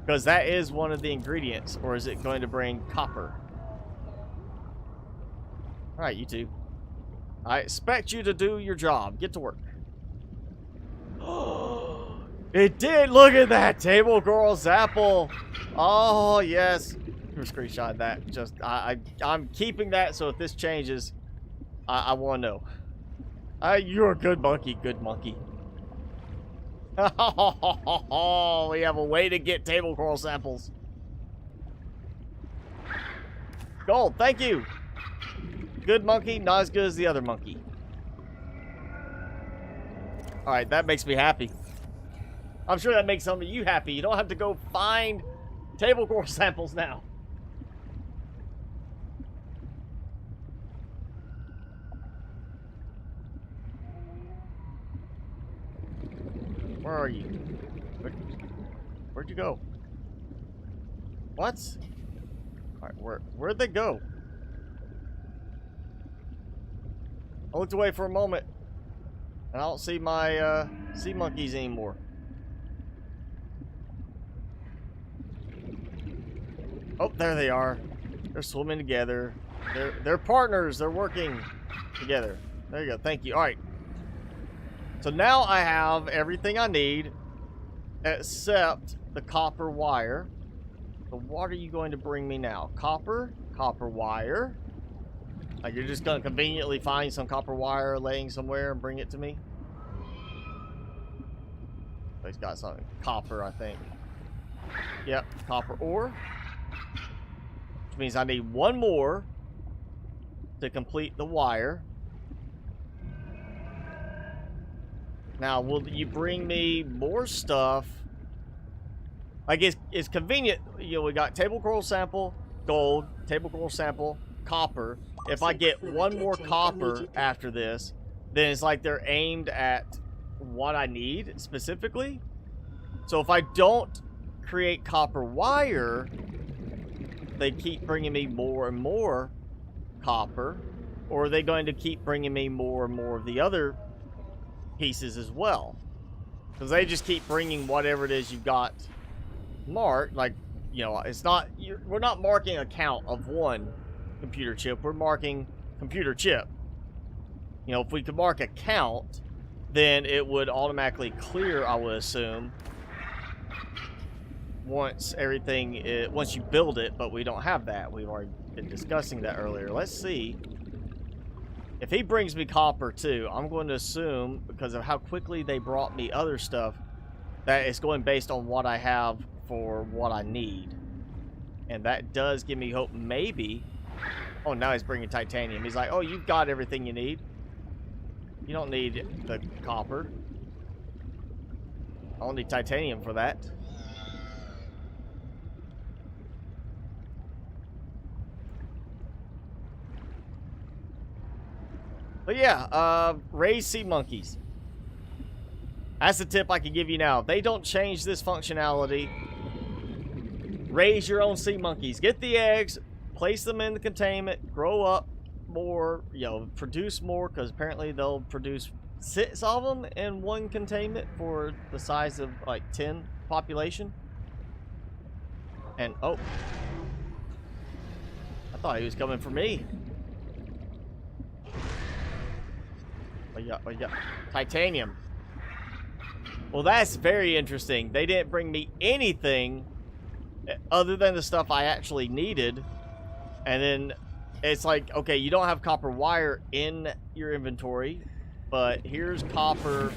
Because that is one of the ingredients. Or is it going to bring copper? Alright, you two. I expect you to do your job. Get to work. It did! Look at that! Table coral apple! Oh, yes. Screenshot that. Just, I'm keeping that, so if this changes, I want to know. You're a good monkey, good monkey. Oh, we have a way to get table coral samples. Gold, thank you. Good monkey, not as good as the other monkey. Alright, that makes me happy. I'm sure that makes some of you happy. You don't have to go find table coral samples now. Where are you? Where'd you go? What? Alright, where'd they go? I looked away for a moment, and I don't see my sea monkeys anymore. Oh, there they are. They're swimming together. They're partners. They're working together. There you go. Thank you. All right. So now I have everything I need except the copper wire. So what are you going to bring me now? Copper wire. Like you're just going to conveniently find some copper wire laying somewhere and bring it to me? He's got something. Copper, I think. Yep, copper ore. Which means I need one more to complete the wire. Now, will you bring me more stuff? Like, it's convenient. You know, we got table coral sample, gold, table coral sample, copper. If I get one more copper after this, then it's like they're aimed at what I need specifically. So if I don't create copper wire, they keep bringing me more and more copper, or are they going to keep bringing me more and more of the other pieces as well? Because they just keep bringing whatever it is you've got marked. Like, you know, it's not, we're not marking a count of one computer chip, we're marking computer chip. You know, if we could mark a count, then it would automatically clear, I would assume, once everything once you build it, but we don't have that. We've already been discussing that earlier. Let's see. If he brings me copper too, I'm going to assume, because of how quickly they brought me other stuff, that it's going based on what I have for what I need. And that does give me hope, maybe. Oh, now he's bringing titanium. He's like, oh, you've got everything you need. You don't need the copper. I don't need titanium for that. But yeah, raise sea monkeys. That's the tip I can give you now. If they don't change this functionality, raise your own sea monkeys. Get the eggs, place them in the containment, grow up more, you know, produce more, because apparently they'll produce 6 of them in one containment for the size of like 10 population. And oh, I thought he was coming for me. Oh yeah, titanium. Well, that's very interesting. They didn't bring me anything other than the stuff I actually needed. And then it's like, okay, you don't have copper wire in your inventory, but here's copper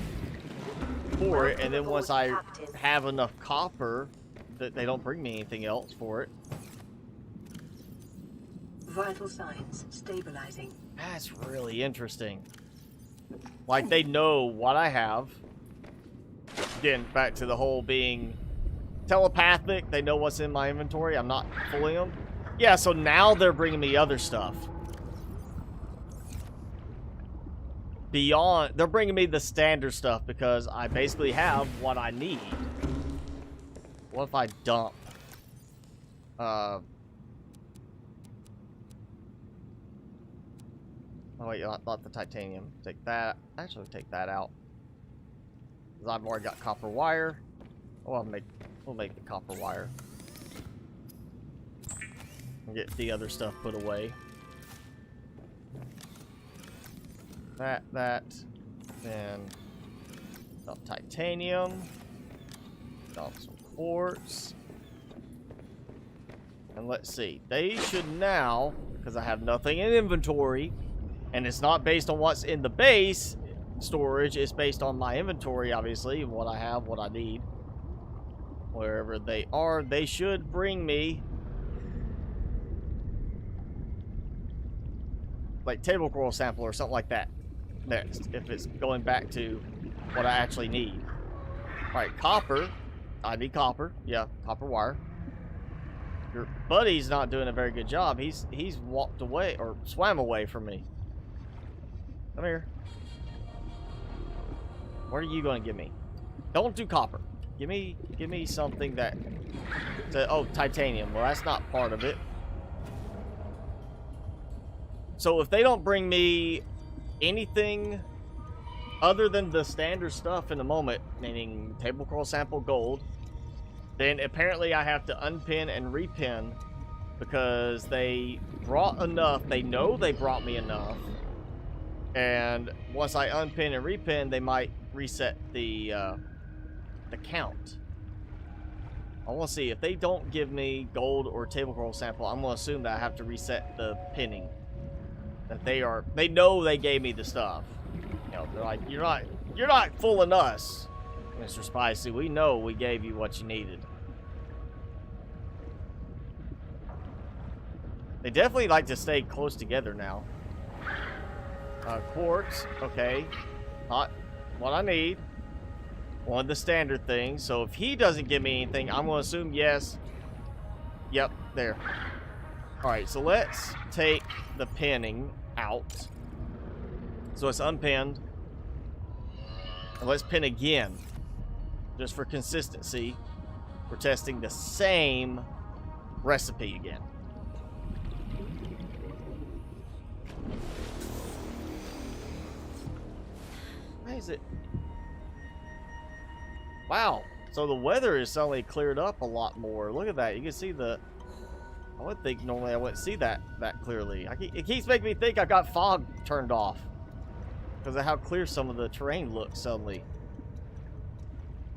for it. And then once I have enough copper, that they don't bring me anything else for it. Vital signs stabilizing. That's really interesting. Like, they know what I have. Again, back to the whole being telepathic. They know what's in my inventory. I'm not fooling them. Yeah, so now they're bringing me other stuff. Beyond, they're bringing me the standard stuff because I basically have what I need. What if I dump? Oh wait, not the titanium. Take that. Actually, take that out. Because I've already got copper wire. Oh, we'll make the copper wire. And get the other stuff put away. That. Then dump titanium. Dump some quartz. And let's see. They should now, because I have nothing in inventory, and it's not based on what's in the base storage, it's based on my inventory, obviously, what I have, what I need. Wherever they are, they should bring me like table coral sample or something like that next, if it's going back to what I actually need. Alright, copper. I need copper. Yeah, copper wire. Your buddy's not doing a very good job. He's walked away, or swam away from me. Come here. What are you going to give me? Don't do copper. Give me something that... oh, titanium. Well, that's not part of it. So if they don't bring me anything other than the standard stuff in the moment, meaning table coral sample gold, then apparently I have to unpin and repin, because they brought enough. They know they brought me enough. And once I unpin and repin, they might reset the count. I want to see if they don't give me gold or table coral sample. I'm going to assume that I have to reset the pinning. That they know they gave me the stuff. You know, they're like, you're not fooling us, Mr. Spicy. We know we gave you what you needed. They definitely like to stay close together now. Quartz, okay. Not what I need. One of the standard things. So if he doesn't give me anything, I'm going to assume yes. Yep, there. Alright, so let's take the pinning out. So it's unpinned. And let's pin again. Just for consistency. We're testing the same recipe again. Why is it? Wow. So the weather is suddenly cleared up a lot more. Look at that. You can see the... I would think normally I wouldn't see that clearly. It keeps making me think I got fog turned off. Because of how clear some of the terrain looks suddenly.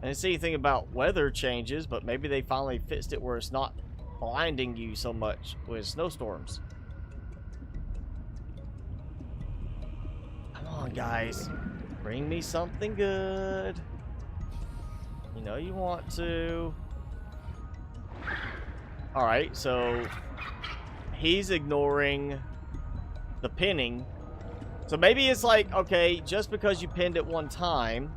I didn't see anything about weather changes, but maybe they finally fixed it where it's not blinding you so much with snowstorms. Come on, guys. Bring me something good. You know you want to. Alright, so he's ignoring the pinning. So maybe it's like, okay, just because you pinned it one time.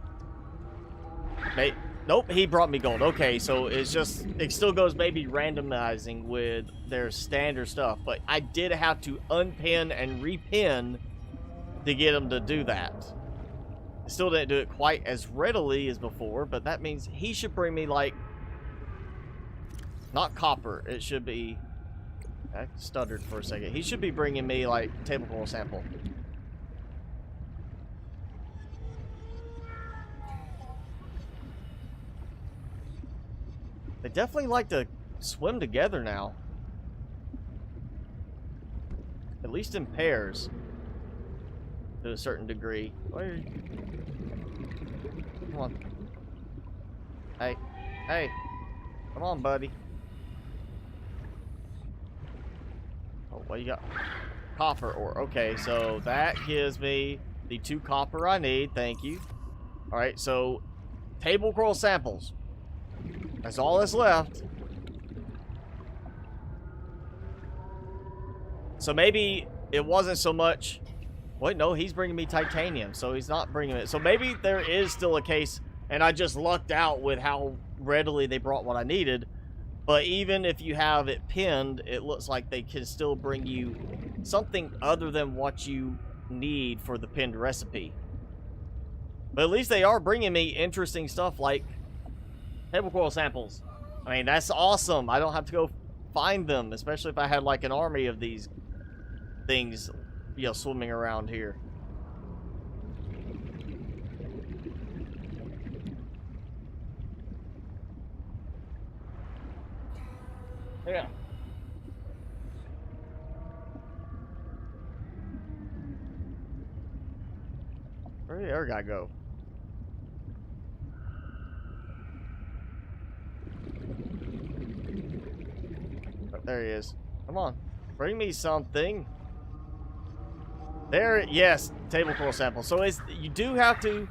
Nope, he brought me gold. Okay, so it's just, it still goes maybe randomizing with their standard stuff. But I did have to unpin and repin to get him to do that. I still didn't do it quite as readily as before, but that means he should bring me like, not copper, it should be, I stuttered for a second. He should be bringing me like table coral sample. They definitely like to swim together now. At least in pairs. To a certain degree. Where are you? Come on. Hey. Hey. Come on, buddy. Oh, what you got? Copper ore. Okay, so that gives me the 2 copper I need. Thank you. Alright, so table coral samples. That's all that's left. So maybe it wasn't so much... Wait, no, he's bringing me titanium, so he's not bringing it. So maybe there is still a case, and I just lucked out with how readily they brought what I needed. But even if you have it pinned, it looks like they can still bring you something other than what you need for the pinned recipe. But at least they are bringing me interesting stuff like table coral samples. I mean, that's awesome. I don't have to go find them, especially if I had like an army of these things, you know, swimming around here. Yeah. Where did the other guy go? Oh, there he is. Come on. Bring me something. There, yes, table coral sample. So you do have to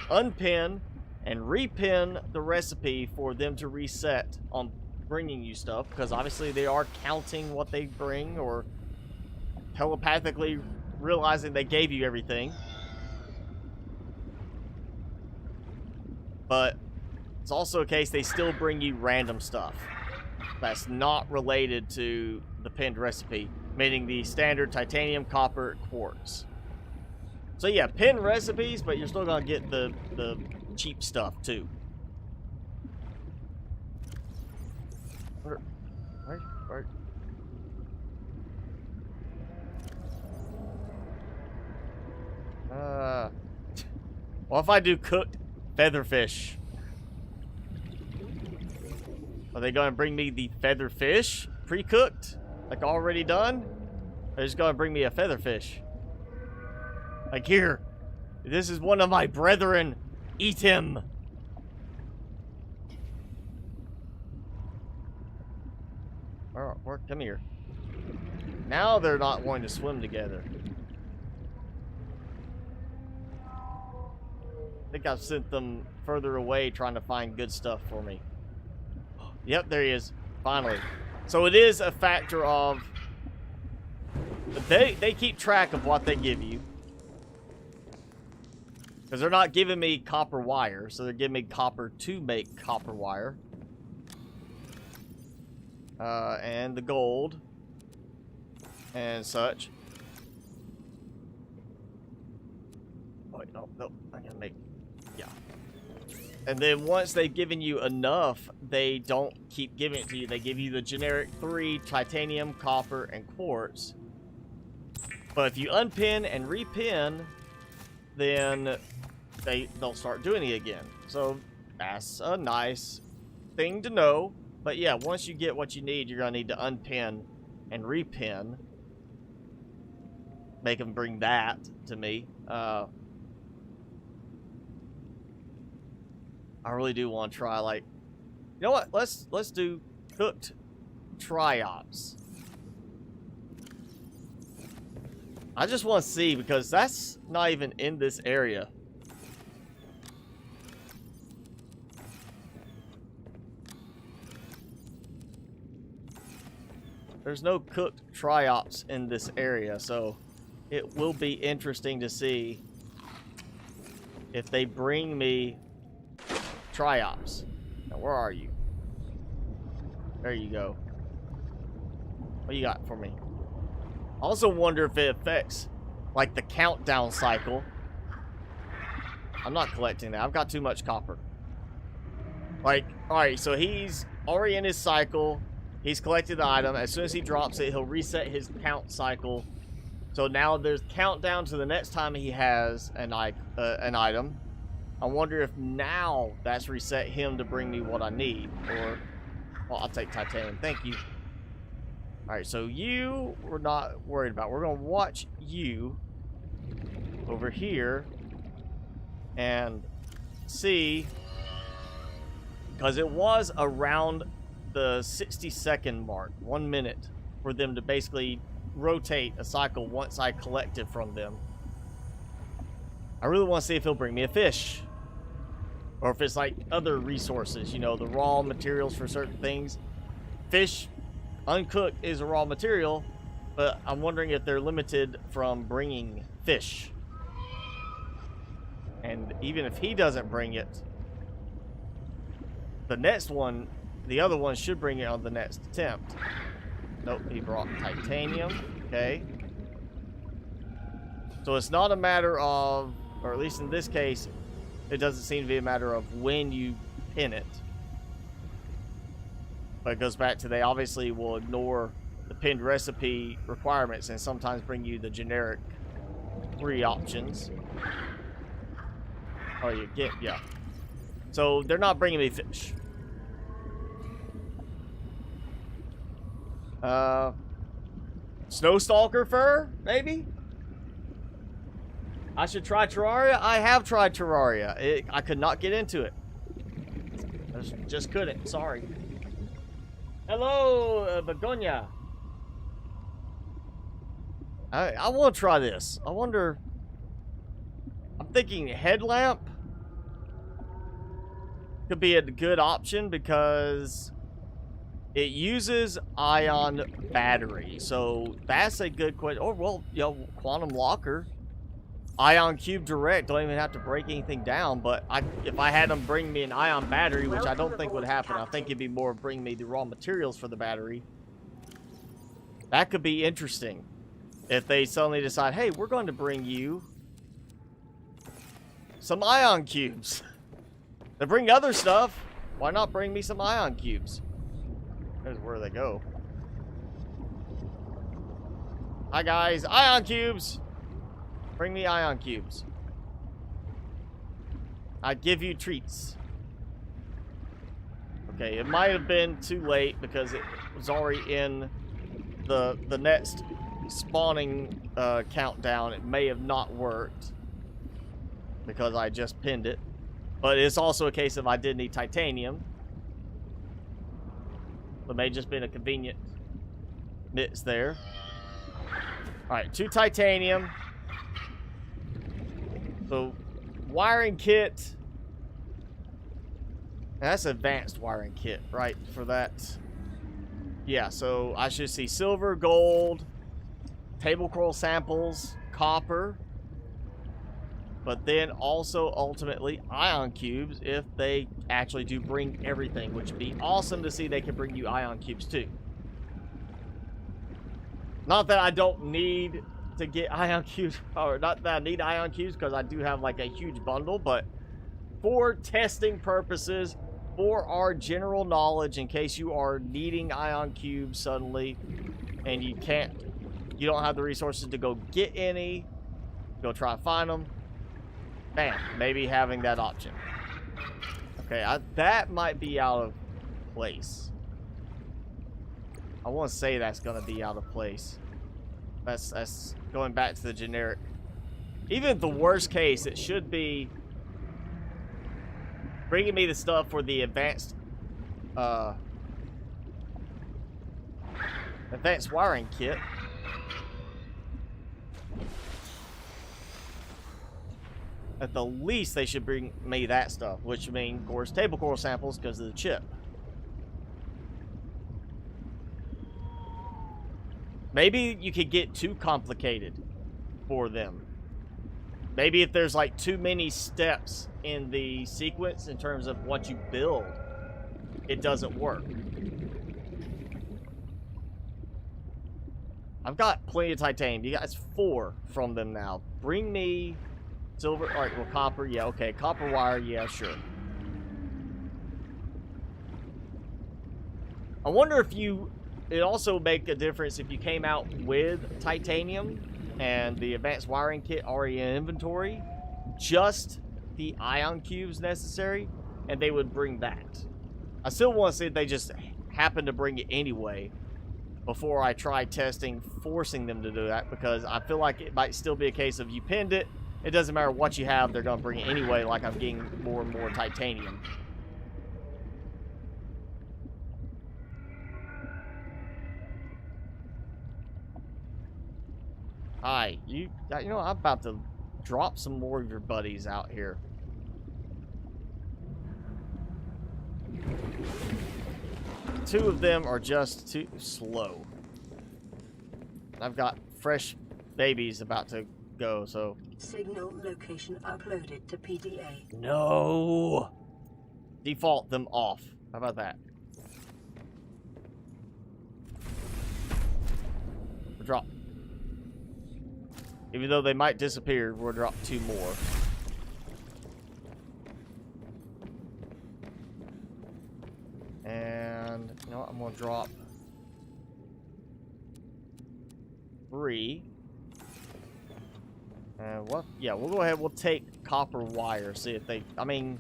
unpin and repin the recipe for them to reset on bringing you stuff, because obviously they are counting what they bring or telepathically realizing they gave you everything. But it's also a case they still bring you random stuff that's not related to the pinned recipe, meaning the standard titanium, copper, quartz. So yeah, pinned recipes, but you're still gonna get the cheap stuff too. Where? What if I do cooked featherfish? Are they gonna bring me the featherfish pre-cooked, like already done? They're just gonna bring me a featherfish. Like, here, this is one of my brethren. Eat him. Come here. Now they're not wanting to swim together. I think I've sent them further away trying to find good stuff for me. Yep, there he is. Finally. So it is a factor of... They keep track of what they give you. Because they're not giving me copper wire, so they're giving me copper to make copper wire. And the gold. and such. Oh, wait, no, I gotta make, yeah. And then once they've given you enough, they don't keep giving it to you. They give you the generic 3 titanium, copper, and quartz. But if you unpin and repin, then they'll start doing it again. So that's a nice thing to know. But yeah, once you get what you need, you're gonna need to unpin and repin. Make them bring that to me. I really do want to try, like, you know what? Let's do cooked triops. I just want to see, because that's not even in this area. There's no cooked triops in this area, so it will be interesting to see if they bring me triops. Now, where are you? There you go. What you got for me? I also wonder if it affects, like, the countdown cycle. I'm not collecting that. I've got too much copper. Like, alright, so he's already in his cycle. He's collected the item. As soon as he drops it, he'll reset his count cycle. So now there's countdown to the next time he has an item. I wonder if now that's reset him to bring me what I need. Or, well, I'll take titanium. Thank you. Alright, so you we're not worried about. We're going to watch you over here and see, because it was around the 60-second mark, 1 minute, for them to basically rotate a cycle once I collected from them. I really want to see if he'll bring me a fish. Or if it's like other resources, you know, the raw materials for certain things. Fish, uncooked, is a raw material, but I'm wondering if they're limited from bringing fish. And even if he doesn't bring it, the next one, the other one should bring it on the next attempt. Nope, he brought titanium. Okay. So it's not a matter of, or at least in this case, it doesn't seem to be a matter of when you pin it. But it goes back to, they obviously will ignore the pinned recipe requirements and sometimes bring you the generic 3 options. Oh, you get, yeah. So they're not bringing me fish. Snowstalker fur, maybe? I should try Terraria. I have tried Terraria. I could not get into it. Just couldn't. Sorry. Hello, Begonia. I want to try this. I wonder. I'm thinking headlamp could be a good option because it uses ion battery. So that's a good question. Oh, well, you know, quantum locker. Ion cube direct, don't even have to break anything down, but if I had them bring me an ion battery, which I don't think would happen, I think it'd be more bring me the raw materials for the battery. That could be interesting. If they suddenly decide, hey, we're going to bring you some ion cubes. They bring other stuff. Why not bring me some ion cubes? There's where they go. Hi guys, ion cubes! Bring me ion cubes. I give you treats. Okay, it might have been too late because it was already in the next spawning countdown. It may have not worked because I just pinned it. But it's also a case of I did need titanium. So it may have just been a convenient mix there. Alright, 2 titanium. So, wiring kit. That's advanced wiring kit, right? For that. Yeah, so I should see silver, gold, table coral samples, copper. But then also, ultimately, ion cubes if they actually do bring everything. Which would be awesome to see they can bring you ion cubes too. Not that I don't need to get ion cubes, or not that I need ion cubes, because I do have like a huge bundle, but for testing purposes, for our general knowledge, in case you are needing ion cubes suddenly, and you don't have the resources to go get any, go try to find them, bam, maybe having that option. Okay, that might be out of place. I want to say that's going to be out of place. That's going back to the generic. Even the worst case, it should be bringing me the stuff for the advanced wiring kit. At the least, they should bring me that stuff, which means, of course, table core samples because of the chip. Maybe you could get too complicated for them. Maybe if there's like too many steps in the sequence in terms of what you build, it doesn't work. I've got plenty of titanium. You guys 4 from them now. Bring me silver. All right, well, copper. Yeah, okay. Copper wire. Yeah, sure. I wonder if it'd also make a difference if you came out with titanium and the advanced wiring kit already in inventory, just the ion cubes necessary, and they would bring that. I still want to see if they just happen to bring it anyway before I try testing forcing them to do that, because I feel like it might still be a case of you pinned it, it doesn't matter what you have, they're going to bring it anyway, like I'm getting more and more titanium. Hi, you know, I'm about to drop some more of your buddies out here. Two of them are just too slow. I've got fresh babies about to go, so... Signal location uploaded to PDA. No! Default them off. How about that? Drop. Even though they might disappear, we'll drop 2 more. And, you know what, I'm going to drop 3. And what? Yeah, we'll go ahead, we'll take copper wire, see if they, I mean,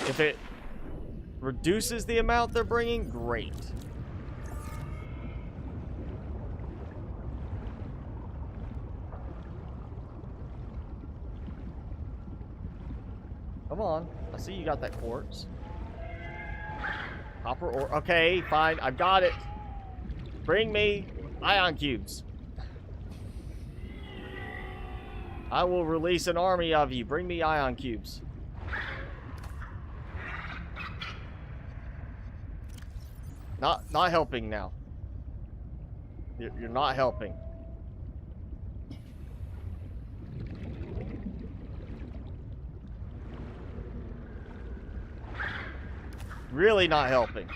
if it reduces the amount they're bringing, great. Come on. I see you got that quartz. Copper ore. Okay, fine. I've got it. Bring me ion cubes. I will release an army of you. Bring me ion cubes. Not helping now. You're not helping. Really not helping.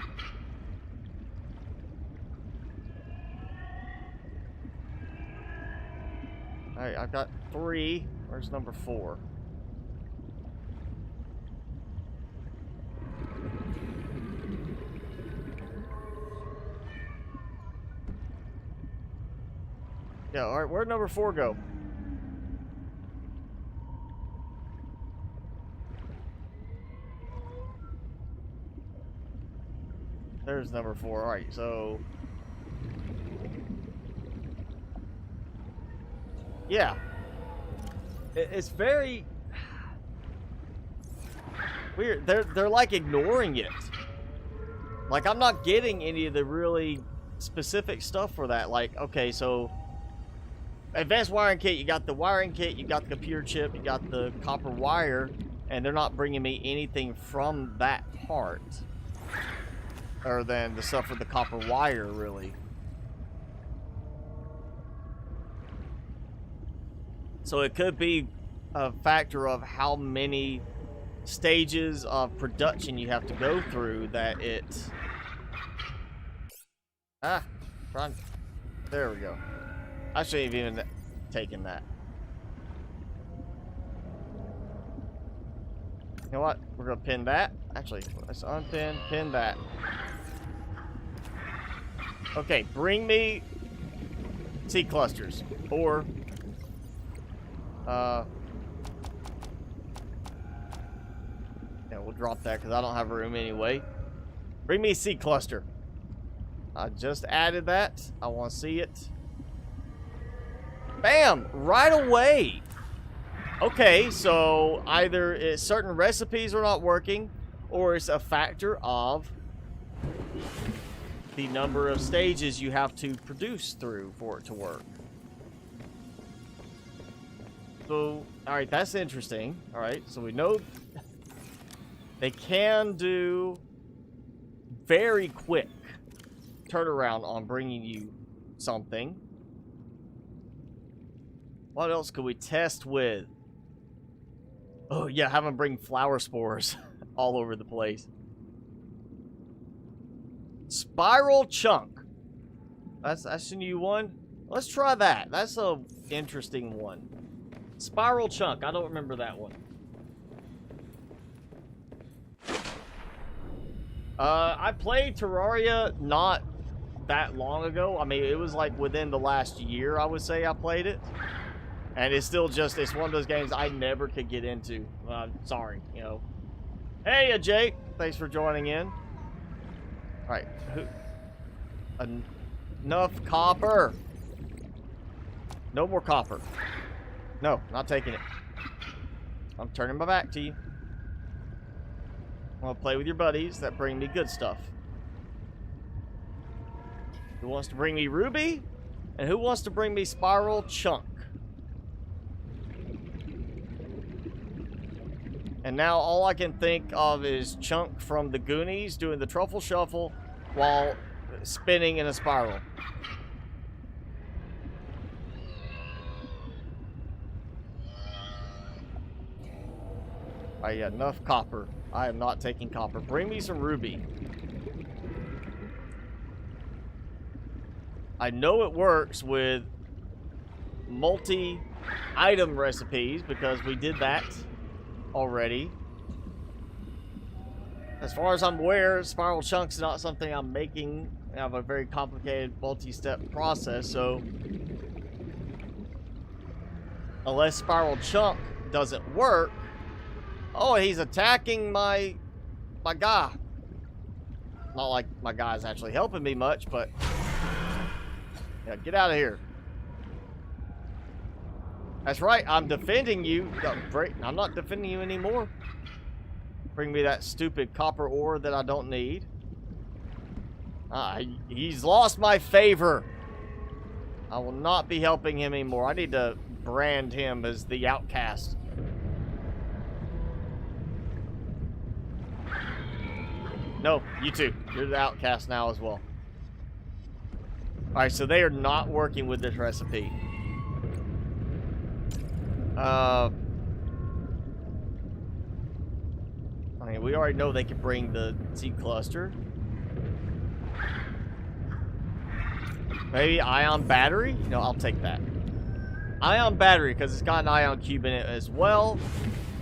Alright, I've got 3. Where's number 4? Yeah, alright, where'd number 4 go? There's number 4. Alright, so... yeah. It's very... weird. They're like ignoring it. Like, I'm not getting any of the really specific stuff for that. Like, okay, so... advanced wiring kit, you got the wiring kit, you got the computer chip, you got the copper wire, and they're not bringing me anything from that part. Other than the stuff with the copper wire, really. So it could be a factor of how many stages of production you have to go through that it... ah, run. There we go. I shouldn't have even taken that. You know what? We're gonna pin that. Actually, let's unpin, pin that. Okay, bring me seed clusters. Or yeah, we'll drop that because I don't have room anyway. Bring me a seed cluster. I just added that. I want to see it. Bam! Right away. Okay, so either certain recipes are not working, or it's a factor of the number of stages you have to produce through for it to work. So, alright, that's interesting. Alright, so we know they can do very quick turnaround on bringing you something. What else could we test with? Oh yeah, have them bring flower spores all over the place. Spiral chunk. That's a new one. Let's try that. That's a interesting one. Spiral chunk. I don't remember that one. I played Terraria not that long ago. I mean, it was like within the last year, I would say I played it. And it's still just, it's one of those games I never could get into. Sorry, you know. Hey, Jake. Thanks for joining in. All right. Enough copper. No more copper. No, not taking it. I'm turning my back to you. I want to play with your buddies that bring me good stuff. Who wants to bring me ruby? And who wants to bring me spiral chunk? And now all I can think of is Chunk from the Goonies doing the truffle shuffle while spinning in a spiral. Alright, yeah, enough copper. I am not taking copper. Bring me some ruby. I know it works with multi-item recipes because we did that already. As far as I'm aware, spiral chunks is not something I'm making. I have a very complicated multi-step process, so unless spiral chunk doesn't work. Oh, he's attacking my guy. Not like my guy's actually helping me much, but yeah, get out of here. That's right, I'm defending you. I'm not defending you anymore. Bring me that stupid copper ore that I don't need. He's lost my favor. I will not be helping him anymore. I need to brand him as the outcast. No, you too. You're the outcast now as well. Alright, so they are not working with this recipe. I mean, we already know they can bring the seed cluster. Maybe ion battery? No, I'll take that. Ion battery, because it's got an ion cube in it as well.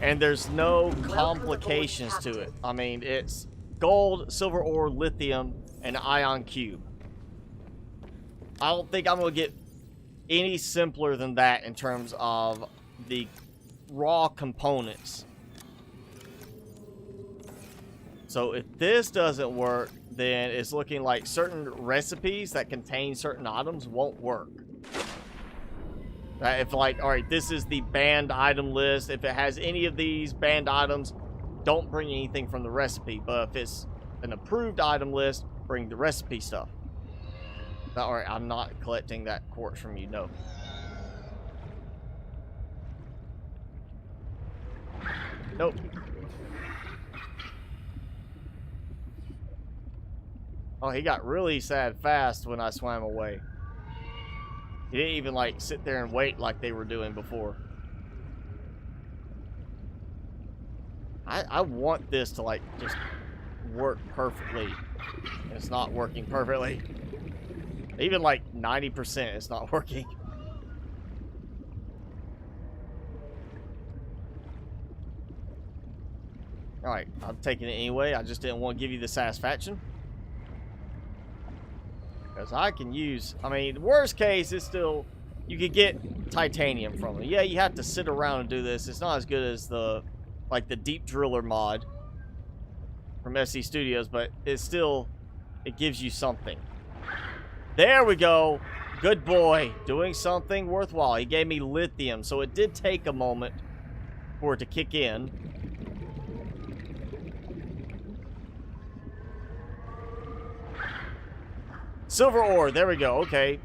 And there's no complications to it. I mean, it's gold, silver ore, lithium, and ion cube. I don't think I'm going to get any simpler than that in terms of the raw components. So if this doesn't work, then it's looking like certain recipes that contain certain items won't work. If like, alright, this is the banned item list. If it has any of these banned items, don't bring anything from the recipe. But if it's an approved item list, bring the recipe stuff. Alright, I'm not collecting that quartz from you, no. Nope. Oh, he got really sad fast when I swam away. He didn't even like sit there and wait like they were doing before. I want this to like just work perfectly. It's not working perfectly. Even like 90%, it's not working. Alright, I'm taking it anyway. I just didn't want to give you the satisfaction. Because I can use... I mean, worst case, it's still... You could get titanium from it. Yeah, you have to sit around and do this. It's not as good as the... Like the Deep Driller mod from SC Studios, but it's still... It gives you something. There we go. Good boy. Doing something worthwhile. He gave me lithium, so it did take a moment for it to kick in. Silver ore, there we go, okay.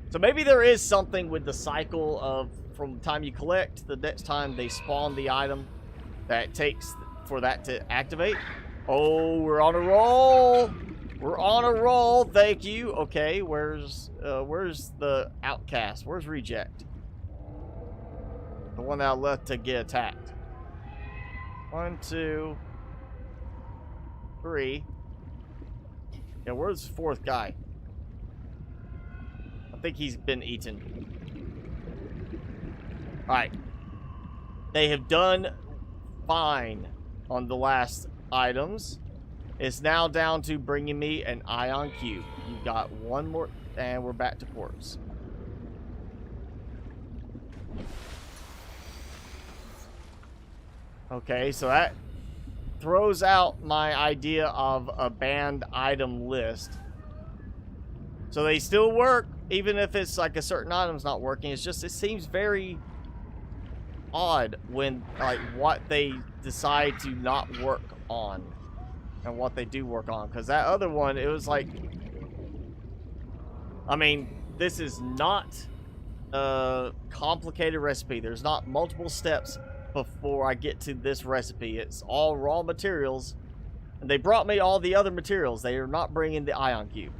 So maybe there is something with the cycle of from the time you collect, the next time they spawn the item that takes for that to activate. Oh, we're on a roll. We're on a roll, thank you. Okay, where's the outcast? Where's reject? The one that I left to get attacked. 1, 2, 3. Yeah, where's the fourth guy? I think he's been eaten. Alright. They have done fine on the last items. It's now down to bringing me an ion cube. You've got one more, and we're back to quartz. Okay, so that throws out my idea of a banned item list. So they still work, even if it's like a certain item's not working. It's just, it seems very odd when, like, what they decide to not work on and what they do work on. Because that other one, it was like, I mean, this is not a complicated recipe. There's not multiple steps before I get to this recipe. It's all raw materials, and they brought me all the other materials. They are not bringing the ion cube.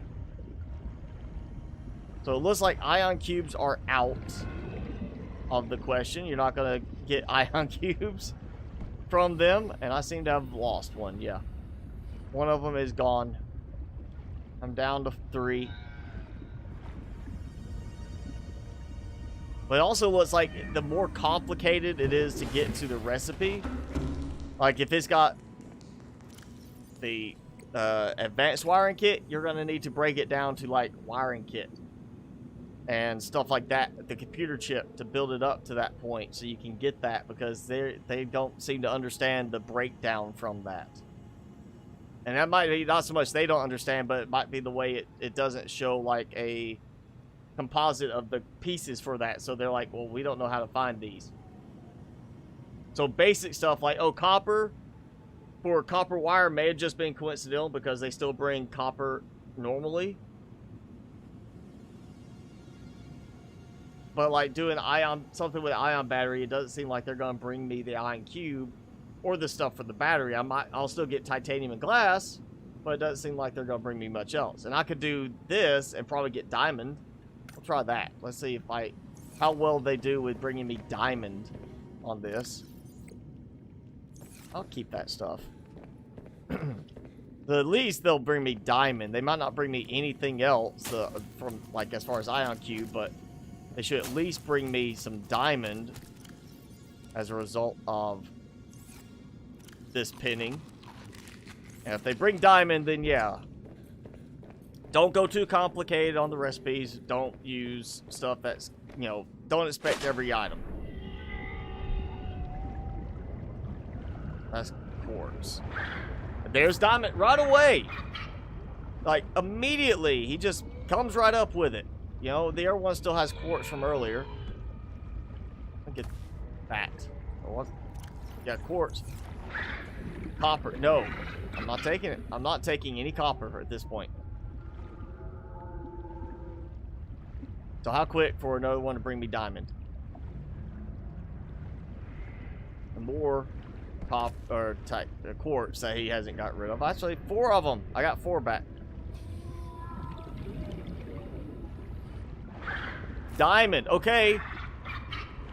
So it looks like ion cubes are out of the question. You're not gonna get ion cubes from them, and I seem to have lost one. Yeah, one of them is gone. I'm down to 3. But it also looks like the more complicated it is to get to the recipe, like if it's got the advanced wiring kit, you're going to need to break it down to like wiring kit and stuff like that, the computer chip, to build it up to that point so you can get that, because they don't seem to understand the breakdown from that. And that might be not so much they don't understand, but it might be the way it doesn't show like a composite of the pieces for that, so they're like, well, we don't know how to find these. So basic stuff like, oh, copper for copper wire may have just been coincidental because they still bring copper normally, but like doing something with ion battery, it doesn't seem like they're going to bring me the ion cube or the stuff for the battery. I'll still get titanium and glass, but it doesn't seem like they're going to bring me much else. And I could do this and probably get diamond. I'll try that. Let's see if how well they do with bringing me diamond on this. I'll keep that stuff. At least they'll bring me diamond. They might not bring me anything else from like as far as ion cube, but they should at least bring me some diamond as a result of this pinning. And if they bring diamond, then yeah. Don't go too complicated on the recipes. Don't use stuff that's, you know, don't expect every item. That's quartz. There's diamond right away. Like, immediately. He just comes right up with it. You know, the other one still has quartz from earlier. Look at that. Oh, got quartz. Copper. No. I'm not taking it. I'm not taking any copper at this point. So how quick for another one to bring me diamond? And more quartz that he hasn't got rid of. Actually, 4 of them. I got 4 back. Diamond. Okay.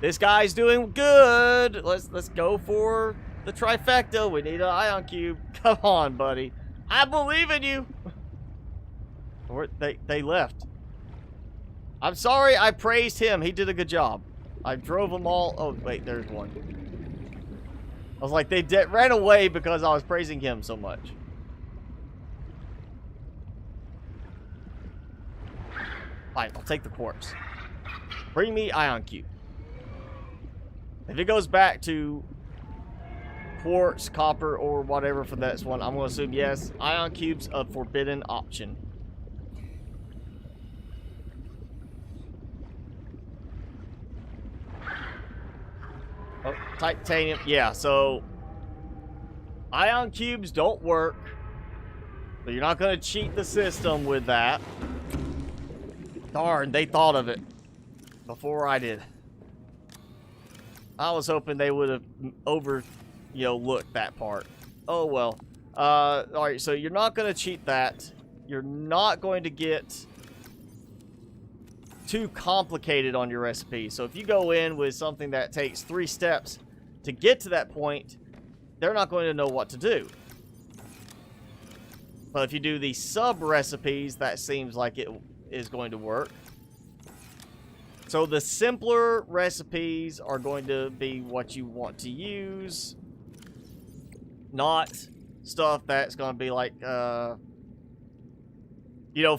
This guy's doing good. Let's go for the trifecta. We need an ion cube. Come on, buddy. I believe in you. Or they left. I'm sorry I praised him. He did a good job. I drove them all. Oh, wait, there's one. I was like, they ran away because I was praising him so much. Fine, I'll take the quartz. Bring me ion cube. If it goes back to quartz, copper, or whatever for that one, I'm going to assume yes. Ion cube's a forbidden option. Oh, titanium. Yeah, so ion cubes don't work. So you're not going to cheat the system with that. Darn, they thought of it before I did. I was hoping they would have looked that part. Oh well. Alright, so you're not going to cheat that. You're not going to get too complicated on your recipe. So if you go in with something that takes 3 steps to get to that point, they're not going to know what to do. But if you do the sub recipes, that seems like it is going to work. So the simpler recipes are going to be what you want to use, not stuff that's going to be like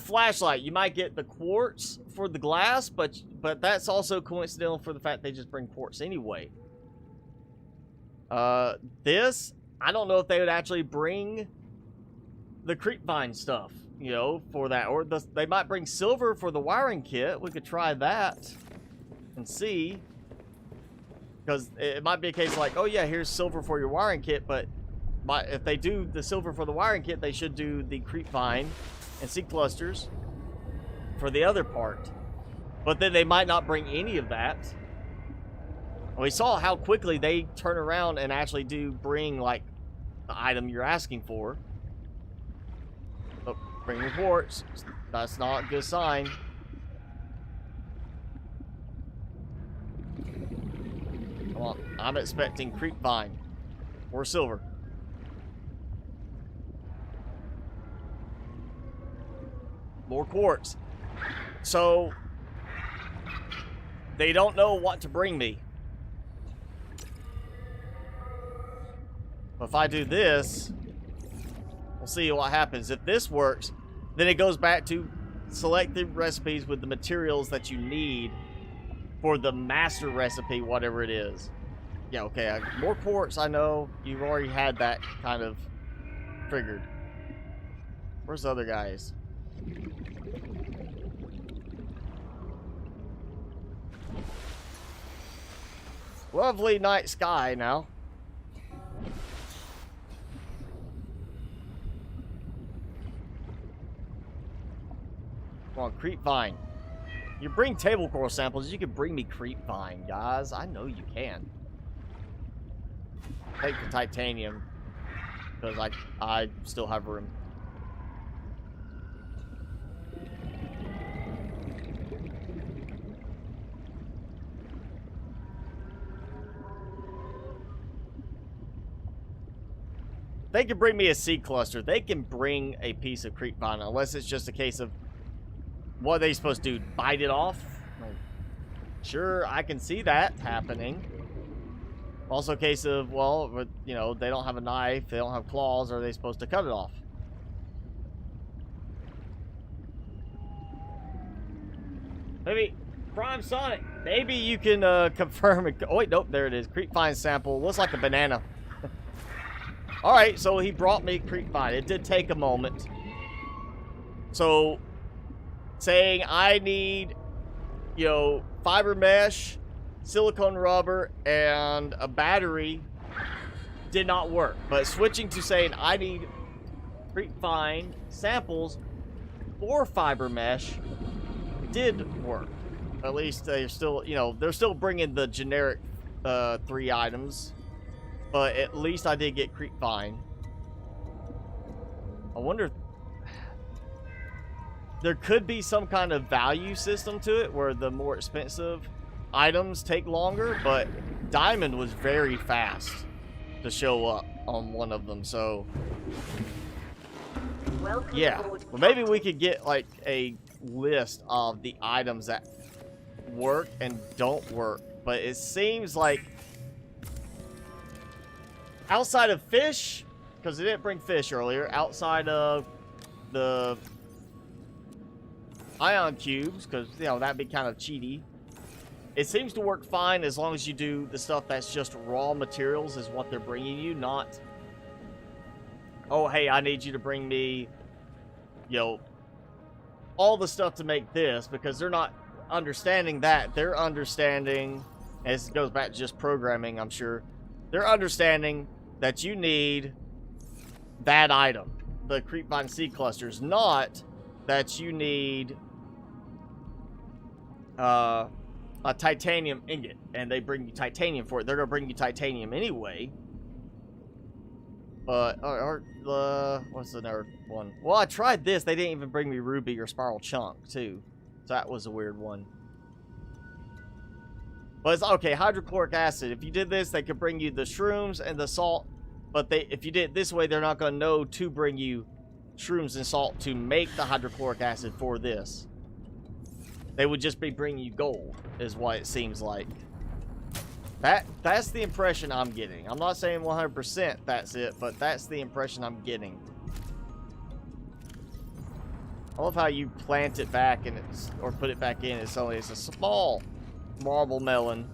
flashlight. You might get the quartz for the glass, but that's also coincidental for the fact they just bring quartz anyway. This, I don't know if they would actually bring the creepvine stuff, for that. Or they might bring silver for the wiring kit. We could try that and see. Because it might be a case like, oh yeah, here's silver for your wiring kit, but if they do the silver for the wiring kit, they should do the creepvine and seed clusters for the other part. But then they might not bring any of that. We saw how quickly they turn around and actually do bring, like, the item you're asking for. Oh, bring reports. That's not a good sign. Come on. I'm expecting creepvine or silver. More quartz. So they don't know what to bring me. If I do this, we'll see what happens. If this works, then it goes back to select the recipes with the materials that you need for the master recipe, whatever it is. Yeah, okay. More quartz, I know. You've already had that kind of triggered. Where's the other guys? Lovely night sky now. Come on, creepvine. You bring table coral samples, you can bring me creepvine, guys. I know you can. Take the titanium, because I still have room. They can bring me a seed cluster. They can bring a piece of creepvine, unless it's just a case of what are they supposed to do? Bite it off? Like, sure, I can see that happening. Also a case of, well, they don't have a knife, they don't have claws, are they supposed to cut it off? Maybe, Prime Sonic, maybe you can confirm it. Oh wait, nope, there it is. Creepvine sample, looks like a banana. Alright, so he brought me creepvine. It did take a moment. So, saying I need, fiber mesh, silicone rubber, and a battery did not work. But switching to saying I need creepvine samples or fiber mesh did work. At least they're still, they're still bringing the generic 3 items. But at least I did get creepvine. I wonder, there could be some kind of value system to it where the more expensive items take longer, but diamond was very fast to show up on one of them, so Welcome yeah. aboard, Well, maybe we could get like a list of the items that work and don't work, but it seems like outside of fish, because it didn't bring fish earlier, outside of the ion cubes, because, you know, that'd be kind of cheaty. It seems to work fine as long as you do the stuff that's just raw materials is what they're bringing you, not, oh, hey, I need you to bring me, you know, all the stuff to make this, because they're not understanding that. They're understanding, as it goes back to just programming, I'm sure, they're understanding that you need that item, the creepvine seed clusters, not that you need a titanium ingot, and they bring you titanium for it. They're gonna bring you titanium anyway. But what's another one? Well, I tried this. They didn't even bring me ruby or spiral chunk too, so that was a weird one. But it's okay. Hydrochloric acid. If you did this, they could bring you the shrooms and the salt. But if you did it this way, they're not gonna know to bring you shrooms and salt to make the hydrochloric acid for this. They would just be bringing you gold, is what it seems like. That's the impression I'm getting. I'm not saying 100% that's it, but that's the impression I'm getting. I love how you plant it back and it's, or put it back in. It's a small marble melon.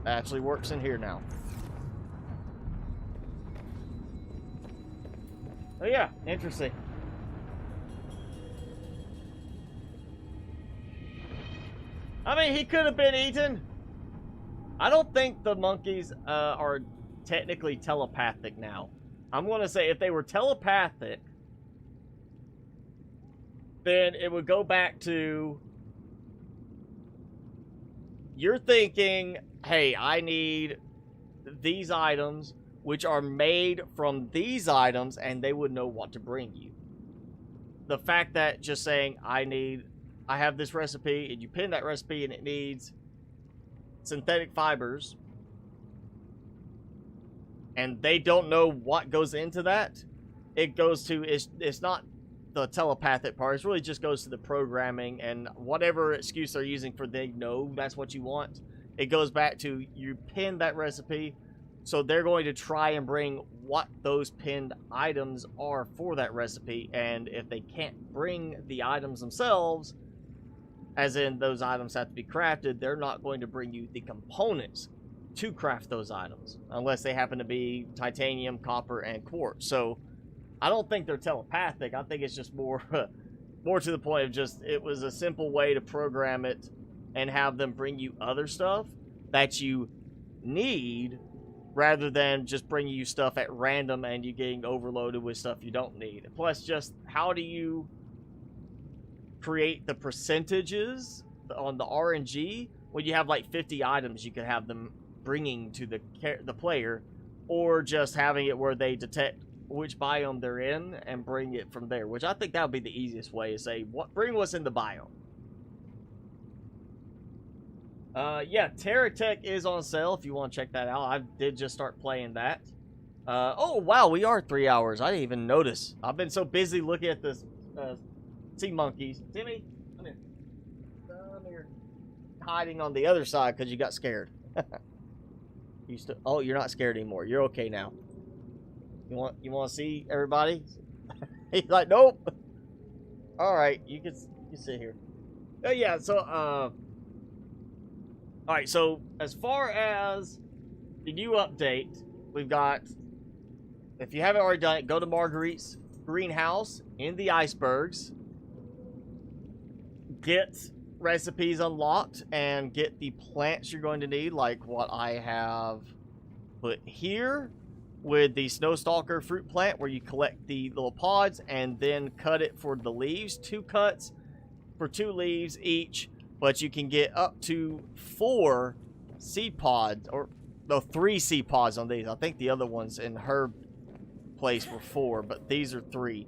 Actually works in here now. Oh yeah, interesting. I mean, he could have been eaten. I don't think the monkeys are technically telepathic now. I'm going to say if they were telepathic, then it would go back to you're thinking, hey, I need these items, which are made from these items, and they would know what to bring you. The fact that just saying, I have this recipe, and you pin that recipe, and it needs synthetic fibers, and they don't know what goes into that, it goes to, it's not the telepathic part, it really just goes to the programming, and whatever excuse they're using for they know that's what you want, it goes back to you pin that recipe, so they're going to try and bring what those pinned items are for that recipe, and if they can't bring the items themselves, as in those items have to be crafted, they're not going to bring you the components to craft those items, unless they happen to be titanium, copper, and quartz. So I don't think they're telepathic. I think it's just more to the point of just, it was a simple way to program it and have them bring you other stuff that you need, rather than just bringing you stuff at random and you getting overloaded with stuff you don't need. Plus, just how do you create the percentages on the RNG when you have like 50 items you could have them bringing to the player, or just having it where they detect which biome they're in and bring it from there, which I think that would be the easiest way to say, bring what's in the biome. Yeah, Terra Tech is on sale if you want to check that out. I did just start playing that. Oh wow, we are 3 hours. I didn't even notice. I've been so busy looking at this sea monkeys. Timmy, come here. Come here. Hiding on the other side because you got scared. Oh, you're not scared anymore. You're okay now. You want to see everybody? He's like, nope. All right, you can sit here. Oh yeah, so all right, so as far as the new update, we've got, if you haven't already done it, go to Marguerite's greenhouse in the icebergs. Get recipes unlocked and get the plants you're going to need, like what I have put here with the Snowstalker fruit plant, where you collect the little pods and then cut it for the leaves. 2 cuts for 2 leaves each, but you can get up to 4 seed pods, or no, 3 seed pods on these. I think the other ones in her place were 4, but these are 3.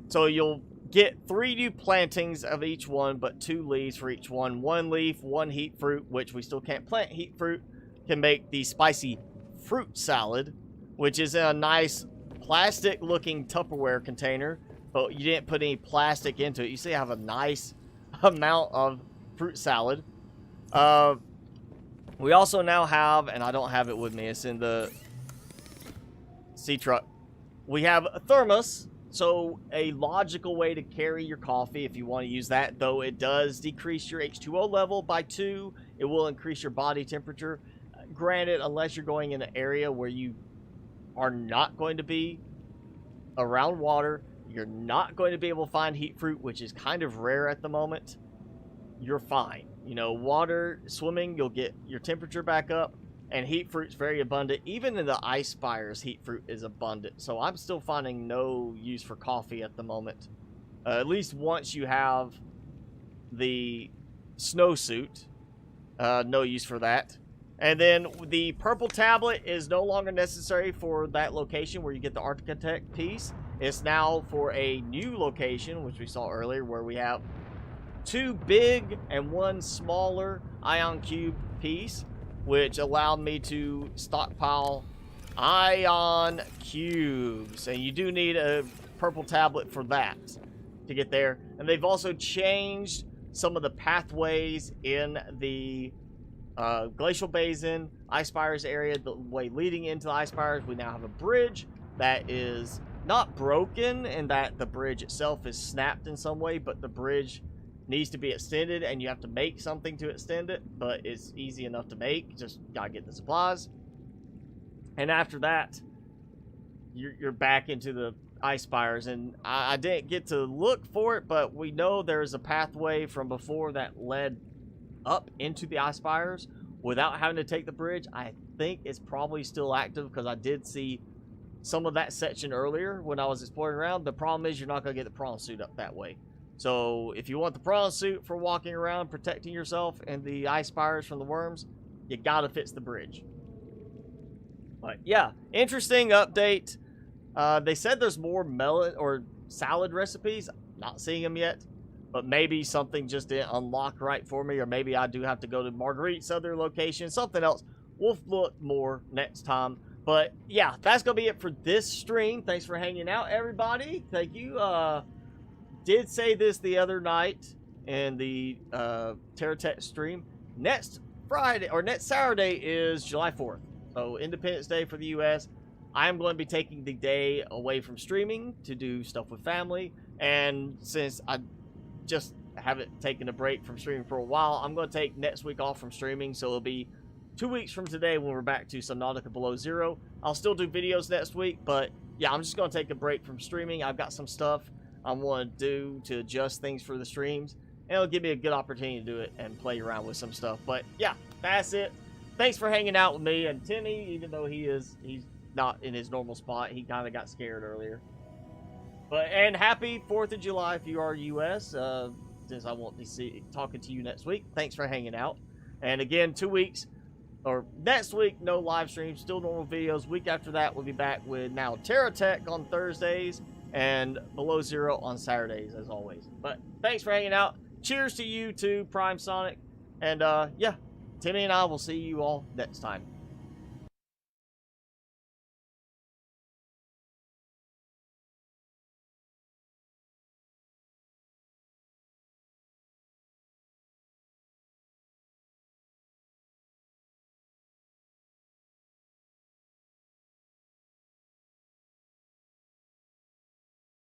So you'll get 3 new plantings of each one, but 2 leaves for each one. 1 leaf, 1 heat fruit, which we still can't plant heat fruit, can make the spicy fruit salad, which is in a nice plastic looking Tupperware container, but you didn't put any plastic into it. You see I have a nice amount of fruit salad. We also now have, and I don't have it with me, it's in the sea truck. We have a thermos, so a logical way to carry your coffee if you want to use that, though it does decrease your H2O level by 2. It will increase your body temperature. Granted, unless you're going in an area where you are not going to be around water, you're not going to be able to find heat fruit, which is kind of rare at the moment, you're fine. You know, water, swimming, you'll get your temperature back up, and heat fruit's very abundant. Even in the ice spires, heat fruit is abundant. So I'm still finding no use for coffee at the moment. At least once you have the snowsuit, no use for that. And then the purple tablet is no longer necessary for that location where you get the Terra Tech piece. It's now for a new location, which we saw earlier, where we have 2 big and 1 smaller ion cube piece, which allowed me to stockpile ion cubes. And you do need a purple tablet for that to get there. And they've also changed some of the pathways in the glacial basin, ice spires area, the way leading into the ice spires. We now have a bridge that is not broken in that the bridge itself is snapped in some way, but the bridge needs to be extended and you have to make something to extend it, but it's easy enough to make. Just gotta get the supplies. And after that, you're back into the ice spires. And I didn't get to look for it, but we know there's a pathway from before that led up into the ice spires without having to take the bridge. I think it's probably still active because I did see some of that section earlier when I was exploring around. The problem is you're not going to get the prawn suit up that way. So if you want the prawn suit for walking around, protecting yourself and the ice spires from the worms, you gotta fix the bridge. But yeah, interesting update. They said there's more melon or salad recipes. Not seeing them yet, but maybe something just didn't unlock right for me, or maybe I do have to go to Marguerite's other location, something else. We'll look more next time. But yeah, that's gonna be it for this stream. Thanks for hanging out, everybody. Thank you. Did say this the other night in the Terra Tech stream. Next Friday or next Saturday is July 4th, so Independence Day for the U.S. I am going to be taking the day away from streaming to do stuff with family, and since I just haven't taken a break from streaming for a while, I'm going to take next week off from streaming, so it'll be 2 weeks from today when we're back to Subnautica Below Zero. I'll still do videos next week, but yeah, I'm just going to take a break from streaming. I've got some stuff I want to do to adjust things for the streams, and it'll give me a good opportunity to do it and play around with some stuff. But yeah, that's it. Thanks for hanging out with me. And Timmy, even though he's not in his normal spot, he kind of got scared earlier. And happy 4th of July if you are US, since I won't be talking to you next week. Thanks for hanging out. And again, 2 weeks, or next week, no live streams, still normal videos. Week after that, we'll be back with now Terra Tech on Thursdays and Below Zero on Saturdays, as always. But thanks for hanging out. Cheers to you too, Prime Sonic. And yeah, Timmy and I will see you all next time.